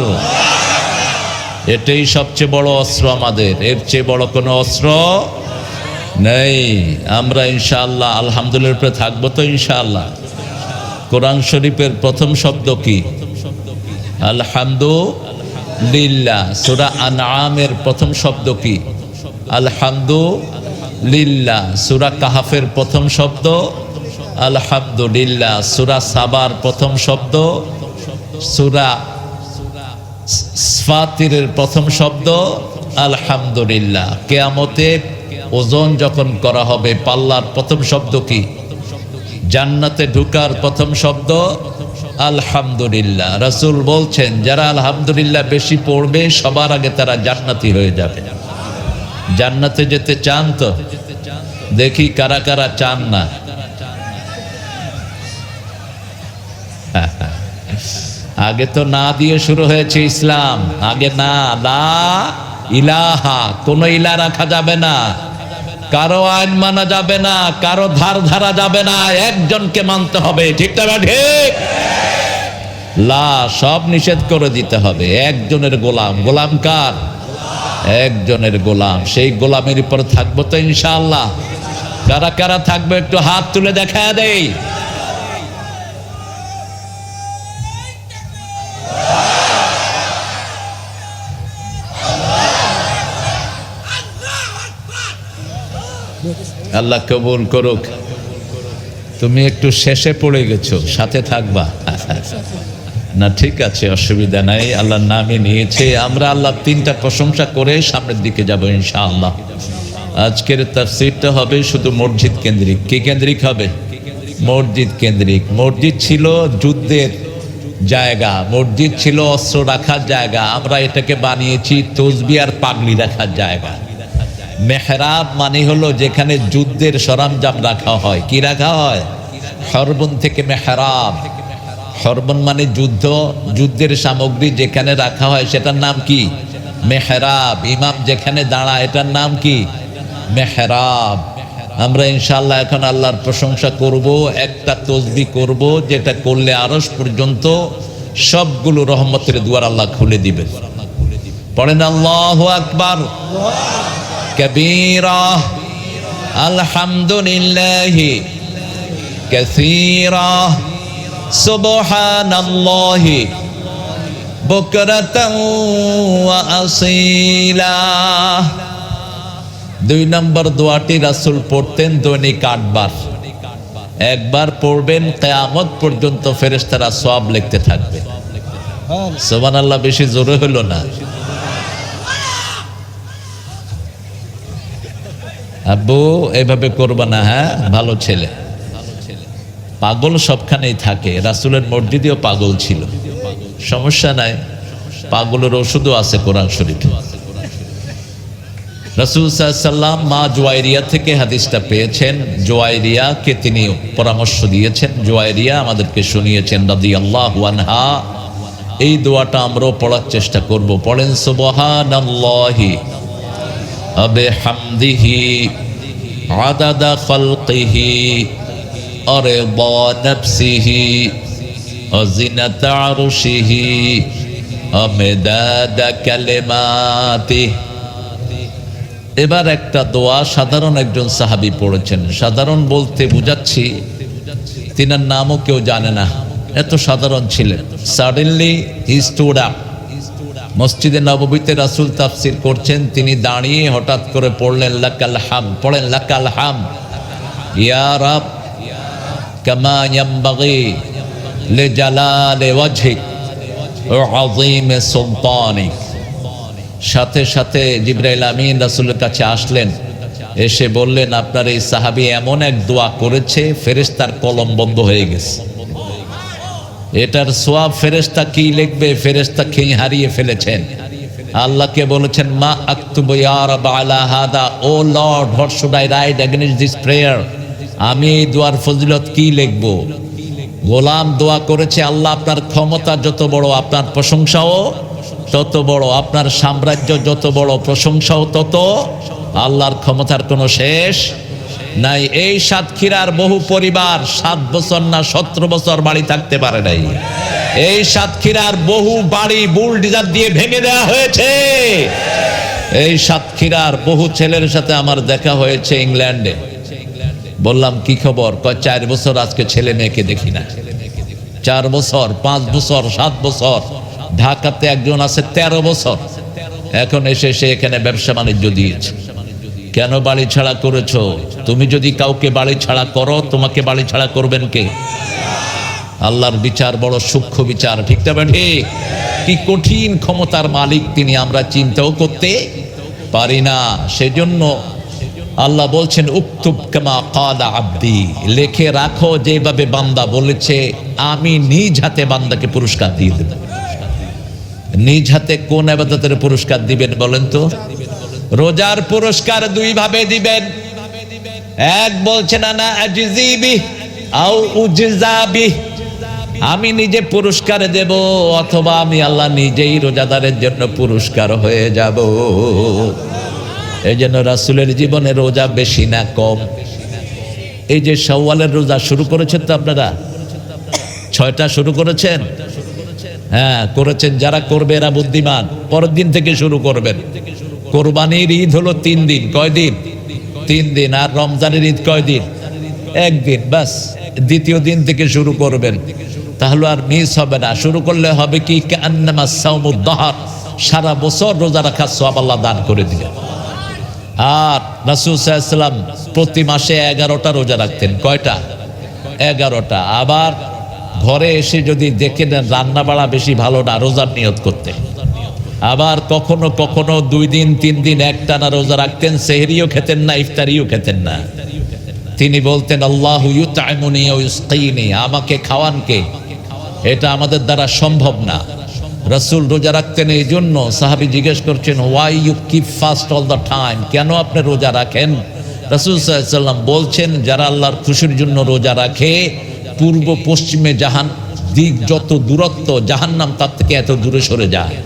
এটাই সবচেয়ে বড় অস্ত্র আমাদের, এর চেয়ে বড় কোনো অস্ত্র নেই। আমরা ইনশাআল্লাহ আলহামদুলিল্লাহ উপরে থাকবো তো ইনশাআল্লাহ। কোরআন শরীফের প্রথম শব্দ কি? আলহামদুলিল্লাহ। সূরা আনআমের প্রথম শব্দ কি? আলহামদুলিল্লাহ। সূরা কাহাফের প্রথম শব্দ আলহামদুলিল্লাহ। সূরা সাবার প্রথম শব্দ, সূরা ফাতিরের প্রথম শব্দ আলহামদুলিল্লাহ। কিয়ামতে ওজন যখন করা হবে, পাল্লার প্রথম শব্দ কি? জান্নাতে ঢুকার প্রথম শব্দ আলহামদুলিল্লাহ। রাসূল বলছেন যারা আলহামদুলিল্লাহ বেশি পড়বে সবার আগে তারা জান্নাতি হয়ে যাবে। জান্নাতে যেতে চান তো? দেখি কারা কারা চান না। আগে তো না দিয়ে শুরু হয়েছে ইসলাম। আগে না, লা ইলাহা, কোন ইলা রাখা যাবে না, কারো আইন মানা যাবে না, কারো ধার ধারা যাবে না, একজনকে মানতে হবে। ঠিক না ঠিক? লা সব নিষেধ করে দিতে হবে। একজনের গোলাম। গোলাম কার? একজনের গোলাম। সেই গোলামের উপর থাকবো তো ইনশাআল্লাহ। কারা কারা থাকবে একটু হাত তুলে দেখা দেই। আল্লাহ কবুল করুক। তুমি একটু শেষে পড়ে গেছো, সাথে থাকবা না? ঠিক আছে, অসুবিধা নাই। আল্লাহর নামে নিয়েছে আমরা। আল্লাহ তিনটা প্রশংসা করে সামনের দিকে যাব ইনশাআল্লাহ। আজকের তাফসীরটা হবে শুধু মসজিদ কেন্দ্রিক। কি কেন্দ্রিক হবে? মসজিদ কেন্দ্রিক। মসজিদ ছিল যুদ্ধের জায়গা, মসজিদ ছিল অস্ত্র রাখার জায়গা। আমরা এটাকে বানিয়েছি তসবিহ আর পাগড়ি রাখার জায়গা। মেহরাব মানে হলো যেখানে যুদ্ধের সরঞ্জাম রাখা হয়। কি রাখা হয়? হরবন থেকে মেহরাব। হরবন মানে যুদ্ধ, যুদ্ধের সামগ্রী যেখানে রাখা হয় সেটার নাম কি? মেহরাব। ইমাম যেখানে দাঁড়ায় এটার নাম কি? মেহরাব। আমরা ইনশাআল্লাহ এখন আল্লাহর প্রশংসা করব, একটা তসবিহ করব যেটা করলে আরশ পর্যন্ত সবগুলো রহমতের দুয়ার আল্লাহ খুলে দিবেন। পড়েন আল্লাহু আকবার কবীরা, আলহামদুলিল্লাহি কাসীরা, সুবহানাল্লাহি বুকরাতান ওয়া আসীলা। 2 নম্বর দোয়াটি রাসূল পড়তেন দৈনিক 8 বার। একবার পড়বেন, কিয়ামত পর্যন্ত ফেরেশতারা সওয়াব লিখতে থাকবে। সুবহানাল্লাহ। বেশি জোরে হলো না? আব্বু এভাবে করবা না, হ্যাঁ? ভালো ছেলে। পাগল সবখানেই থাকে। রাসূলের মসজিদেও পাগল ছিল, সমস্যা নাই। পাগলের ওষুধও আছে কোরআন শরীফে। রাসূল সাল্লাল্লাহু আলাইহি ওয়াসাল্লাম মা জুয়াইরিয়া থেকে হাদিসটা পেয়েছেন। জুয়াইরিয়াকে তিনি পরামর্শ দিয়েছেন। জুয়াইরিয়া আমাদেরকে শুনিয়েছেন রাদিয়াল্লাহু আনহা। এই দোয়াটা আমরাও পড়ার চেষ্টা করব। পড়েন সুবহানাল্লাহি ওয়া বিহামদিহি আদাদা খালকিহি ওয়া রিদা নাফসিহি ওয়া জিনাতা আরশিহি ওয়া মিদাদা কালিমাতিহি। এবার একটা দোয়া সাধারণ একজন সাহাবী পড়েছেন। সাধারণ বলতে বুঝাচ্ছি তিনার নামও কেউ জানে না, এত সাধারণ ছিলেন। সাডেনলি হি স্টুড আপ। মসজিদে নববীতে রাসূল তাফসীর করছেন, তিনি দাঁড়িয়ে হঠাৎ করে পড়লেন লাকাল হাম। পড়েন লাকাল হাম ইয়া রাব কামা ইয়ানবাগি লিজালালি ওয়াজহিক ওয়া আযীমি সুলতানিক। সাথে সাথে জিবরাইল আমিন রাসূলের কাছে আসলেন, এসে বললেন আপনার এই সাহাবী এমন এক দোয়া করেছে ফেরেশতার কলম বন্ধ হয়ে গেছে। এটার সওয়াব ফেরেশতা কি লিখবে? ফেরেশতা খেই হারিয়ে ফেলেছেন। আল্লাহকে বলেছেন মা আকতুবু ইয়া রাব আলা হাদা, O Lord what should I write against this prayer. আমি এই দোয়ার ফজিলত কি লিখব? গোলাম দোয়া করেছে, আল্লাহ আপনার ক্ষমতা যত বড় আপনার প্রশংসাও তত বড়, আপনার সাম্রাজ্য যত বড় প্রশংসাও তত। আল্লাহর ক্ষমতার কোনো শেষ নাই। এই সাতক্ষীরার বহু পরিবার 7 বছর না 17 বছর বাড়ি থাকতে পারে নাই। এই সাতক্ষীরার বহু বাড়ি বুলডোজার দিয়ে ভেঙে দেওয়া হয়েছে। এই সাতক্ষীরার বহু ছেলের সাথে আমার দেখা হয়েছে ইংল্যান্ডে। বললাম কি খবর? কয় 4 বছর আজকে ছেলে মেয়েকে দেখি না। 4 বছর, 5 বছর, 7 বছর। ঢাকাতে একজন আছে 13 বছর, এখন এসে সে এখানে ব্যবসা বাণিজ্য দিয়েছে। কেন বাড়ি ছাড়া করেছো? তুমি যদি কাউকে বাড়ি ছাড়া করো, তোমাকে বাড়ি ছাড়া করবেন কে? আল্লাহর বিচার বড় সূক্ষ্ম বিচার। ঠিক না ঠিক? কি কঠিন ক্ষমতার মালিক তিনি, আমরা চিন্তাও করতে পারি না। সেজন্য আল্লাহ বলছেন উক্তুব কামা ক্বালা আব্দি, লিখে রাখো যেভাবে বান্দা বলেছে, আমি নিজ হাতে বান্দাকে পুরস্কার দিয়ে দেব। নিজ হাতে কোন ইবাদতের পুরস্কার দিবেন বলেন তো? রোজার পুরস্কার দুই ভাবে দিবেন। এক বলছেন আনা আজিজিবি আও উজজাবি, আমি নিজে পুরস্কার দেব অথবা আমি আল্লাহ নিজেই রোজাদারের জন্য পুরস্কার হয়ে যাব। এই জন্য রাসূলের জীবনে রোজা বেশি না কম। এই যে শাওয়ালের রোজা শুরু করেছেন তো আপনারা, 6টা শুরু করেছেন? হ্যাঁ করেছেন। যারা করবে এরা বুদ্ধিমান, পরের দিন থেকে শুরু করবেন। কোরবানির ঈদ হলো 3 দিন। কয়দিন? 3 দিন। আর রমজানের ঈদ কয়দিন? 1 দিন। বাস, দ্বিতীয় দিন থেকে শুরু করবেন, তাহলে আর মিস হবে না। শুরু করলে হবে কি কান্নামা সাওমুদ দাহর, সারা বছর রোজা রাখার সওয়াব আল্লাহ দান করে দিবেন। আর রাসূল সাল্লাল্লাহু আলাইহি ওয়াসাল্লাম প্রতি মাসে 11টা রোজা রাখতেন। কয়টা? 11টা। আবার ঘরে এসে যদি দেখে নেন রান্না বাড়া বেশি ভালো না, রোজার নিয়ত করতেন। আবার কখনো কখনো 2 দিন 3 দিন একটানা রোজা রাখতেন, সেহরিও খেতেন না, ইফতারিও খেতেন না। তিনি বলতেন আল্লাহু ইউতআইমুনি ওয়া ইউসকিনি, আমাকে খাওয়ান কে? এটা আমাদের দ্বারা সম্ভব না। রাসূল রোজা রাখতেন, এই জন্য সাহাবী জিজ্ঞেস করছেন why you keep fast all the time, কেন আপনি রোজা রাখেন? রাসূল সাল্লাল্লাহু আলাইহি ওয়াসাল্লাম বলছেন যারা আল্লাহর খুশির জন্য রোজা রাখে, পূর্ব পশ্চিমে জাহান দিক যত দূরত্ব, জাহান্নাম তার থেকে এত দূরে সরে যায়।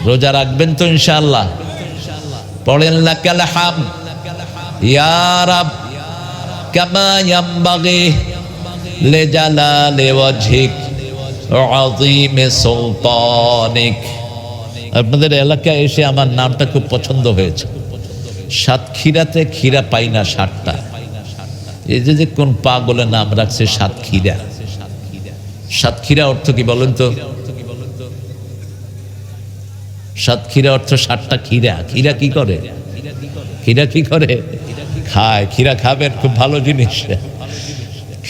রোজা রাখবেন তো ইনশাআল্লাহ? পড়েন লাকাল হাম ইয়া রাব কামা ইয়ামবাগি লিজালালি ওয়াজহিক ওয়া আযীমি সুলতানিক। আপনাদের এলাকায় এসে আমার নামটা খুব পছন্দ হয়েছে। সাতক্ষীরাতে ক্ষীরা পাই না 60টা। এই যে কোন পাগলের নাম রাখছে সাতক্ষীরা। সাতক্ষীরা অর্থ কি বলেন তো? সাতক্ষীরা অর্থ 60টা ক্ষীরা। ক্ষীরা কি করে? ক্ষীরা কি করে? খায়। ক্ষীরা খাবেন, খুব ভালো জিনিস।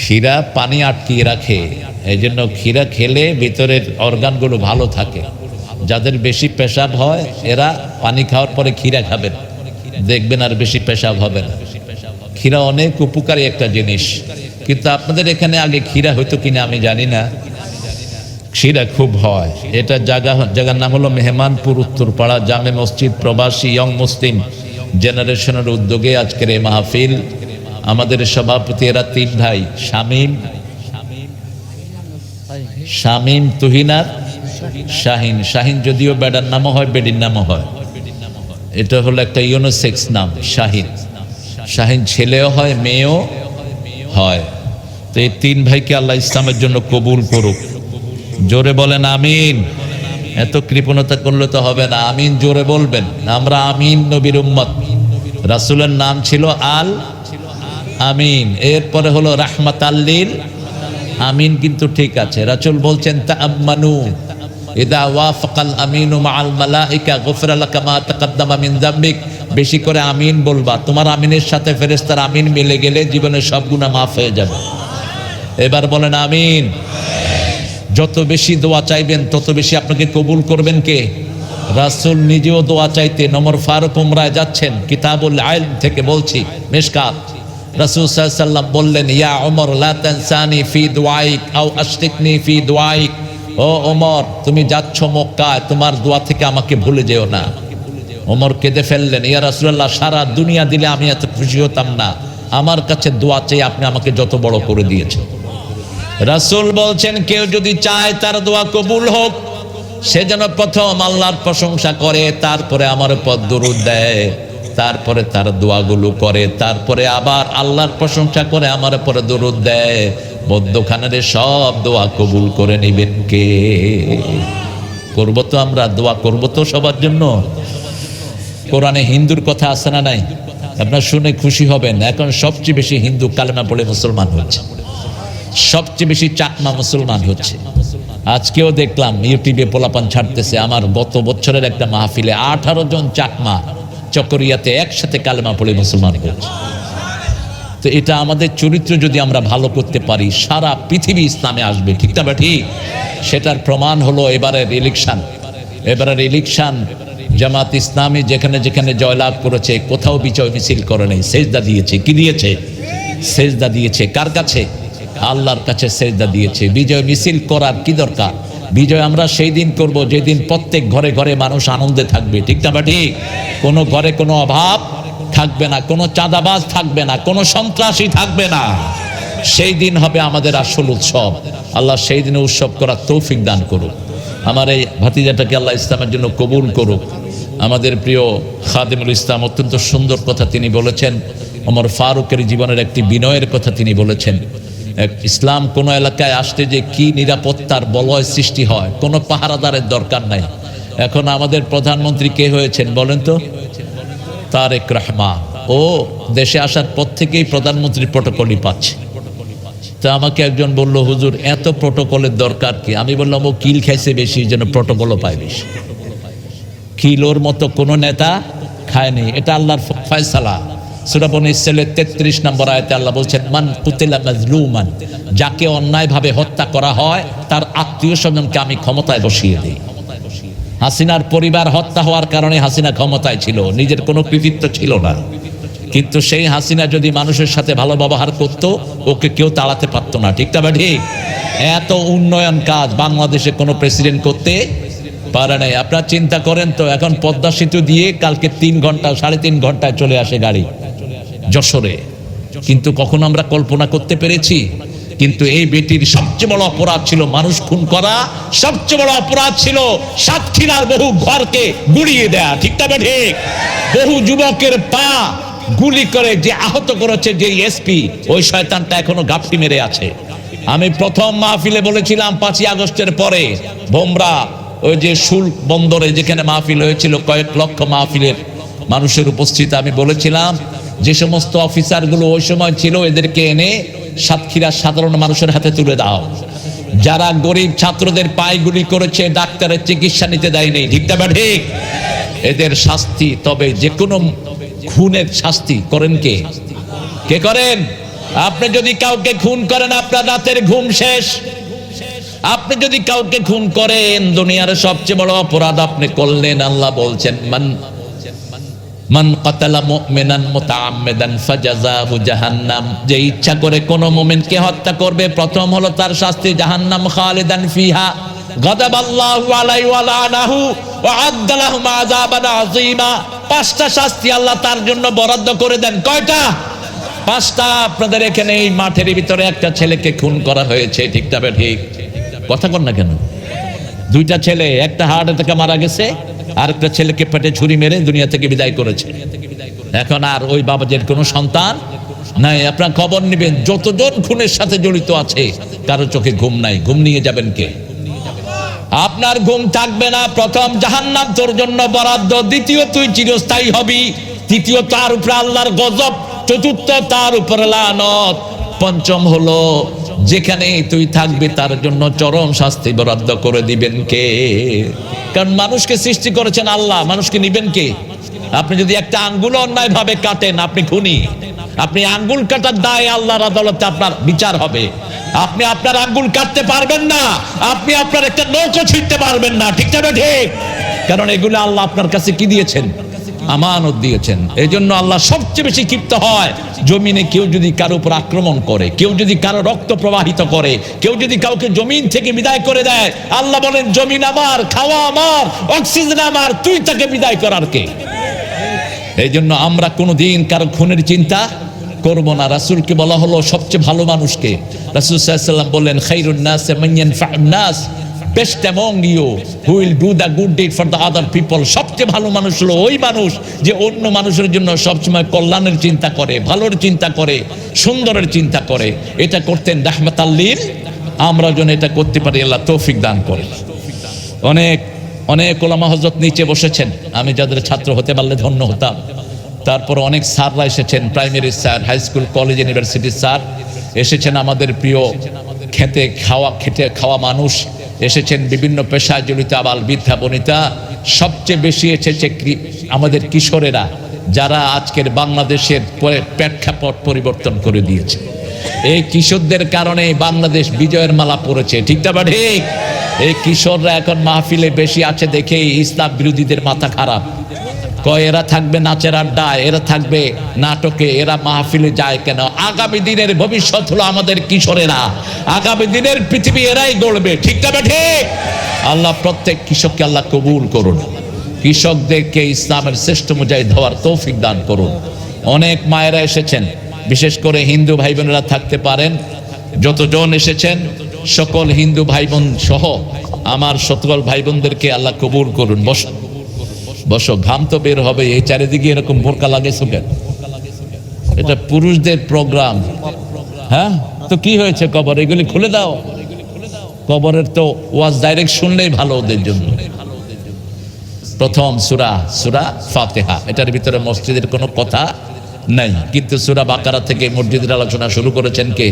ক্ষীরা পানি আটকিয়ে রাখে, এই জন্য ক্ষীরা খেলে ভিতরের অর্গানগুলো ভালো থাকে। যাদের বেশি পেশাব হয় এরা পানি খাওয়ার পরে ক্ষীরা খাবেন, দেখবেন আর বেশি পেশাব হবে না। ক্ষীরা অনেক উপকারী একটা জিনিস, কিন্তু আপনাদের এখানে আগে ক্ষীরা হইতো কিনা আমি জানি না। ক্ষীরা খুব হয়। এটা জায়গার নাম হলো মেহমানপুর, উত্তরপাড়া জামে মসজিদ। প্রবাসী ইয়ং মুসলিম জেনারেশনের উদ্যোগে আজকের এই মাহফিল। আমাদের সভাপতি এরা 3 ভাই, শামীম, তুহিনার শাহিন। শাহিন যদিও বেডার নামও হয়, বেডির নামও হয়। এটা হলো একটা ইউনিসেক্স নাম, শাহিন। শাহিন ছেলেও হয়, মেয়েও হয়। তো এই 3 ভাইকে আল্লাহ ইসলামের জন্য কবুল করুক। জোরে বলেন আমিন। এত কৃপণতা করলে তো হবে না, আমিন জোরে বলবেন। আমরা আমিন নবীর উম্মত। রাসূলের নাম ছিল আল আমিন, এরপরে হলো রাহমাতাল লিল আমিন, কিন্তু ঠিক আছে। রাসূল বলছেন তাআম্মানু ইদা ওয়াফাকাল আমিনু মাআল মালাইকা গুফরা লাকা মা তাকাদ্দামা মিন যামবিক। বেশি করে আমিন বলবা, তোমার আমিনের সাথে ফেরেশতার আমিন মিলে গেলে জীবনের সব গুনাহ মাফ হয়ে যাবে। এবার বলেন আমিন। যত বেশি দোয়া চাইবেন তত বেশি আপনাকে কবুল করবেন কে? রাসূল নিজেও দোয়া চাইতেন। ওমর ফারুক উমরায় যাচ্ছেন, কিতাবুল ইলম থেকে বলছি, মিশকাত। রাসূল সাল্লাল্লাহু আলাইহি ওয়াসাল্লাম বললেন ইয়া ওমর লা তানসানি ফি দুআইক আও আশরিকনি ফি দুআইক। ও ওমর, তুমি যাচ্ছ মক্কায়, তোমার দোয়া থেকে আমাকে ভুলে যেও না। ওমর কেঁদে ফেললেন, ইয়া রাসূলুল্লাহ, সারা দুনিয়া দিলে আমি এত খুশি হতাম না, আমার কাছে দোয়া চেয়ে আপনি আমাকে যত বড় করে দিয়েছেন। রাসূল বলছেন কেউ যদি চায় তার দোয়া কবুল হোক, সে যেন প্রথম আল্লাহর প্রশংসা করে, তারপরে আমার উপর দরুদ দেয়, তারপরে তার দোয়াগুলো করে, তারপরে আবার আল্লাহর প্রশংসা করে আমার উপরে দরুদ দেয়। মধ্যখানের সব দোয়া কবুল করে নিবেন কে? করব তো আমরা, দোয়া করব তো সবার জন্য। কোরআনে হিন্দুর কথা আছে না নাই? আপনারা শুনে খুশি হবেন, এখন সবচেয়ে বেশি হিন্দু কালেমা পড়ে মুসলমান হচ্ছে, সবচেয়ে বেশি চাকমা মুসলমান হচ্ছে। আজকেও দেখলাম ইউটিউবে পোলাপান ছাড়তেছে, আমার গত বছরের একটা মাহফিলে 18 জন চাকমা চকরিয়াতে একসাথে কালেমা পড়ে মুসলমান হয়েছে। তো এটা আমাদের চরিত্র যদি আমরা ভালো করতে পারি, সারা পৃথিবী ইসলামে আসবে, ঠিক না? ঠিক। সেটার প্রমাণ হলো এবারের ইলেকশন। জামাত ইসলামী যেখানে যেখানে জয়লাভ করেছে কোথাও বিজয় মিছিল করে নেই, সেজদা দিয়েছে। কি দিয়েছে? সেজদা দিয়েছে। কার কাছে? আল্লাহর কাছে সেজদা দিয়েছে। বিজয় মিছিল করার কি দরকার? বিজয় আমরা সেই দিন করব যেদিন প্রত্যেক ঘরে ঘরে মানুষ আনন্দে থাকবে। ঠিক না? বা ঠিক? কোনো ঘরে কোনো অভাব থাকবে না, কোনো চাঁদাবাজ থাকবে না, কোনো সন্ত্রাসী থাকবে না। সেই দিন হবে আমাদের আসল উৎসব। আল্লাহ সেই দিনে উৎসব করার তৌফিক দান করুক। আমার এই ভাতিজাটাকে আল্লাহ ইসলামের জন্য কবুল করুক। আমাদের প্রিয় খাদিমুল ইসলাম অত্যন্ত সুন্দর কথা তিনি বলেছেন। ওমর ফারুকের জীবনের একটি বিনয়ের কথা তিনি বলেছেন। ইসলাম কোনো এলাকায় আসতে যে কি নিরাপত্তার বলয় সৃষ্টি হয়, কোনো পাহারাদারের দরকার নাই। এখন আমাদের প্রধানমন্ত্রী কে হয়েছেন বলেন তো? তারেক রহমান। ও দেশে আসার পর থেকেই প্রধানমন্ত্রীর প্রটোকলই পাচ্ছে। তা আমাকে একজন বলল, হুজুর এত প্রটোকলের দরকার কি? আমি বললাম, ও কিল খাইছে বেশি, যেন প্রটোকলও পায় বেশি। কিলোর মতো কোন নেতা খায়নি। এটা আল্লাহর ফয়সালা। সূরা বনী ইসরাঈলের 33 নম্বর আয়াতে আল্লাহ বলছেন, মান কুতিলা মাজলুমান, যাকে অন্যায়ভাবে হত্যা করা হয় তার আত্মীয় স্বজনকে আমি ক্ষমতায় বসিয়ে দিই। হাসিনার পরিবার হত্যা হওয়ার কারণে হাসিনা ক্ষমতায় ছিল, নিজের কোনো কৃতিত্ব ছিল না। কিন্তু সেই হাসিনা যদি মানুষের সাথে ভালো ব্যবহার করত, ওকে কেউ তাড়াতে পারতো না। ঠিক না? ঠিক? এত উন্নয়ন কাজ বাংলাদেশে কোনো প্রেসিডেন্ট করতে পারে নাই। আপনারা চিন্তা করেন তো, এখন পদ্মা সেতু দিয়ে কালকে 3 ঘন্টা 3.5 ঘন্টায় চলে আসে গাড়ি যশোরে। কিন্তু কখনো আমরা কল্পনা করতে পেরেছি? কিন্তু এই বেটির সবচেয়ে বড় অপরাধ ছিল মানুষ খুন করা, সবচেয়ে বড় অপরাধ ছিল সাতক্ষীরার বহু ঘরকে গুড়িয়ে দেয়া। ঠিক না? ঠিক? বহু যুবকের পা গুলি করে যে আহত করেছে যে এসপি, ওই শয়তানটা এখনো গাপটি মেরে আছে। আমি প্রথম মাহফিলে বলেছিলাম 5ই আগস্টের পরে ভোমরা ওই যে শুল্ক বন্দরে যেখানে মাহফিল হয়েছিল, কয়েক লক্ষ মাহফিলের মানুষের উপস্থিত, আমি বলেছিলাম যে সমস্ত অফিসারগুলো ওই সময় ছিল এদেরকে এনে সাতক্ষীরার সাধারণ মানুষের হাতে তুলে দাও। যারা গরিব ছাত্রদের পায়ে গুলি করেছে, ডাক্তারের চিকিৎসা নিতে দেয়নি। ঠিক না? ঠিক? এদের শাস্তি, তবে যে কোনো খুনের শাস্তি করেন কে? কে করেন? আপনি যদি কাউকে খুন করেন আপনার রাতের ঘুম শেষ। আপনি যদি কাউকে খুন করেন দুনিয়ার সবচেয়ে বড় অপরাধ আপনি করলেন। আল্লাহ বলছেন, মান কাতালা মুমিনান মুতাআম্মিদান ফাজাযাহু জাহান্নাম, যে ইচ্ছা করে কোন মুমিনকে হত্যা করবে প্রথম হলো তার শাস্তি জাহান্নাম, খালিদান ফিহা গাদাবাল্লাহু আলাইহি ওয়া লানাহু ওয়া আ'আদ্দা লাহুম আযাবান আযীমা। 5টা শাস্তি আল্লাহ তার জন্য বরাদ্দ করে দেন। কয়টা? 5টা। আপনাদের এখানে এই মাঠের ভিতরে একটা ছেলেকে খুন করা হয়েছে। ঠিক না? ঠিক? কথা কন না কেন? 2টা ছেলে, একটা হার্ট অ্যাটাকে মারা গেছে, আর একটা ছেলেকে পেটে ছুরি মেরে দুনিয়া থেকে বিদায় করেছে। এখন আর ওই বাবাজের কোনো সন্তান নাই। আপনার খবর নেবেন, যতজন খুনের সাথে জড়িত আছে কারো চোখে ঘুম নাই। ঘুম নিয়ে যাবেন কে? আপনার ঘুম থাকবে না। প্রথম জাহান্নাম তোর জন্য বরাদ্দ, দ্বিতীয় তুই চিরস্থায়ী হবি, তৃতীয় তার উপরে আল্লাহর গজব, চতুর্থ তার উপরে লানত, পঞ্চম হলো যেখানে তুই থাকবি তার জন্য চরম শাস্তি বরাদ্দ করে দিবেন কে? কারণ মানুষকে সৃষ্টি করেছেন আল্লাহ, মানুষকে নিবেন কে? আপনি যদি একটা আঙ্গুল অন্যায় ভাবে কাটেন আপনি খুনি। আপনি আঙ্গুল কাটার দায়ে আল্লাহর আদালতে আপনার বিচার হবে। আপনি আপনার আঙ্গুল কাটতে পারবেন না, আপনি আপনার একটা নৌকো ছিঁড়তে পারবেন না। ঠিক না? ঠিক? কারণ এগুলো আল্লাহ আপনার কাছে কি দিয়েছেন? আমানত দিয়েছেন। এই জন্য আল্লাহ সবচেয়ে বেশি ক্ষিপ্ত হয় জমিনে কেউ যদি কারো উপর আক্রমণ করে, কেউ যদি কারো রক্ত প্রবাহিত করে, কেউ যদি কাউকে জমিন থেকে বিদায় করে দেয়। আল্লাহ বলেন, জমিন আমার, খাওয়া আমার, অক্সিজেন আমার, তুই তাকে বিদায় করার কে? এই জন্য আমরা কোনোদিন কারো খুনের চিন্তা করব না। রাসূলকে বলা হলো সবচেয়ে ভালো মানুষকে। রাসূল সাল্লাল্লাহু আলাইহি ওয়াসাল্লাম বললেন, খায়রুন নাস মান ইয়ানফাউন নাস, best among you who will do the good deed for the other people. সবচেয়ে ভালো মানুষ হলো ওই মানুষ যে অন্য মানুষের জন্য সবসময় কল্যাণের চিন্তা করে, ভালোর চিন্তা করে, সুন্দরের চিন্তা করে। এটা করতেন রাহমাতাল লিল। আমরা যেন এটা করতে পারি, আল্লাহ তৌফিক দান করে। অনেক অনেক ওলামা হযরত নিচে বসেছেন, আমি যাদের ছাত্র হতে পারলে ধন্য হতাম। তারপর অনেক স্যাররা এসেছেন, primary sir, high school, college, ইউনিভার্সিটির স্যার এসেছেন। আমাদের প্রিয় খেটে খাওয়া মানুষ এসেছেন, বিভিন্ন পেশায় জড়িত আবাল বৃদ্ধা বনিতা। সবচেয়ে বেশি এসেছে আমাদের কিশোরেরা, যারা আজকের বাংলাদেশের প্রেক্ষাপট পরিবর্তন করে দিয়েছে। এই কিশোরদের কারণে বাংলাদেশ বিজয়ের মালা পড়েছে। ঠিক না? ঠিক? এই কিশোররা এখন মাহফিলে বেশি আছে দেখে ইসলাম বিরোধীদের মাথা খারাপ। কয় এরা থাকবে নাচের আড্ডায়, এরা থাকবে নাটকে, এরা মাহফিলে যায় কেন? আগামী দিনের ভবিষ্যৎ হলো আমাদের কিশোরেরা, আগামী দিনের পৃথিবী এরাই গড়বে, ঠিক না ঠিক? আল্লাহ প্রত্যেক কৃষককে আল্লাহ কবুল করুন, কৃষকদেরকে ইসলামের শ্রেষ্ঠ মুজাহিদ হওয়ার তৌফিক দান করুন। অনেক মায়েরা এসেছেন, বিশেষ করে হিন্দু ভাই বোনেরা থাকতে পারেন, যতজন এসেছেন সকল হিন্দু ভাই বোন সহ আমার সকল ভাই বোনদেরকে আল্লাহ কবুল করুন। বসো বসো, ঘাম তো বের হবে, এই চারিদিকে এরকম বোরকা লাগাইছো কেন? এটা পুরুষদের প্রোগ্রাম। হ্যাঁ তো কি হয়েছে, কবর এগুলি খুলে দাও। কবরের তো ওয়াজ ডাইরেক্ট শুনলেই ভালো ওদের জন্য। প্রথম সূরা সূরা ফাতিহা, এটার ভিতরে মসজিদের কোনো কথা নাই, কিন্তু সূরা বাকারা থেকে মসজিদের আলোচনা শুরু করেছেন কে?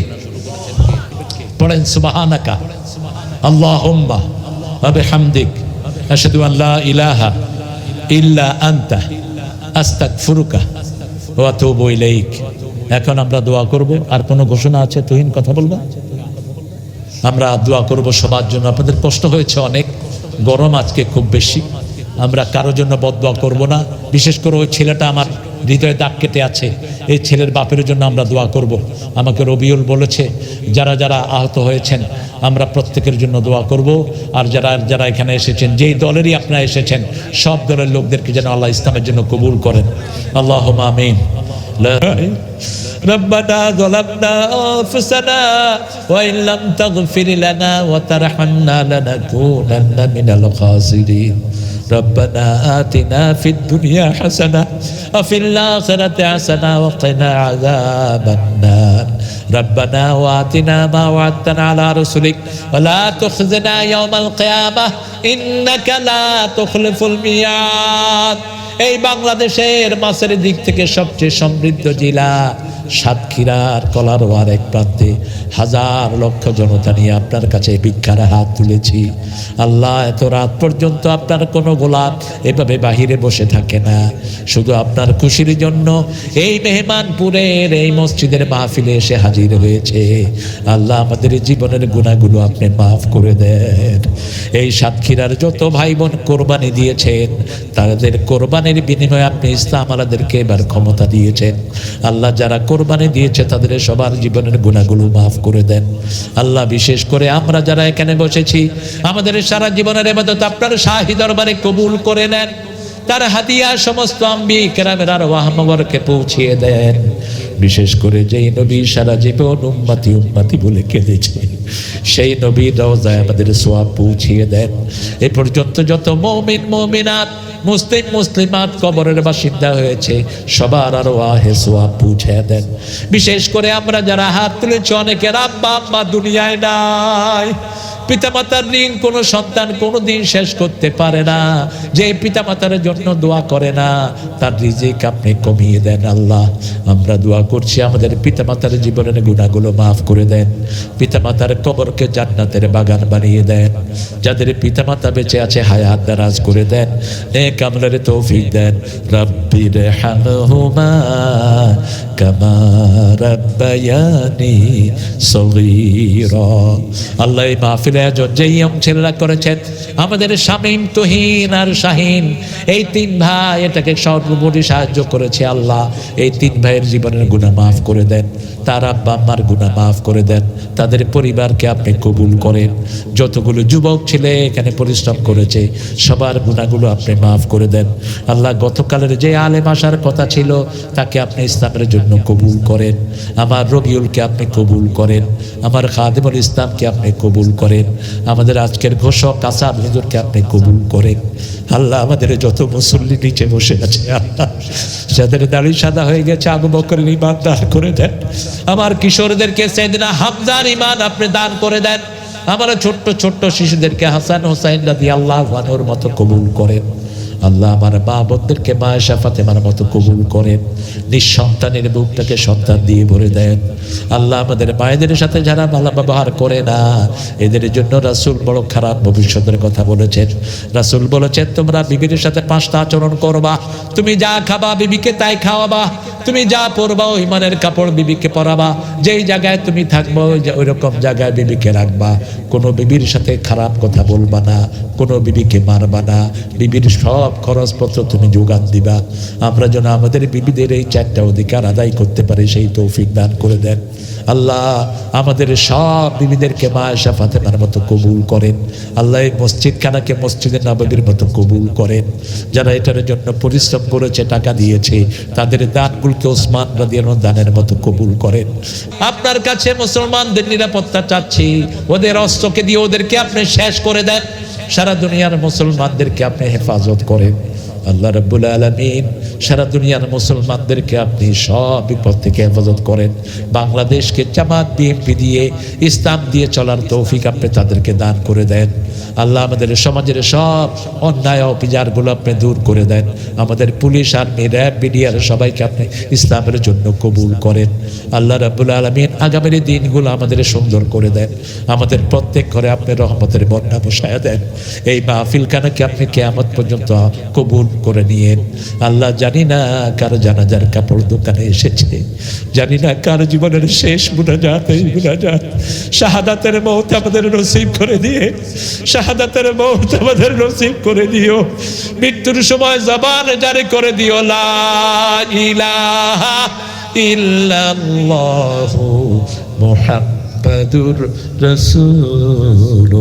পড়েন সুবহানাকা আল্লাহুম্মা ওয়া বিহামদিক আশহাদু আন লা ইলাহা ইল্লা আনতা আস্তাগফিরুকা ওয়া আতুবু ইলাইক। এখন আমরা দোয়া করব। আর কোনো ঘোষণা আছে? তুহিন কথা বলবা? আমরা দোয়া করব সবার জন্য। আপনাদের কষ্ট হয়েছে অনেক, গরম আজকে খুব বেশি। আমরা কারোর জন্য বদদোয়া করব না, বিশেষ করে ওই ছেলেটা আমার হৃদয়ে দাগ কেটে আছে, এই ছেলের বাপের জন্য আমরা দোয়া করব। আমাকে রবিউল বলেছে যারা যারা আহত হয়েছেন আমরা প্রত্যেকের জন্য দোয়া করব। আর যারা যারা এখানে এসেছেন, যেই দলেরই আপনারা এসেছেন, সব দলের লোকদেরকে যেন আল্লাহ ইসলামের জন্য কবুল করেন। আল্লাহুম্মা আমিন। ربنا ظلمنا أنفسنا وإن لم تغفر لنا وترحمنا لنكونن من الخاسرين ربنا آتنا في الدنيا حسنة وفي الآخرة حسنة وقنا عذاب النار ربنا وآتنا ما وعدتنا على رسلك ولا تخزنا يوم القيامة إنك لا تخلف الميعاد। এই বাংলাদেশের মাছের দিক থেকে সবচেয়ে সমৃদ্ধ জেলা সাতক্ষীরার কলারোয়ার এক প্রান্তে হাজার লক্ষ জনতা নিয়ে আপনার কাছে ভিক্ষার হাত তুলেছি। আল্লাহ, এত রাত পর্যন্ত আপনার কোনো গোলাম এভাবে বাহিরে বসে থাকে না, শুধু আপনার খুশির জন্য এই মেহমানপুরের এই মসজিদের মাহফিলে এসে হাজির হয়েছে। আল্লাহ, আমাদের জীবনের গুনাহগুলো আপনি মাফ করে দেন। এই সাতক্ষীরার যত ভাই বোন কোরবানি দিয়েছেন, তাদের কোরবানির বিনিময়ে আপনি ইসলাম আলাদেরকে এবার ক্ষমতা দিয়েছেন। আল্লাহ, যারা কোরবানি দিয়েছে তাদের সবার জীবনের গুনাহগুলো মাফ করে দেন। আল্লাহ, বিশেষ করে আমরা যারা এখানে বসেছি, আমাদের সারা জীবনের ইবাদত আপনার শাহী দরবারে কবুল করে নেন। তার হাদিয়া সমস্ত আম্বিয়া কেরামের আরওয়াহ মুবারকে পৌঁছিয়ে দেন। বিশেষ করে যেই নবী সারা জীবন উম্মতি উম্মতি বলে কেঁদেছে, সেই নবীর রওজায় আমাদের সওয়াব পৌঁছিয়ে দেন। এ পর্যন্ত যত মুমিন মুমিনাত মুসলিম মুসলিমাত কবরের বাসিন্দা হয়েছে, সবার আরওয়াহে সওয়াব পৌঁছে দেন। বিশেষ করে আমরা যারা হাত তুলেছি, অনেকের আব্বা আম্মা দুনিয়ায় নাই। পিতামাতার ঋণ কোনো সন্তান কোনোদিন শেষ করতে পারে না। যে পিতামাতার জন্য দোয়া করে না, তার রিজিক আপনি কমিয়ে দেন। আল্লাহ, আমরা দোয়া করছি আমাদের পিতামাতার জীবনের গুনাহগুলো মাফ করে দেন। পিতামাতার কবরকে জান্নাতের বাগান বানিয়ে দেন। যাদের পিতামাতা বেঁচে আছে হায়াত দারাজ করে দেন, নেক আমলের তৌফিক দেন। রব্বিরহামহুমা কামা রাব্বায়ানি সগীরা। আল্লাহ, এই মাহফিল যেই ছেলেরা করেছেন, আমাদের শামীম, তুহিন আর শাহিন, এই তিন ভাই এটাকে সর্বোপরি সাহায্য করেছে। আল্লাহ, এই তিন ভাইয়ের জীবনের গুনাহ মাফ করে দেন, তার আব্বা আম্মার গুনাহ মাফ করে দেন, তাদের পরিবারকে আপনি কবুল করেন। যতগুলো যুবক ছেলে এখানে পরিশ্রম করেছে, সবার গুনাহগুলো আপনি মাফ করে দেন। আল্লাহ, গতকালের যে আলেম আসার কথা ছিল, তাকে আপনি ইসলামের জন্য কবুল করেন। আমার রবিউলকে আপনি কবুল করেন, আমার খাদিমুল ইসলামকে আপনি কবুল করেন, আমাদের আজকের ঘোষক আসাদ হুজুরকে আপনি কবুল করেন। আল্লাহ, আমাদের যত মুসল্লি নিচে বসে আছে, আল্লাহ যাদের দাড়ি সাদা হয়ে গেছে, আবু বকরের ঈমান দান করে দেন। আমার কিশোরদেরকে সাইয়েদনা হামজার ঈমান আপনি দান করে দেন। আমার ছোট্ট ছোট্ট শিশুদেরকে হাসান হোসাইন রাদিয়াল্লাহু আনহুর মতো কবুল করেন। আল্লাহ আমার মা বোনদেরকে মায়েশা ফাতেমার মতো কবুল করেন, নিঃসন্তানের বুকটাকে সন্তান দিয়ে ভরে দেন। আল্লাহ আমাদের মায়েদের সাথে যারা ভালো ব্যবহার করে না, এদের জন্য রাসূল বড় খারাপ ভবিষ্যতের কথা বলেছেন। রাসূল বলেছেন, তোমরা বিবির সাথে 5টা আচরণ করবা। তুমি যা খাবা বিবিকে তাই খাওয়াবা, তুমি যা পরবা ওই মানের কাপড় বিবিকে পরাবা, যেই জায়গায় তুমি থাকবো ওই রকম জায়গায় বিবিকে রাখবা। কোনো বিবির সাথে খারাপ কথা বলবা না, কোনো বিবিকে মারবা না, বিবির সব খরচপত্র তুমি যোগান দিবা। আমরা যেন আমাদের বিবিদের এই 4টা অধিকার আদায় করতে পারি, সেই তৌফিক দান করে দেন। আল্লাহ আমাদের সব বিবিদেরকে মায়েশা ফাতেমার মতো কবুল করেন। আল্লাহ এই মসজিদখানাকে মসজিদে নববীর মতো কবুল করেন। যারা এটার জন্য পরিশ্রম করেছে, টাকা দিয়েছে, তাদের দানগুলোকে ওসমান রাদিয়াল্লাহু দানের মতো কবুল করেন। আপনার কাছে মুসলমানদের নিরাপত্তা চাচ্ছি, ওদের অস্ত্রকে দিয়ে ওদেরকে আপনি শেষ করে দেন। সারা দুনিয়ার মুসলমানদেরকে আপনি হেফাজত করেন। আল্লাহ রাব্বুল আলামিন সারা দুনিয়ার মুসলমানদেরকে আপনি সব বিপদ থেকে হেফাজত করেন। বাংলাদেশকে জামাত বিএনপি দিয়ে ইসলাম দিয়ে চলার তৌফিক আপনি তাদেরকে দান করে দেন। আল্লাহ আমাদের সমাজের সব অন্যায় অবিচারগুলো আপনি দূর করে দেন। আমাদের পুলিশ, আর্মি, র্যাব, বিডিআর সবাইকে আপনি ইসলামের জন্য কবুল করেন। আল্লাহ রাব্বুল আলামিন আগামীর দিনগুলো আমাদের সুন্দর করে দেন। আমাদের প্রত্যেক ঘরে আপনি রহমতের বন্যা বসায়া দেন। এই মাহফিলখানাকে আপনি কিয়ামত পর্যন্ত কবুল করে নিয়েন। আল্লাহ জানি না কার জানাজার কাপড় দোকানে এসেছে, জানি না কার জীবনের শেষ মুনাজাত এই মুনাজাত। শাহাদাতের মওত আমাদের নসিব করে দিয়ে, শাহাদাতের মওত আমাদের নসিব করে দিও। মৃত্যুর সময় জবান জারি করে দিও লা ইলাহা ইল্লাল্লাহু মুহাম্মাদুর রাসূলুল্লাহ।